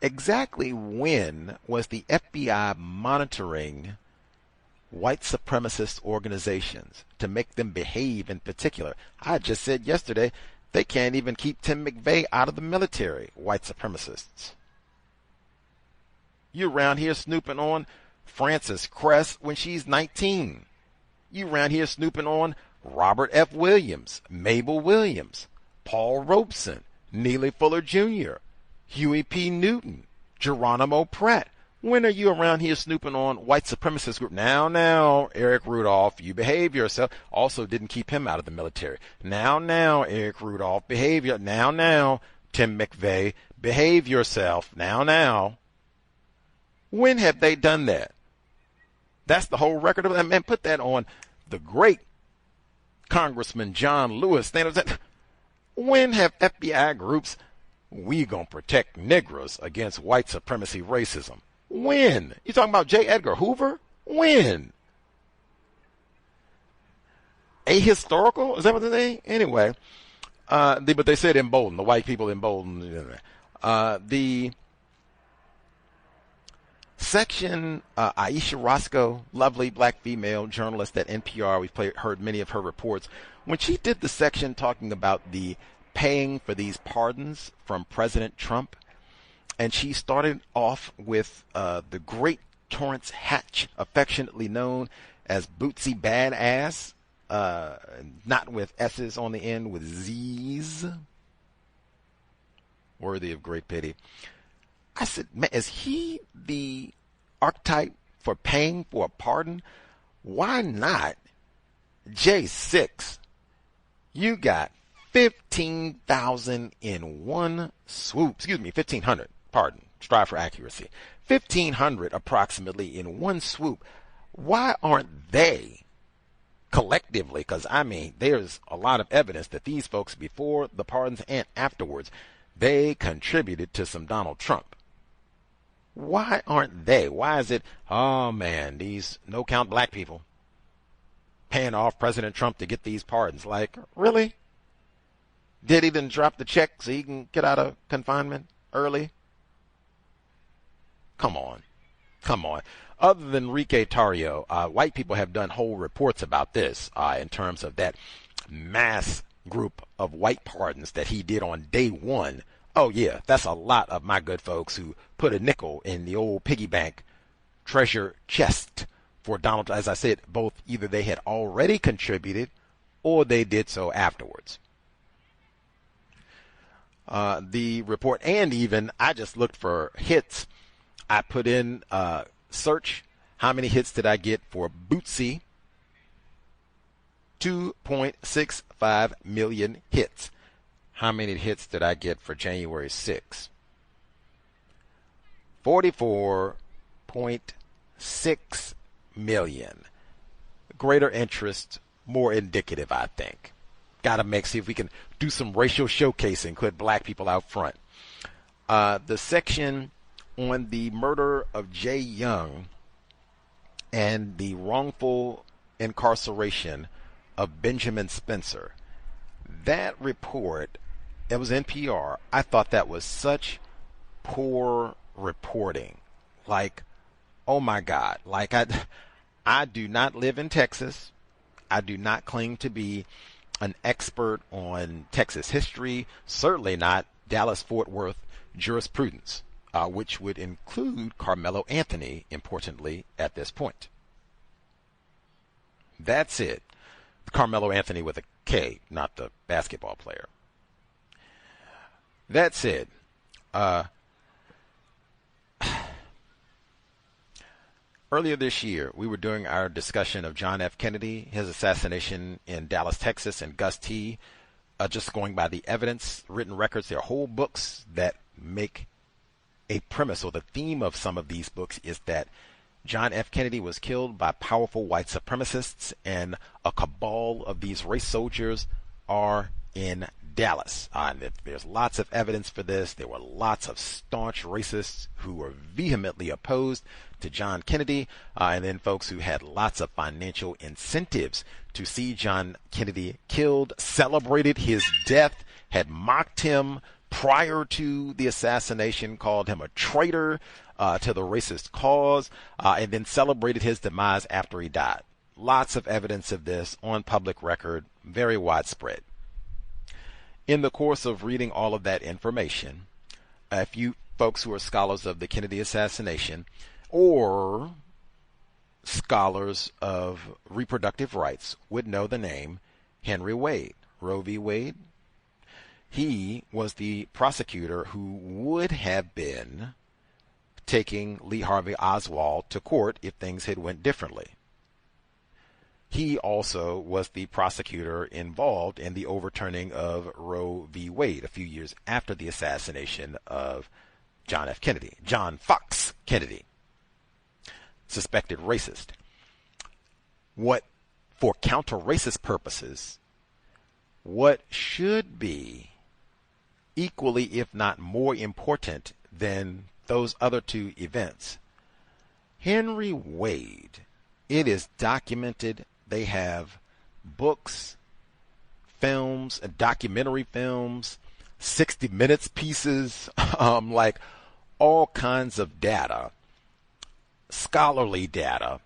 Exactly when was the FBI monitoring white supremacist organizations to make them behave in particular? I just said yesterday they can't even keep Tim McVeigh out of the military, white supremacists. You around here snooping on Frances Cress when she's 19. You around here snooping on Robert F. Williams, Mabel Williams, Paul Robeson, Neely Fuller Jr., Huey P. Newton, Geronimo Pratt. When are you around here snooping on white supremacist group? Now, Eric Rudolph, you behave yourself. Also didn't keep him out of the military. Now, Eric Rudolph, behave your. Now, Tim McVeigh, behave yourself. Now. When have they done that? That's the whole record of that. Man, put that on the great Congressman John Lewis. When have FBI groups, we gonna protect Negroes against white supremacy racism? When? You talking about J. Edgar Hoover? When? Ahistorical? Is that what they say? Anyway, but they said emboldened. The white people emboldened. The section, Aisha Roscoe, lovely black female journalist at NPR, we've heard many of her reports. When she did the section talking about the paying for these pardons from President Trump, and she started off with the great Torrance Hatch, affectionately known as Bootsy Badass, not with S's on the end, with Z's, worthy of great pity. I said, man, is he the archetype for paying for a pardon? Why not J6? You got 15,000 in one swoop. Excuse me, 1,500. Pardon. Strive for accuracy. 1,500 approximately in one swoop. Why aren't they collectively? Because, I mean, there's a lot of evidence that these folks, before the pardons and afterwards, they contributed to some Donald Trump. Why aren't they? Why is it, oh man, these no-count black people paying off President Trump to get these pardons? Like, really? Did he then drop the check so he can get out of confinement early? Come on. Other than Enrique Tarrio, white people have done whole reports about this in terms of that mass group of white pardons that he did on day one. Oh yeah, that's a lot of my good folks who put a nickel in the old piggy bank treasure chest for Donald. As I said, both either they had already contributed or they did so afterwards. The report, and even I just looked for hits. I put in search, how many hits did I get for Bootsy? 2.65 million hits. How many hits did I get for January 6? 44.6 million. Greater interest, more indicative, I think. Gotta see if we can do some racial showcasing, put black people out front. The section on the murder of Jay Young and the wrongful incarceration of Benjamin Spencer. That report, it was NPR. I thought that was such poor reporting. Like, oh my God. Like, I do not live in Texas. I do not claim to be an expert on Texas history, certainly not Dallas-Fort Worth jurisprudence, which would include Carmelo Anthony, importantly, at this point. That's it. Carmelo Anthony with a K, not the basketball player. That's it. Earlier this year, we were doing our discussion of John F. Kennedy, his assassination in Dallas, Texas, and Gus T. just going by the evidence, written records. There are whole books that make a premise, or the theme of some of these books is that John F. Kennedy was killed by powerful white supremacists, and a cabal of these race soldiers are in Dallas. And there's lots of evidence for this. There were lots of staunch racists who were vehemently opposed to John Kennedy, and then folks who had lots of financial incentives to see John Kennedy killed, celebrated his death, had mocked him prior to the assassination, called him a traitor to the racist cause, and then celebrated his demise after he died. Lots of evidence of this on public record, very widespread. In the course of reading all of that information, if you folks who are scholars of the Kennedy assassination or scholars of reproductive rights would know the name Henry Wade, Roe v. Wade. He was the prosecutor who would have been taking Lee Harvey Oswald to court if things had went differently. He also was the prosecutor involved in the overturning of Roe v. Wade a few years after the assassination of John F. Kennedy. John Fox Kennedy, suspected racist. What, for counter-racist purposes, what should be equally, if not more important than those other two events, Henry Wade, it is documented. They have books, films, documentary films, 60 Minutes pieces, like all kinds of data, scholarly data.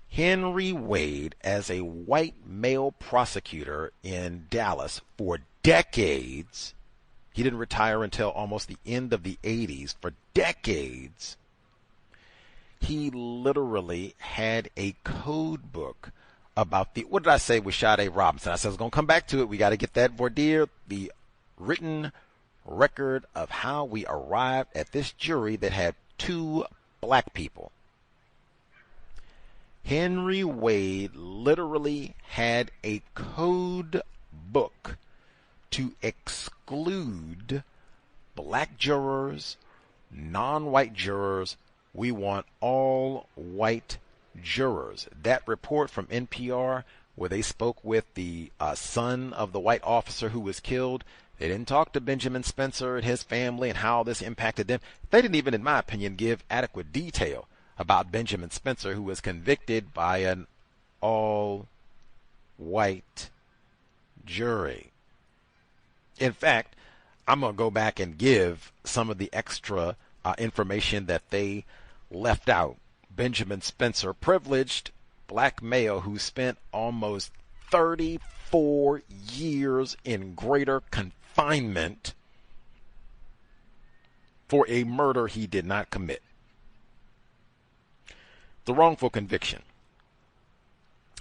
Henry Wade, as a white male prosecutor in Dallas for decades, he didn't retire until almost the end of the 80s, for decades, he literally had a code book about the, what did I say with Sade Robinson? I said I was going to come back to it. We got to get that voir dire, the written record of how we arrived at this jury that had two black people. Henry Wade literally had a code book to exclude black jurors, non-white jurors. We want all white jurors. That report from NPR where they spoke with the son of the white officer who was killed, they didn't talk to Benjamin Spencer and his family and how this impacted them. They didn't even, in my opinion, give adequate detail about Benjamin Spencer, who was convicted by an all-white jury. In fact, I'm going to go back and give some of the extra information that they left out. Benjamin Spencer, privileged black male who spent almost 34 years in greater confinement for a murder he did not commit. The wrongful conviction.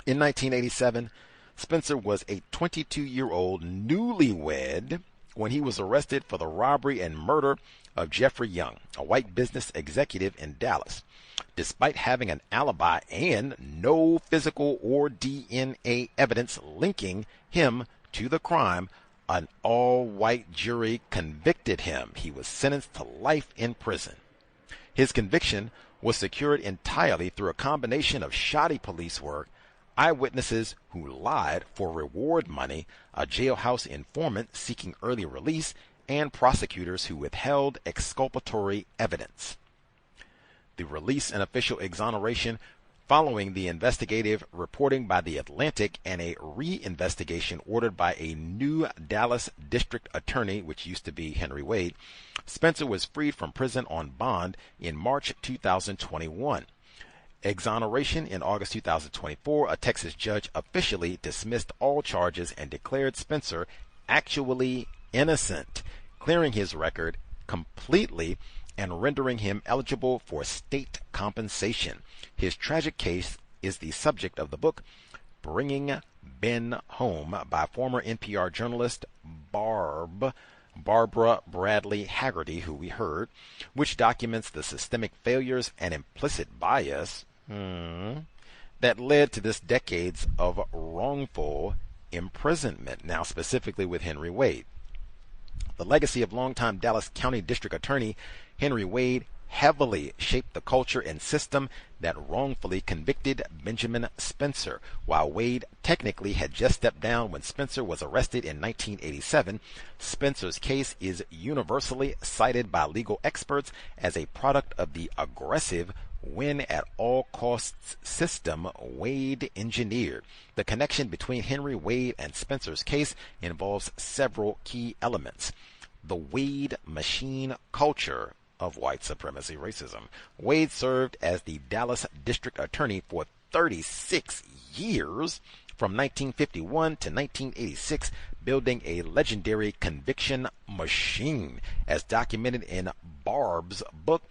In 1987, Spencer was a 22-year-old newlywed when he was arrested for the robbery and murder of Jeffrey Young, a white business executive in Dallas. Despite having an alibi and no physical or DNA evidence linking him to the crime, an all-white jury convicted him. He was sentenced to life in prison. His conviction was secured entirely through a combination of shoddy police work, eyewitnesses who lied for reward money, a jailhouse informant seeking early release, and prosecutors who withheld exculpatory evidence. The release and official exoneration following the investigative reporting by The Atlantic and a re-investigation ordered by a new Dallas district attorney, which used to be Henry Wade, Spencer was freed from prison on bond in March 2021. Exoneration in August 2024, a Texas judge officially dismissed all charges and declared Spencer actually innocent, clearing his record completely and rendering him eligible for state compensation. His tragic case is the subject of the book Bringing Ben Home by former NPR journalist Barbara Bradley Haggerty, who we heard, which documents the systemic failures and implicit bias that led to this decades of wrongful imprisonment, now specifically with Henry Wade. The legacy of longtime Dallas County District Attorney Henry Wade heavily shaped the culture and system that wrongfully convicted Benjamin Spencer. While Wade technically had just stepped down when Spencer was arrested in 1987, Spencer's case is universally cited by legal experts as a product of the aggressive win-at-all-costs system Wade engineered. The connection between Henry Wade and Spencer's case involves several key elements. The Wade machine culture of white supremacy racism. Wade served as the Dallas District Attorney for 36 years, from 1951 to 1986, building a legendary conviction machine. As documented in Barb's book,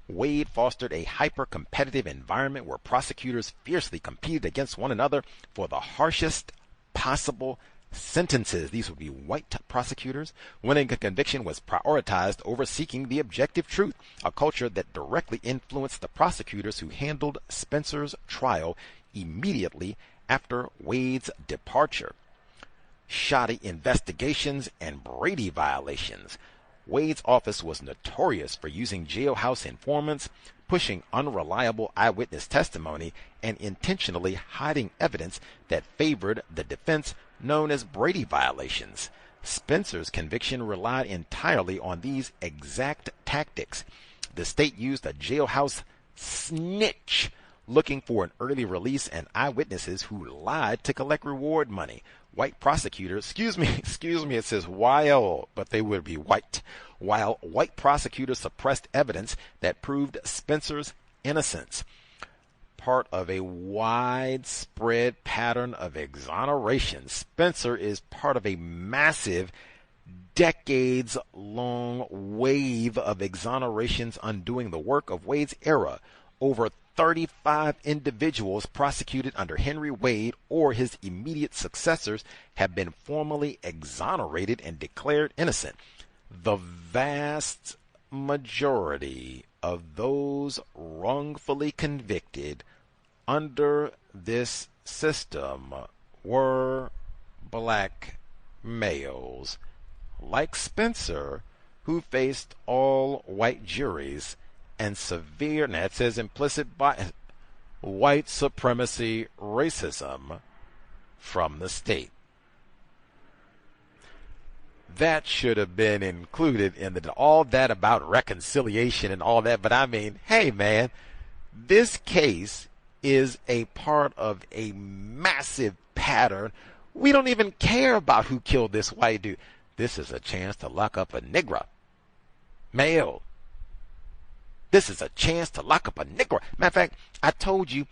Wade fostered a hyper-competitive environment where prosecutors fiercely competed against one another for the harshest possible sentences. These would be white prosecutors. Winning a conviction was prioritized over seeking the objective truth, a culture that directly influenced the prosecutors who handled Spencer's trial immediately after Wade's departure. Shoddy investigations and Brady violations. Wade's office was notorious for using jailhouse informants, pushing unreliable eyewitness testimony, and intentionally hiding evidence that favored the defense, known as Brady violations. Spencer's conviction relied entirely on these exact tactics. The state used a jailhouse snitch looking for an early release and eyewitnesses who lied to collect reward money. White prosecutors, it says while, but they would be white. While white prosecutors suppressed evidence that proved Spencer's innocence. Part of a widespread pattern of exoneration, Spencer is part of a massive, decades-long wave of exonerations undoing the work of Wade's era. Over 35 individuals prosecuted under Henry Wade or his immediate successors have been formally exonerated and declared innocent. The vast majority of those wrongfully convicted under this system were black males, like Spencer, who faced all white juries and severe, and that says implicit bias, white supremacy racism from the state. That should have been included in all that about reconciliation and all that. But I mean, hey man, this case is a part of a massive pattern. We don't even care about who killed this white dude. This is a chance to lock up a Negro. Male. This is a chance to lock up a Negro. Matter of fact, I told you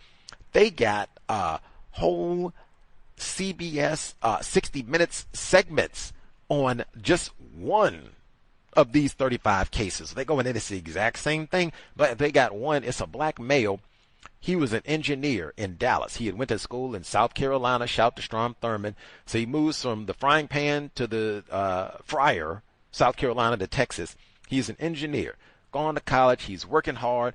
they got whole CBS 60 Minutes segments on just one of these 35 cases. They go in and it's the exact same thing, but they got one. It's a black male. He was an engineer in Dallas. He had went to school in South Carolina, shout to Strom Thurmond. So he moves from the frying pan to the fryer, South Carolina to Texas. He's an engineer. Gone to college. He's working hard.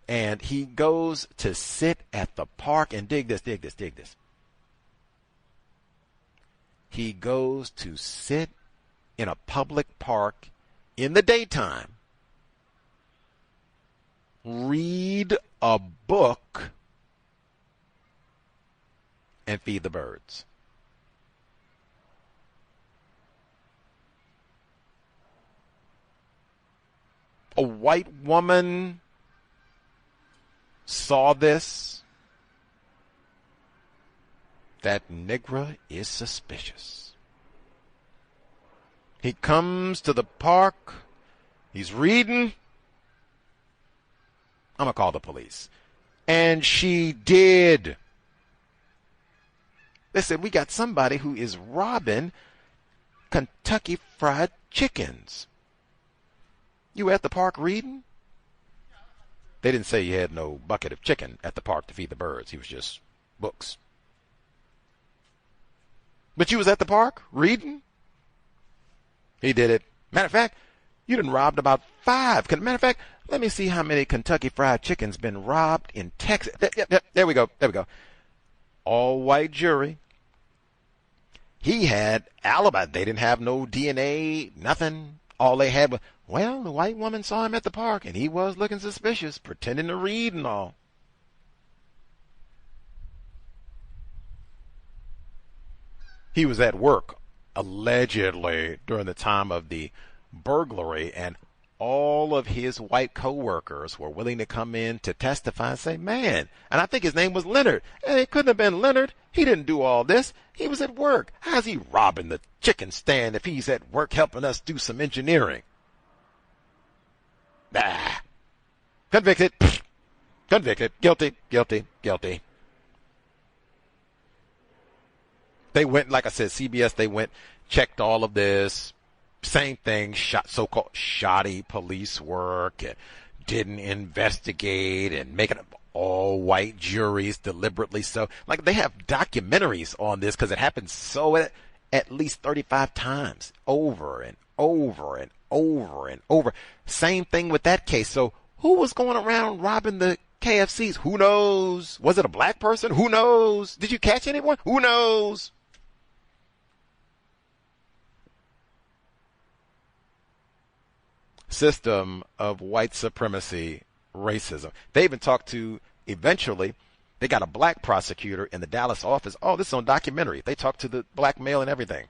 And he goes to sit at the park and dig this. He goes to sit in a public park in the daytime, read a book, and feed the birds. A white woman saw this. That Negro is suspicious. He comes to the park. He's reading. I'm going to call the police. And she did. They said, we got somebody who is robbing Kentucky Fried Chickens. You at the park reading? They didn't say you had no bucket of chicken at the park to feed the birds. He was just books. But you was at the park reading? He did it. Matter of fact, you done robbed about 5. Matter of fact, let me see how many Kentucky Fried Chickens been robbed in Texas. There we go. All white jury. he had alibi. They didn't have no DNA, nothing. All they had was, well, the white woman saw him at the park and he was looking suspicious, pretending to read and all. He was at work, allegedly, during the time of the burglary, and all of his white co-workers were willing to come in to testify and say, man, and I think his name was Leonard. And it couldn't have been Leonard. He didn't do all this. He was at work. How's he robbing the chicken stand if he's at work helping us do some engineering? Bah. Convicted. Convicted. Guilty. Guilty. Guilty. They went, like I said, CBS, they went, checked all of this. Same thing, so-called shoddy police work, and didn't investigate, and making all white juries deliberately so. Like, they have documentaries on this because it happened so at least 35 times, over and over and over and over. Same thing with that case. So who was going around robbing the KFCs? Who knows? Was it a black person? Who knows? Did you catch anyone? Who knows? System of white supremacy, racism. They even talked to, eventually, they got a black prosecutor in the Dallas office. Oh, this is on documentary. They talked to the black male and everything.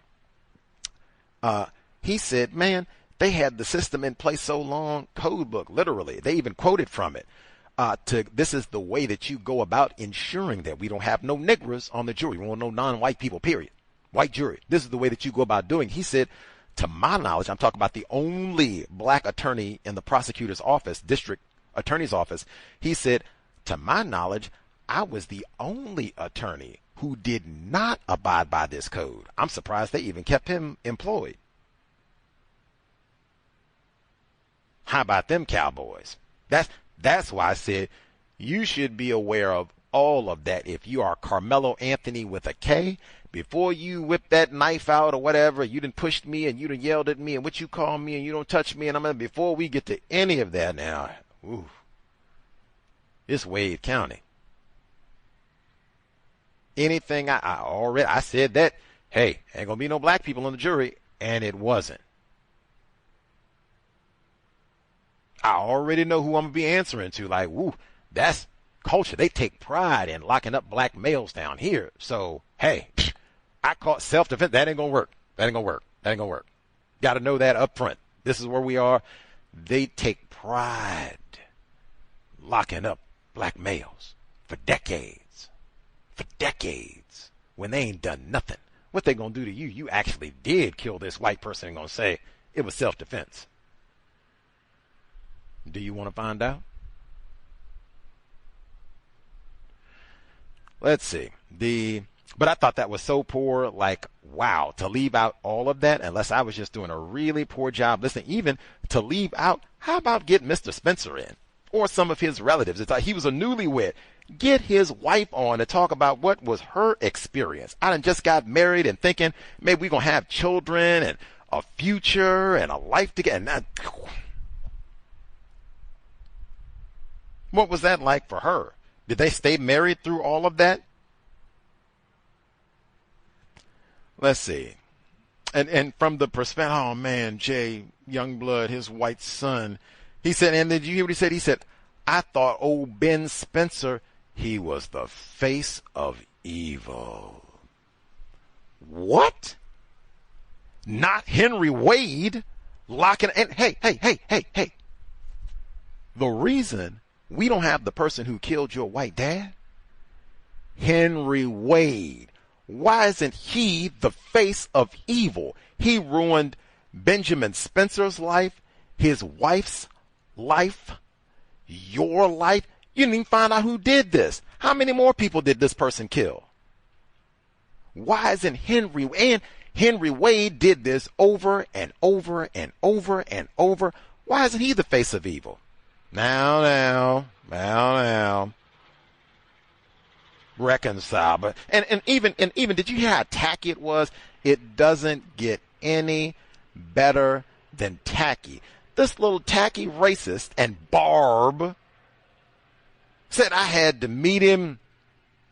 He said, man, they had the system in place so long, code book, literally. They even quoted from it. This is the way that you go about ensuring that we don't have no niggers on the jury. We want no non-white people, period. White jury. This is the way that you go about doing. He said, to my knowledge, I'm talking about the only black attorney in the prosecutor's office, district attorney's office. He said, to my knowledge, I was the only attorney who did not abide by this code. I'm surprised they even kept him employed. How about them cowboys? That's why I said you should be aware of all of that. If you are Carmelo Anthony with a K, before you whip that knife out or whatever, you done pushed me and you done yelled at me and what you call me and you don't touch me, and before we get to any of that now, it's Wade County. Anything I said that, hey, ain't gonna be no black people on the jury, and it wasn't. I already know who I'm gonna be answering to. Like, that's culture. They take pride in locking up black males down here. So, hey, I caught self-defense. That ain't gonna work. That ain't gonna work. That ain't gonna work. Got to know that up front. This is where we are. They take pride locking up black males for decades. For decades. When they ain't done nothing. What they gonna do to you? You actually did kill this white person and gonna say it was self-defense. Do you want to find out? Let's see. But I thought that was so poor, like, wow, to leave out all of that, unless I was just doing a really poor job listening, even to leave out, how about get Mr. Spencer in? Or some of his relatives. It's like he was a newlywed. Get his wife on to talk about what was her experience. I done just got married and thinking maybe we're going to have children and a future and a life together. What was that like for her? Did they stay married through all of that? Let's see. And from the perspective, oh man, Jay Youngblood, his white son, he said, and did you hear what he said? He said, I thought old Ben Spencer, he was the face of evil. What? Not Henry Wade locking, and hey. The reason we don't have the person who killed your white dad, Henry Wade. Why isn't he the face of evil? He ruined Benjamin Spencer's life, his wife's life, your life. You didn't even find out who did this. How many more people did this person kill? Why isn't Henry Wade did this over and over and over and over. Why isn't he the face of evil? Now. Reconcile. But and even did you hear how tacky it was? It doesn't get any better than tacky. This little tacky racist and Barb said I had to meet him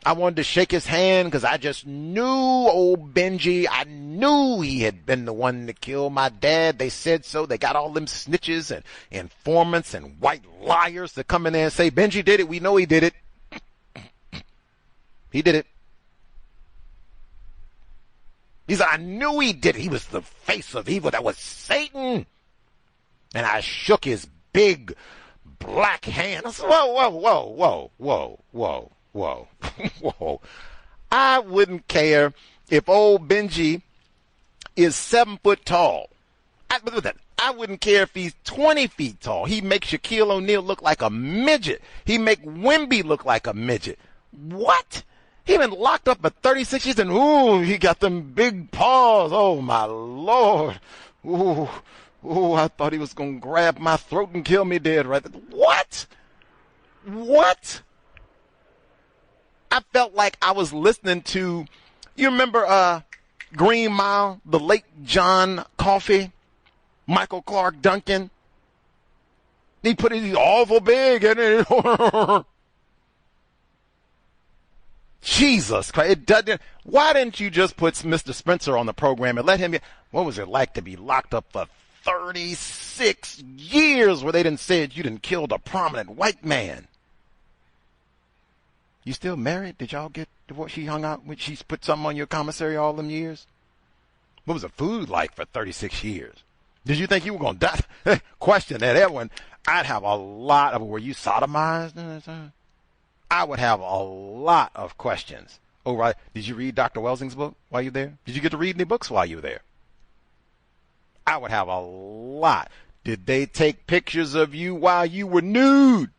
I wanted to shake his hand because I just knew old Benji. I knew he had been the one to kill my dad. They said so. They got all them snitches and informants and white liars to come in there and say, Benji did it. We know he did it. He did it. He said, I knew he did it. He was the face of evil. That was Satan. And I shook his big black hand. I said, whoa. Whoa. I wouldn't care if old Benji is 7 foot tall. I wouldn't care if he's 20 feet tall. He makes Shaquille O'Neal look like a midget. He make Wemby look like a midget. What? He been locked up for 36 years and ooh, he got them big paws. Oh my Lord. Ooh, I thought he was going to grab my throat and kill me dead right there. What? I felt like I was listening to, you remember Green Mile, the late John Coffey, Michael Clark Duncan? He put it awful big in it. Jesus Christ. It doesn't. Why didn't you just put Mr. Spencer on the program and let him get, what was it like to be locked up for 36 years where they didn't say you didn't kill a prominent white man? You still married? Did y'all get divorced? She hung out with, she's put something on your commissary all them years? What was the food like for 36 years? Did you think you were going to die? Question that one. I'd have a lot of, were you sodomized? I would have a lot of questions. Oh, right. Did you read Dr. Welsing's book while you were there? Did you get to read any books while you were there? I would have a lot. Did they take pictures of you while you were nude?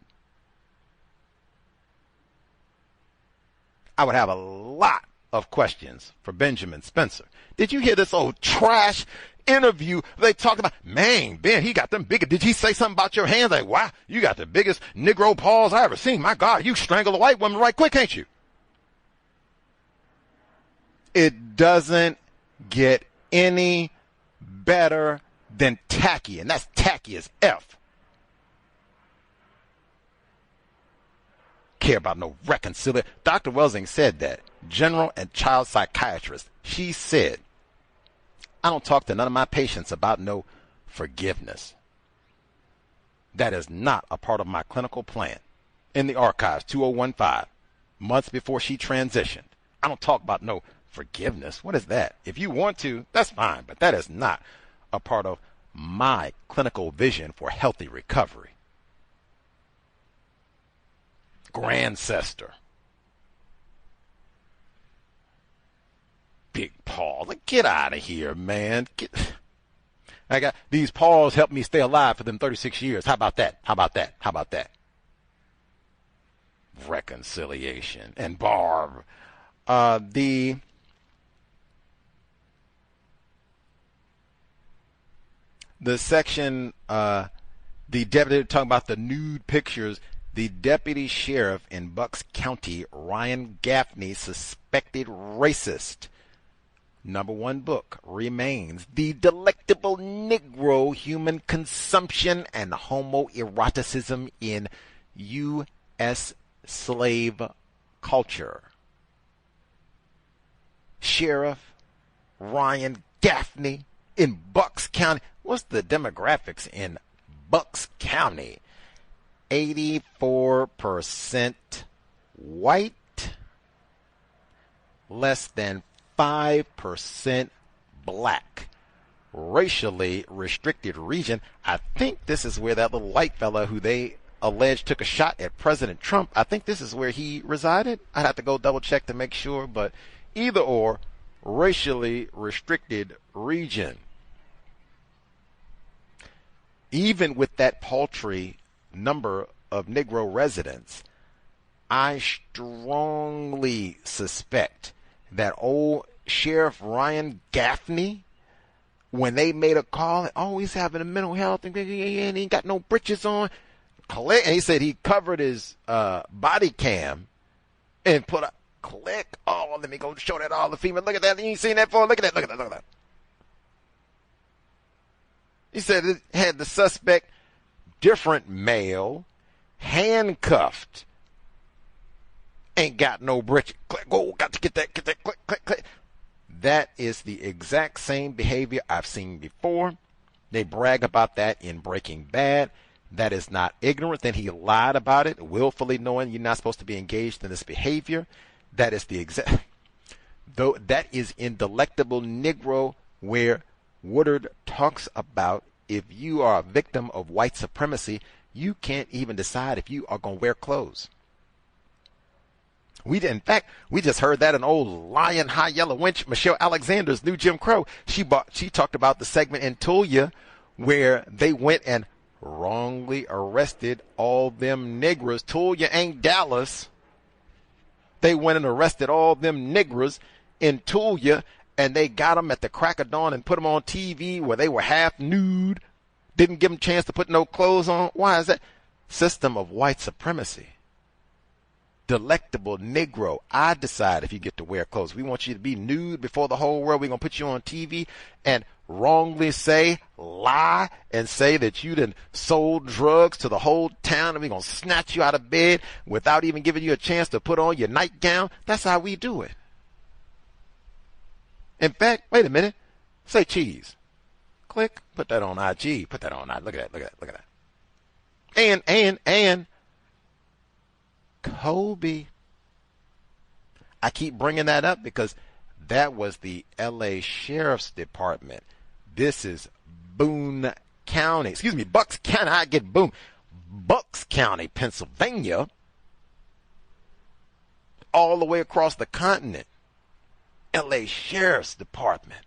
I would have a lot of questions for Benjamin Spencer. Did you hear this old trash interview? They talked about, man, Ben, he got them big. Did he say something about your hands? Like, wow, you got the biggest Negro paws I ever seen. My God, you strangle a white woman right quick, ain't you? It doesn't get any better than tacky, and that's tacky as F. Care about no reconciliation. Dr. Welsing said that. General and child psychiatrist. She said, I don't talk to none of my patients about no forgiveness. That is not a part of my clinical plan. In the archives, 2015, months before she transitioned. I don't talk about no forgiveness. What is that? If you want to, that's fine, but that is not a part of my clinical vision for healthy recovery. Grandcester. Big paw. Like, get out of here, man. I got these paws helped me stay alive for them 36 years. How about that? Reconciliation. And Barb. The section, the deputy talking about the nude pictures. The deputy sheriff in Bucks County, Ryan Gaffney, suspected racist. #1 book remains The Delectable Negro, Human Consumption and Homoeroticism in U.S. Slave Culture. Sheriff Ryan Gaffney in Bucks County. What's the demographics in Bucks County? 84% white, less than 5% black. Racially restricted region. I think this is where that little white fella who they alleged took a shot at President Trump, I think this is where he resided. I'd have to go double check to make sure, but either or, racially restricted region. Even with that paltry number of Negro residents, I strongly suspect that old Sheriff Ryan Gaffney, when they made a call, he's having a mental health and he ain't got no britches on. And he said he covered his body cam and put a click. Oh, let me go show that all the female. Look at that. You ain't seen that before? Look at that. He said it had the suspect, different male, handcuffed Ain't got no britches. Click, oh, got to get that, click, click, click. That is the exact same behavior I've seen before. They brag about that in Breaking Bad. That is not ignorant. Then he lied about it, willfully knowing you're not supposed to be engaged in this behavior. That is the exact, though that is in Delectable Negro, where Woodard talks about if you are a victim of white supremacy, you can't even decide if you are going to wear clothes. In fact, we just heard that an old lion, high yellow wench, Michelle Alexander's new Jim Crow. She talked about the segment in Tulia where they went and wrongly arrested all them niggers. Tulia ain't Dallas. They went and arrested all them niggers in Tulia, and they got them at the crack of dawn and put them on TV where they were half nude. Didn't give them a chance to put no clothes on. Why is that? System of white supremacy. Delectable Negro. I decide if you get to wear clothes. We want you to be nude before the whole world. We're going to put you on TV and wrongly lie and say that you done sold drugs to the whole town, and we're going to snatch you out of bed without even giving you a chance to put on your nightgown. That's how we do it. In fact, wait a minute. Say cheese. Click. Put that on IG. Put that on IG. Look at that. Look at that. Look at that. And Kobe. I keep bringing that up because that was the LA Sheriff's Department. This is Boone County. Excuse me, Bucks County. I get Boone. Bucks County, Pennsylvania. All the way across the continent. LA Sheriff's Department.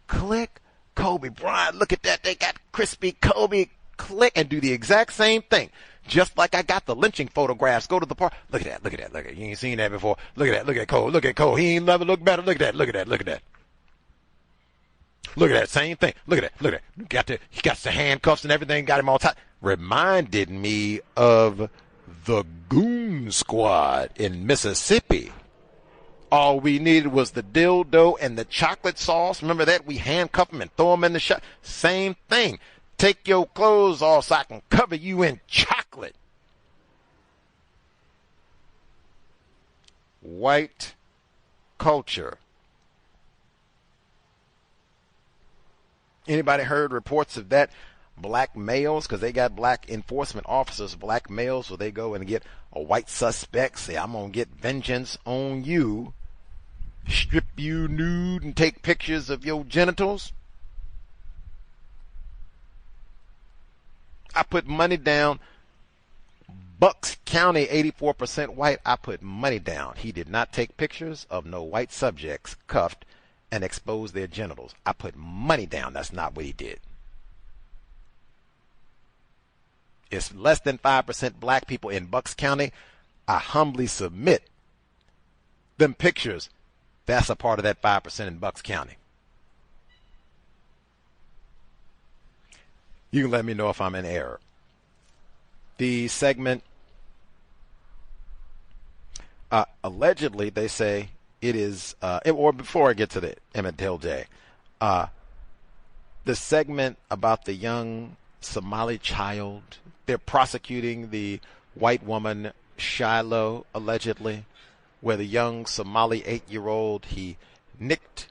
Click Kobe Bryant. Look at that. They got crispy Kobe. Click and do the exact same thing. Just like I got the lynching photographs. Go to the park. Look at that. Look at that. Look at that. You ain't seen that before. Look at that. Look at Cole. Look at Cole. He ain't never looked better. Look at that. Look at that. Look at that. Look at that. Same thing. Look at that. Look at that. He got the handcuffs and everything. Got him all tight. Reminded me of the Goon Squad in Mississippi. All we needed was the dildo and the chocolate sauce. Remember that? We handcuff them and throw them in the shot. Same thing. Take your clothes off so I can cover you in chocolate. White culture. Anybody heard reports of that? Black males, because they got black enforcement officers, black males, so they go and get a white suspect, say, I'm going to get vengeance on you, strip you nude and take pictures of your genitals. I put money down. Bucks County, 84% white. I put money down. He did not take pictures of no white subjects cuffed and expose their genitals. I put money down. That's not what he did. It's less than 5% black people in Bucks County. I humbly submit them pictures. That's a part of that 5% in Bucks County. You can let me know if I'm in error. The segment, allegedly, they say it is, or before I get to the Emmett Till Day, the segment about the young Somali child, they're prosecuting the white woman, Shiloh, allegedly, where the young Somali 8-year-old, he nicked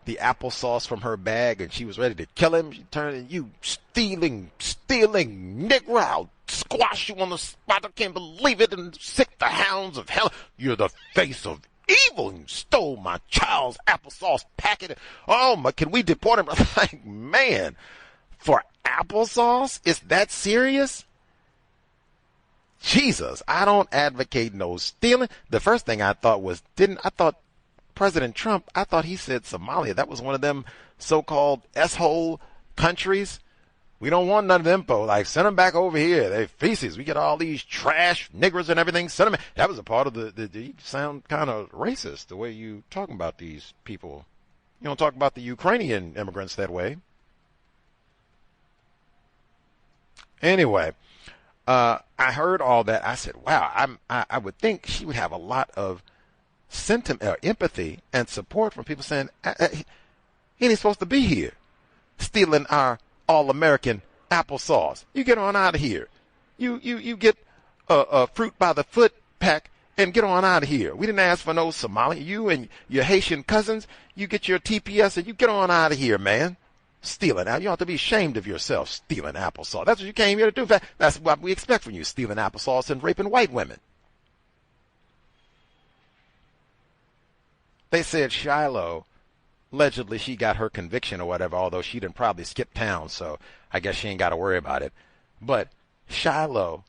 the applesauce from her bag and she was ready to kill him. She turned and you stealing nigger, I'll squash you on the spot. I can't believe it. And sick the hounds of hell. You're the face of evil. You stole my child's applesauce packet. Oh my, can we deport him? I'm like, man, for applesauce? Is that serious? Jesus, I don't advocate no stealing. The first thing I thought was, President Trump, I thought he said Somalia. That was one of them so-called S-hole countries. We don't want none of them, like, send them back over here. They feces. We get all these trash niggers and everything. Send them. That was a part of you sound kind of racist, the way you talking about these people. You don't talk about the Ukrainian immigrants that way. Anyway, I heard all that. I said, wow, I would think she would have a lot of sentiment, empathy, and support from people saying, he ain't supposed to be here, stealing our all-American applesauce. You get on out of here. You get a fruit by the foot pack and get on out of here. We didn't ask for no Somali. You and your Haitian cousins, you get your TPS and you get on out of here, man. Stealing. Now, you ought to be ashamed of yourself, stealing applesauce. That's what you came here to do. That's what we expect from you, stealing applesauce and raping white women. They said Shiloh, allegedly she got her conviction or whatever, although she didn't probably skip town, so I guess she ain't got to worry about it. But Shiloh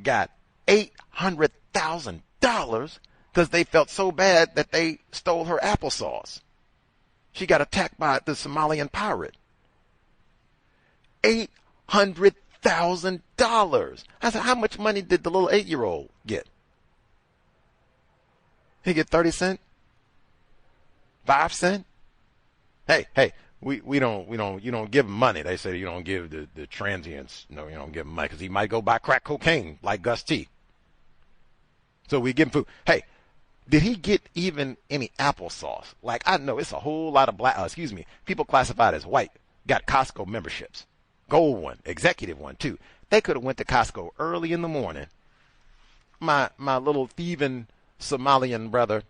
got $800,000 because they felt so bad that they stole her applesauce. She got attacked by the Somalian pirate. $800,000. I said, how much money did the little 8-year-old get? He get 30 cents? 5 cents? Hey, you don't give him money. They say you don't give the transients, you don't give him money because he might go buy crack cocaine like Gus T. So we give him food. Hey, did he get even any applesauce? Like, I know it's a whole lot of people classified as white got Costco memberships. Gold one, executive one too. They could have went to Costco early in the morning. My little thieving Somalian brother,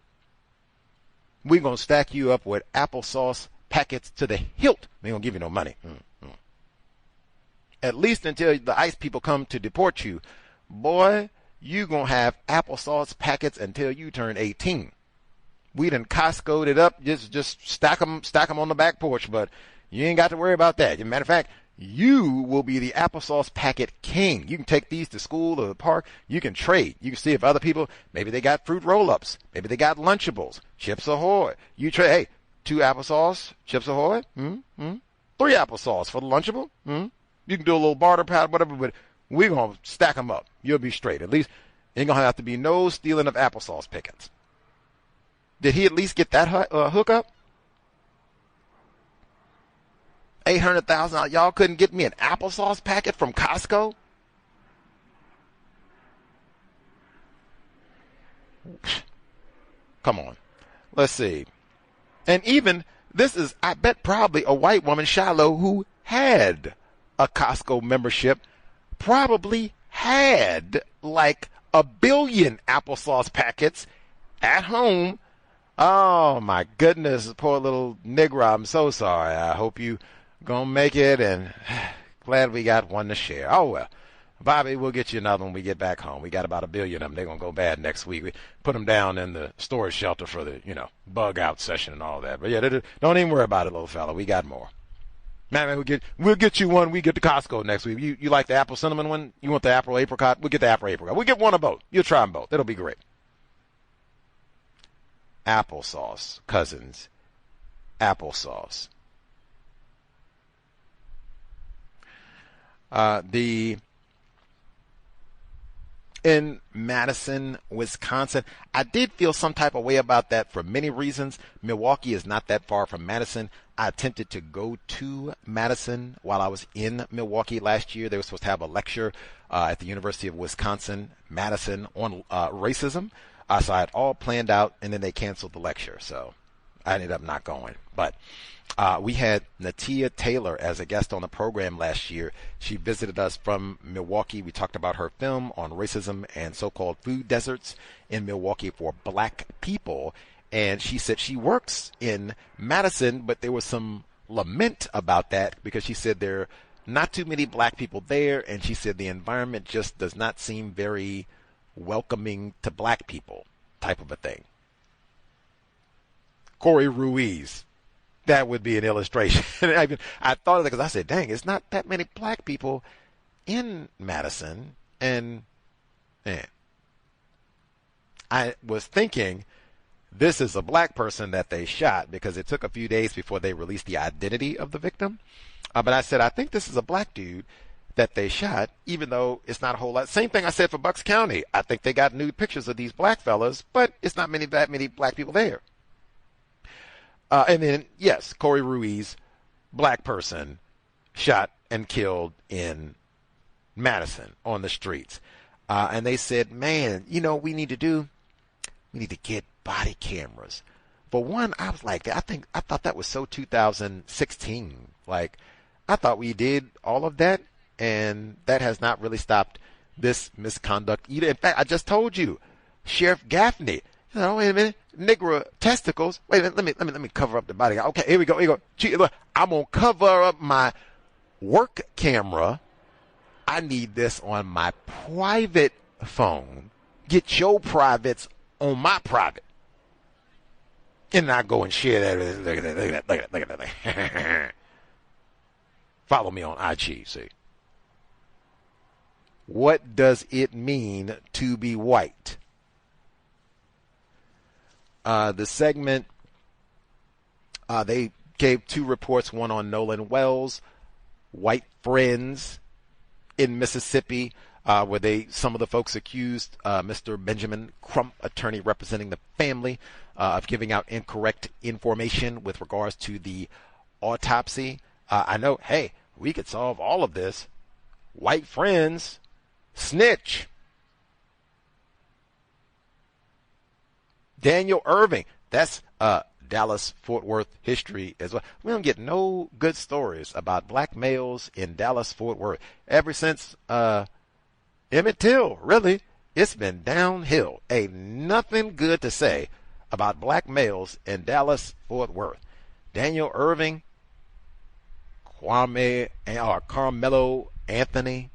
we're going to stack you up with applesauce packets to the hilt. They don't give you no money. At least until the ICE people come to deport you. Boy, you going to have applesauce packets until you turn 18. We done Costco'd it up. Just stack them on the back porch, but you ain't got to worry about that. As a matter of fact, you will be the applesauce packet king. You can take these to school or the park. You can trade. You can see if other people, maybe they got fruit roll-ups. Maybe they got Lunchables, Chips Ahoy. You trade, hey, 2 applesauce, Chips Ahoy, 3 applesauce for the Lunchable. You can do a little barter pad, whatever, but we're going to stack them up. You'll be straight. At least ain't going to have to be no stealing of applesauce pickets. Did he at least get that hookup? $800,000. Y'all couldn't get me an applesauce packet from Costco? Come on. Let's see. And even this is, I bet, probably a white woman, Shiloh, who had a Costco membership, probably had like 1 billion applesauce packets at home. Oh my goodness, poor little nigger. I'm so sorry. I hope you gonna make it, and glad we got one to share. Oh well, Bobby, we'll get you another when we get back home. We got about 1 billion of them. They're gonna go bad next week. We put them down in the storage shelter for the bug out session and all that. But yeah, don't even worry about it, little fella. We got more. Man, we'll get you one. We get to Costco next week. You like the apple cinnamon one? You want the apple apricot? We'll get the apple apricot. We'll get one of both. You'll try them both. It'll be great. Applesauce, cousins. Applesauce. In Madison, Wisconsin, I did feel some type of way about that for many reasons. Milwaukee is not that far from Madison. I attempted to go to Madison while I was in Milwaukee last year. They were supposed to have a lecture at the University of Wisconsin, Madison, on racism. So I had all planned out, and then they canceled the lecture. So I ended up not going. But we had Natia Taylor as a guest on the program last year. She visited us from Milwaukee. We talked about her film on racism and so-called food deserts in Milwaukee for black people. And she said she works in Madison, but there was some lament about that because she said there are not too many black people there. And she said the environment just does not seem very welcoming to black people, type of a thing. Corey Ruiz. That would be an illustration. I thought of that because I said, dang, it's not that many black people in Madison. And man, I was thinking this is a black person that they shot because it took a few days before they released the identity of the victim. But I said, I think this is a black dude that they shot, even though it's not a whole lot. Same thing I said for Bucks County. I think they got nude pictures of these black fellas, but it's not that many black people there. And then, yes, Corey Ruiz, black person, shot and killed in Madison on the streets. And they said, man, we need to get body cameras. For one, I was like, I thought that was so 2016. Like, I thought we did all of that, and that has not really stopped this misconduct either. In fact, I just told you, Sheriff Gaffney. Wait a minute. Negro testicles. Wait a minute. Let me cover up the body. Okay, here we go. Gee, look, I'm going to cover up my work camera. I need this on my private phone. Get your privates on my private. And I go and share that. Look at that. Follow me on IG, see. What does it mean to be white? The segment, they gave 2 reports, one on Nolan Wells, white friends in Mississippi, where some of the folks accused Mr. Benjamin Crump, attorney representing the family, of giving out incorrect information with regards to the autopsy. I know, hey, we could solve all of this. White friends, snitch. Daniel Irving, that's Dallas-Fort Worth history as well. We don't get no good stories about black males in Dallas-Fort Worth. Ever since Emmett Till, really, it's been downhill. Ain't nothing good to say about black males in Dallas-Fort Worth. Daniel Irving, Carmelo Anthony,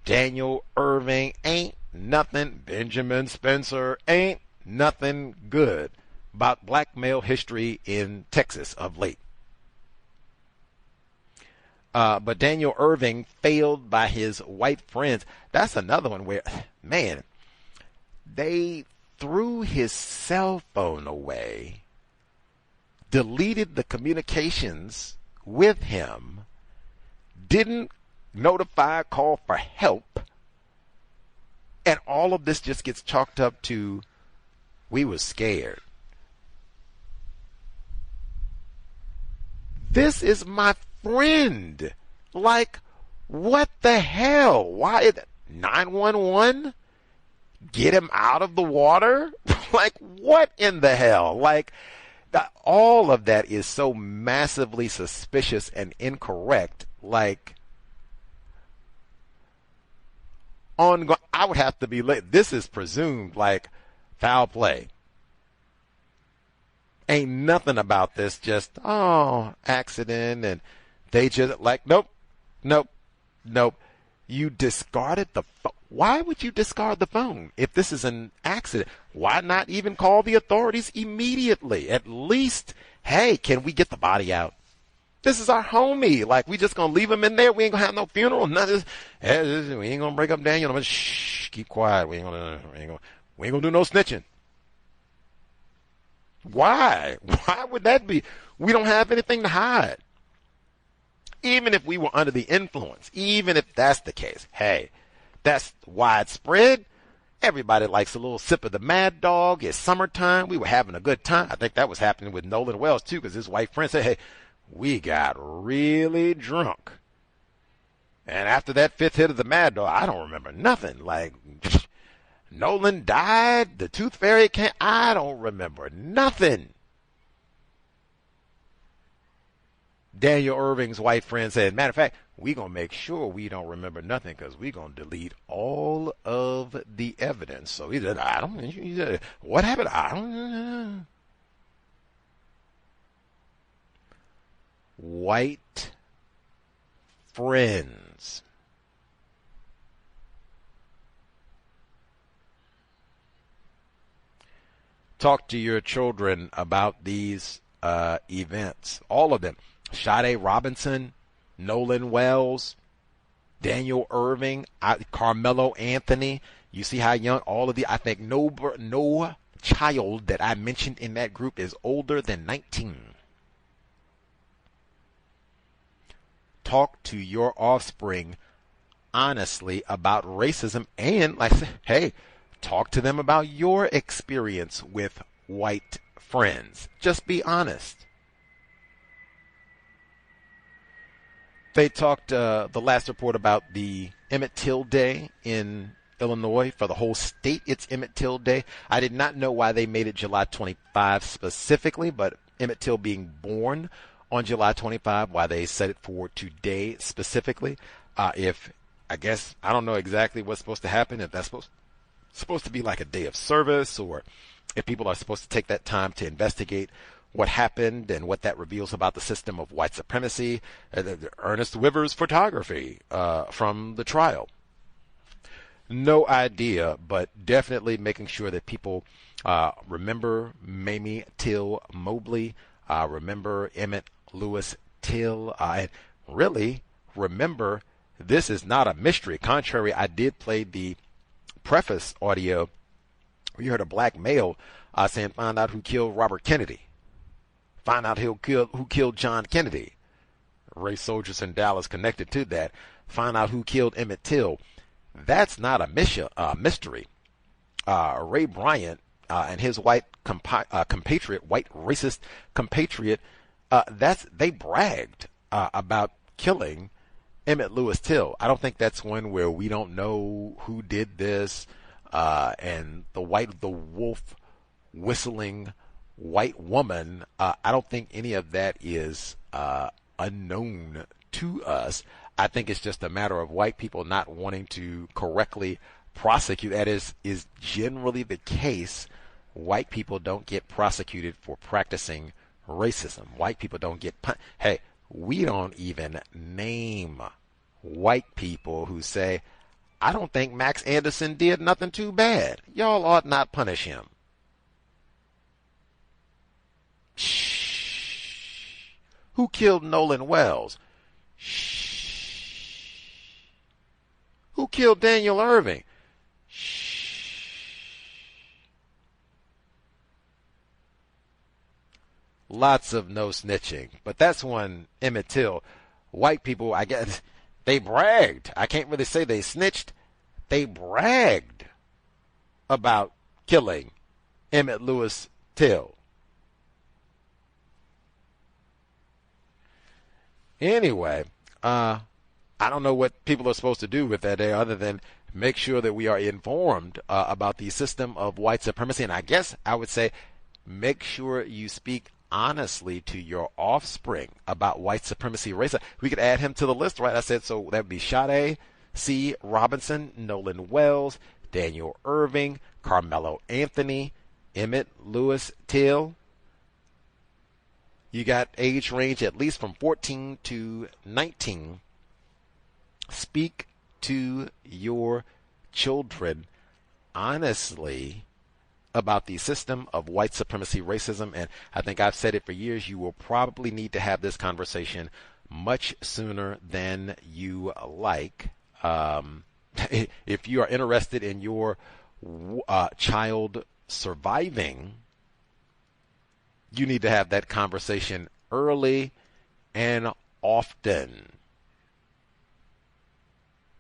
Daniel Irving, ain't nothing. Benjamin Spencer, ain't nothing good about black male history in Texas of late. But Daniel Irving failed by his white friends. That's another one where, man, they threw his cell phone away, deleted the communications with him, didn't notify, call for help, and all of this just gets chalked up to, we were scared. This is my friend. Like, what the hell? Why is 911? Get him out of the water? Like, what in the hell? Like, all of that is so massively suspicious and incorrect. Like, I would have to be late. This is presumed like foul play. Ain't nothing about this just, accident, and they just like, nope. You discarded the phone. Why would you discard the phone if this is an accident? Why not even call the authorities immediately? At least, hey, can we get the body out? This is our homie. Like, we just gonna leave him in there? We ain't gonna have no funeral. Nothing. We ain't gonna break up Daniel. Shh, keep quiet. We ain't gonna do no snitching. Why? Why would that be? We don't have anything to hide. Even if we were under the influence, even if that's the case, hey, that's widespread. Everybody likes a little sip of the Mad Dog. It's summertime. We were having a good time. I think that was happening with Nolan Wells, too, because his white friend said, hey, we got really drunk. And after that 5th hit of the Mad Dog, I don't remember nothing. Like, Nolan died, the Tooth Fairy came, I don't remember nothing. Daniel Irving's white friend said, matter of fact, we going to make sure we don't remember nothing because we going to delete all of the evidence. So he said, what happened? I don't know. White friends. Talk to your children about these events, all of them. Sade Robinson, Nolan Wells, Daniel Irving, Carmelo Anthony. You see how young all of the, I think no child that I mentioned in that group is older than 19. Talk to your offspring honestly about racism, and like I said, hey, talk to them about your experience with white friends. Just be honest. They talked the last report about the Emmett Till Day in Illinois. For the whole state, it's Emmett Till Day. I did not know why they made it July 25 specifically, but Emmett Till being born on July 25, why they set it for today specifically. I guess, I don't know exactly what's supposed to happen, if that's supposed to be like a day of service, or if people are supposed to take that time to investigate what happened and what that reveals about the system of white supremacy. Ernest Wivers photography from the trial. No idea, but definitely making sure that people remember Mamie Till Mobley, remember Emmett Lewis Till, and really remember this is not a mystery. Contrary, I did play the preface audio. We heard a black male saying, find out who killed Robert Kennedy. Find out who killed John Kennedy. Race soldiers in Dallas connected to that. Find out who killed Emmett Till. That's not a mystery. Ray Bryant and his white compatriot, white racist compatriot, they bragged about killing Emmett Lewis Till. I don't think that's one where we don't know who did this, and the wolf whistling white woman. I don't think any of that is unknown to us. I think it's just a matter of white people not wanting to correctly prosecute. That is generally the case. White people don't get prosecuted for practicing racism. White people don't get hey, we don't even name white people who say, I don't think Max Anderson did nothing too bad. Y'all ought not punish him. Shh. Who killed Nolan Wells? Shh. Who killed Daniel Irving? Shh. Lots of no snitching. But that's one Emmett Till. White people, I guess, they bragged. I can't really say they snitched. They bragged about killing Emmett Lewis Till. Anyway, I don't know what people are supposed to do with that day other than make sure that we are informed about the system of white supremacy. And I guess I would say make sure you speak honestly to your offspring about white supremacy racism. We could add him to the list, right? I said, so that would be Sade C. Robinson, Nolan Wells, Daniel Irving, Carmelo Anthony, Emmett Lewis Till. You got age range at least from 14 to 19. Speak to your children honestly about the system of white supremacy racism. And I think I've said it for years, you will probably need to have this conversation much sooner than you like. If you are interested in your child surviving, you need to have that conversation early and often.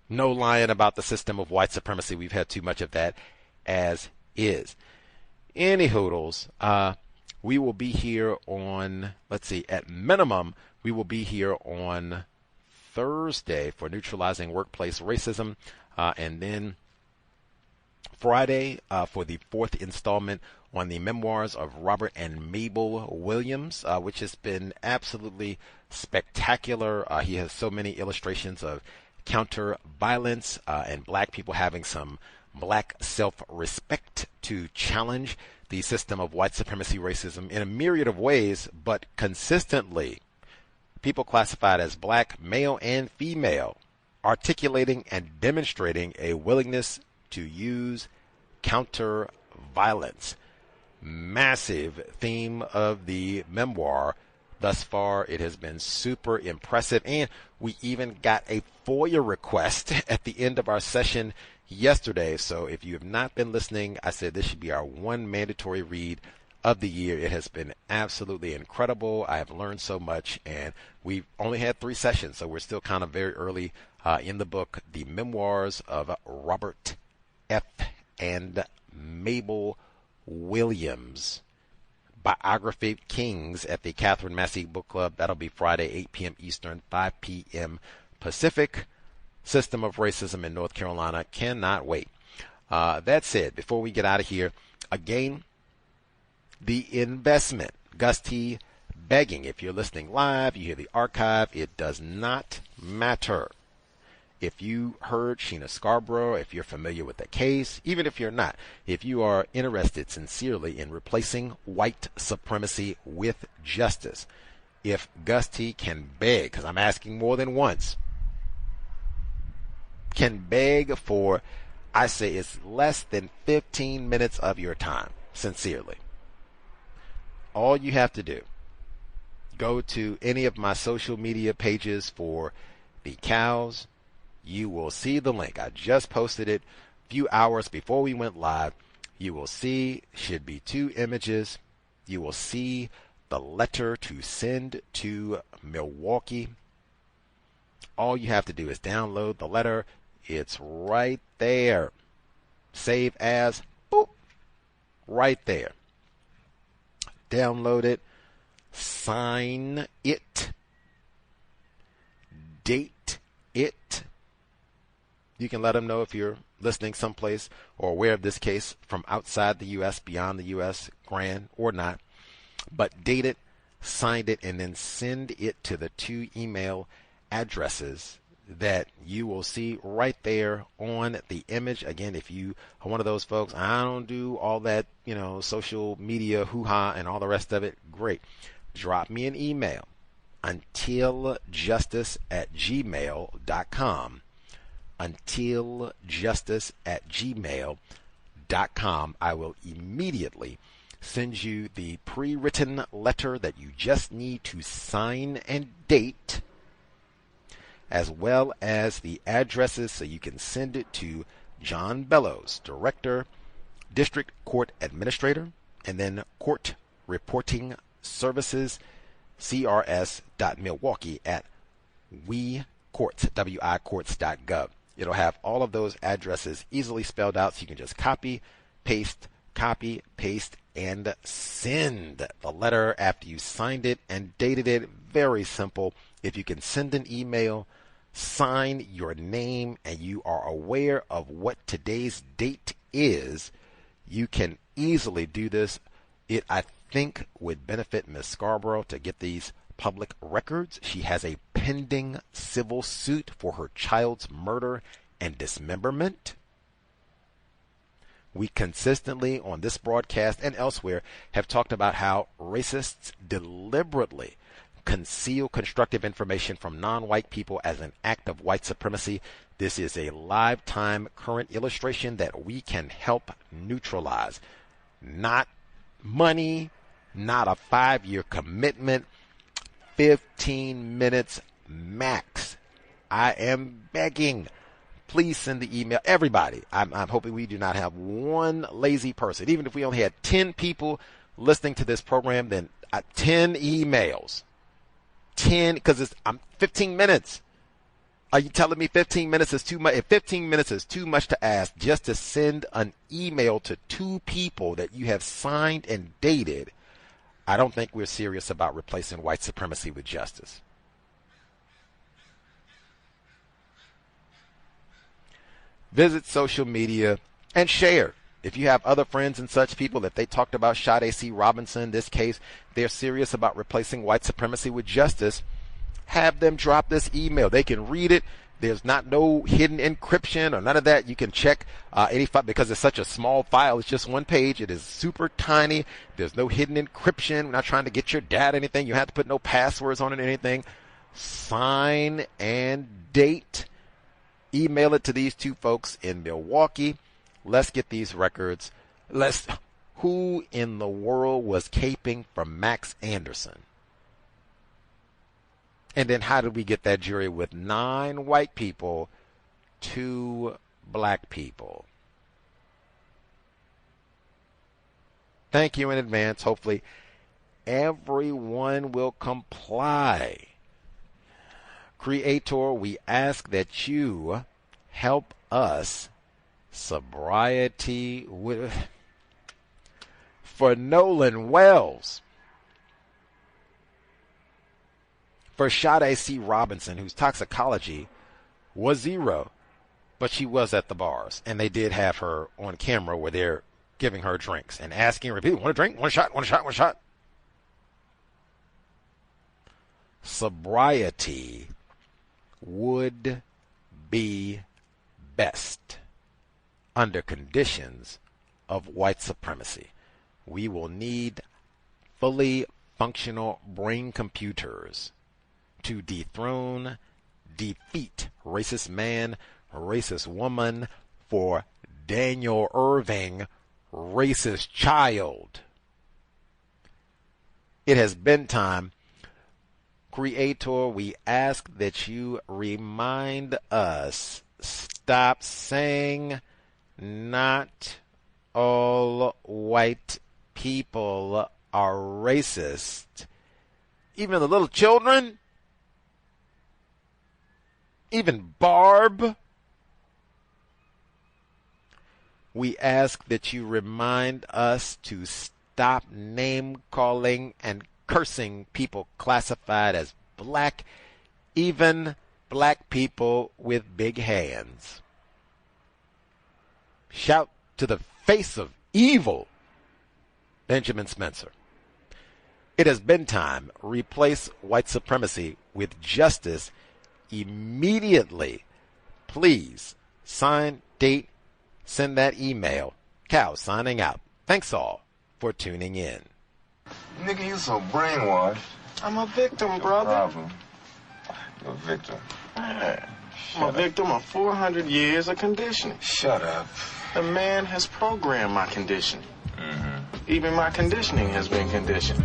No lying about the system of white supremacy. We've had too much of that as is. Any hoodles, we will be here on, at minimum, we will be here on Thursday for neutralizing workplace racism, and then Friday for the fourth installment on the memoirs of Robert and Mabel Williams, which has been absolutely spectacular. He has so many illustrations of counter violence and black people having some black self-respect to challenge the system of white supremacy racism in a myriad of ways, but consistently people classified as black, male and female, articulating and demonstrating a willingness to use counter violence. Massive theme of the memoir. Thus far, it has been super impressive, and we even got a FOIA request at the end of our session yesterday. So if you have not been listening, I said this should be our one mandatory read of the year. It has been absolutely incredible. I have learned so much, and we've only had 3 sessions, so we're still kind of very early in the book, The Memoirs of Robert F. and Mabel Williams. Biography Kings at the Catherine Massey Book Club. That'll be Friday, 8 p.m. Eastern, 5 p.m. Pacific. System of Racism in North Carolina. Cannot wait. That said, before we get out of here, again, the investment. Gus T. begging, if you're listening live, you hear the archive, it does not matter If you heard Sheena Scarborough, if you're familiar with the case, even if you're not, if you are interested sincerely in replacing white supremacy with justice, if Gus T can beg, because I'm asking more than once, can beg for, I say it's less than 15 minutes of your time, sincerely. All you have to do, go to any of my social media pages for the cows. You will see the link. I just posted it a few hours before we went live. You will see, should be 2 images. You will see the letter to send to Milwaukee. All you have to do is download the letter. It's right there. Save as, boop, right there. Download it. Sign it. Date it. You can let them know if you're listening someplace or aware of this case from outside the U.S., beyond the U.S., grand or not. But date it, sign it, and then send it to the 2 email addresses that you will see right there on the image. Again, if you are one of those folks, I don't do all that, social media hoo-ha and all the rest of it, great. Drop me an email, untiljustice@gmail.com. untiljustice@gmail.com. I will immediately send you the pre-written letter that you just need to sign and date, as well as the addresses so you can send it to John Bellows, Director, District Court Administrator, and then Court Reporting Services, CRS.Milwaukee at wicourts.gov. It'll have all of those addresses easily spelled out, so you can just copy, paste, and send the letter after you signed it and dated it. Very simple. If you can send an email, sign your name, and you are aware of what today's date is, you can easily do this. It, I think, would benefit Ms. Scarborough to get these public records. She has a pending civil suit for her child's murder and dismemberment. We consistently on this broadcast and elsewhere have talked about how racists deliberately conceal constructive information from non-white people as an act of white supremacy. This is a live time current illustration that we can help neutralize. Not money, not a 5-year commitment, 15 minutes max. I am begging. Please send the email. Everybody, I'm hoping we do not have one lazy person. Even if we only had 10 people listening to this program, then 10 emails. 10, because I'm 15 minutes. Are you telling me 15 minutes is too much? If 15 minutes is too much to ask just to send an email to 2 people that you have signed and dated, I don't think we're serious about replacing white supremacy with justice. Visit social media and share. If you have other friends and such people, if they talked about Sade C. Robinson, this case, they're serious about replacing white supremacy with justice, have them drop this email. They can read it. There's no hidden encryption or none of that. You can check any file because it's such a small file. It's just one page. It is super tiny. There's no hidden encryption. We're not trying to get your data anything. You have to put no passwords on it or anything. Sign and date. Email it to these 2 folks in Milwaukee. Let's get these records. Who in the world was caping from Max Anderson? And then how did we get that jury with 9 white people, 2 black people? Thank you in advance. Hopefully everyone will comply. Creator, we ask that you help us sobriety for Nolan Wells. For Sade C. Robinson, whose toxicology was 0, but she was at the bars. And they did have her on camera where they're giving her drinks and asking her, want a drink? Want a shot? Want a shot? Want a shot? Sobriety would be best under conditions of white supremacy. We will need fully functional brain computers to dethrone, defeat racist man, racist woman, for Daniel Irving, racist child. It has been time. Creator, we ask that you remind us, stop saying not all white people are racist. Even the little children, even Barb. We ask that you remind us to stop name calling and cursing people classified as black, even black people with big hands. Shout to the face of evil, Benjamin Spencer. It has been time. Replace white supremacy with justice immediately. Please sign, date, send that email. Cow signing out. Thanks all for tuning in. Nigga, you so brainwashed. I'm a victim, brother. Problem. You're a victim. I'm a victim of 400 years of conditioning. Shut up. The man has programmed my conditioning. Even my conditioning has been conditioned.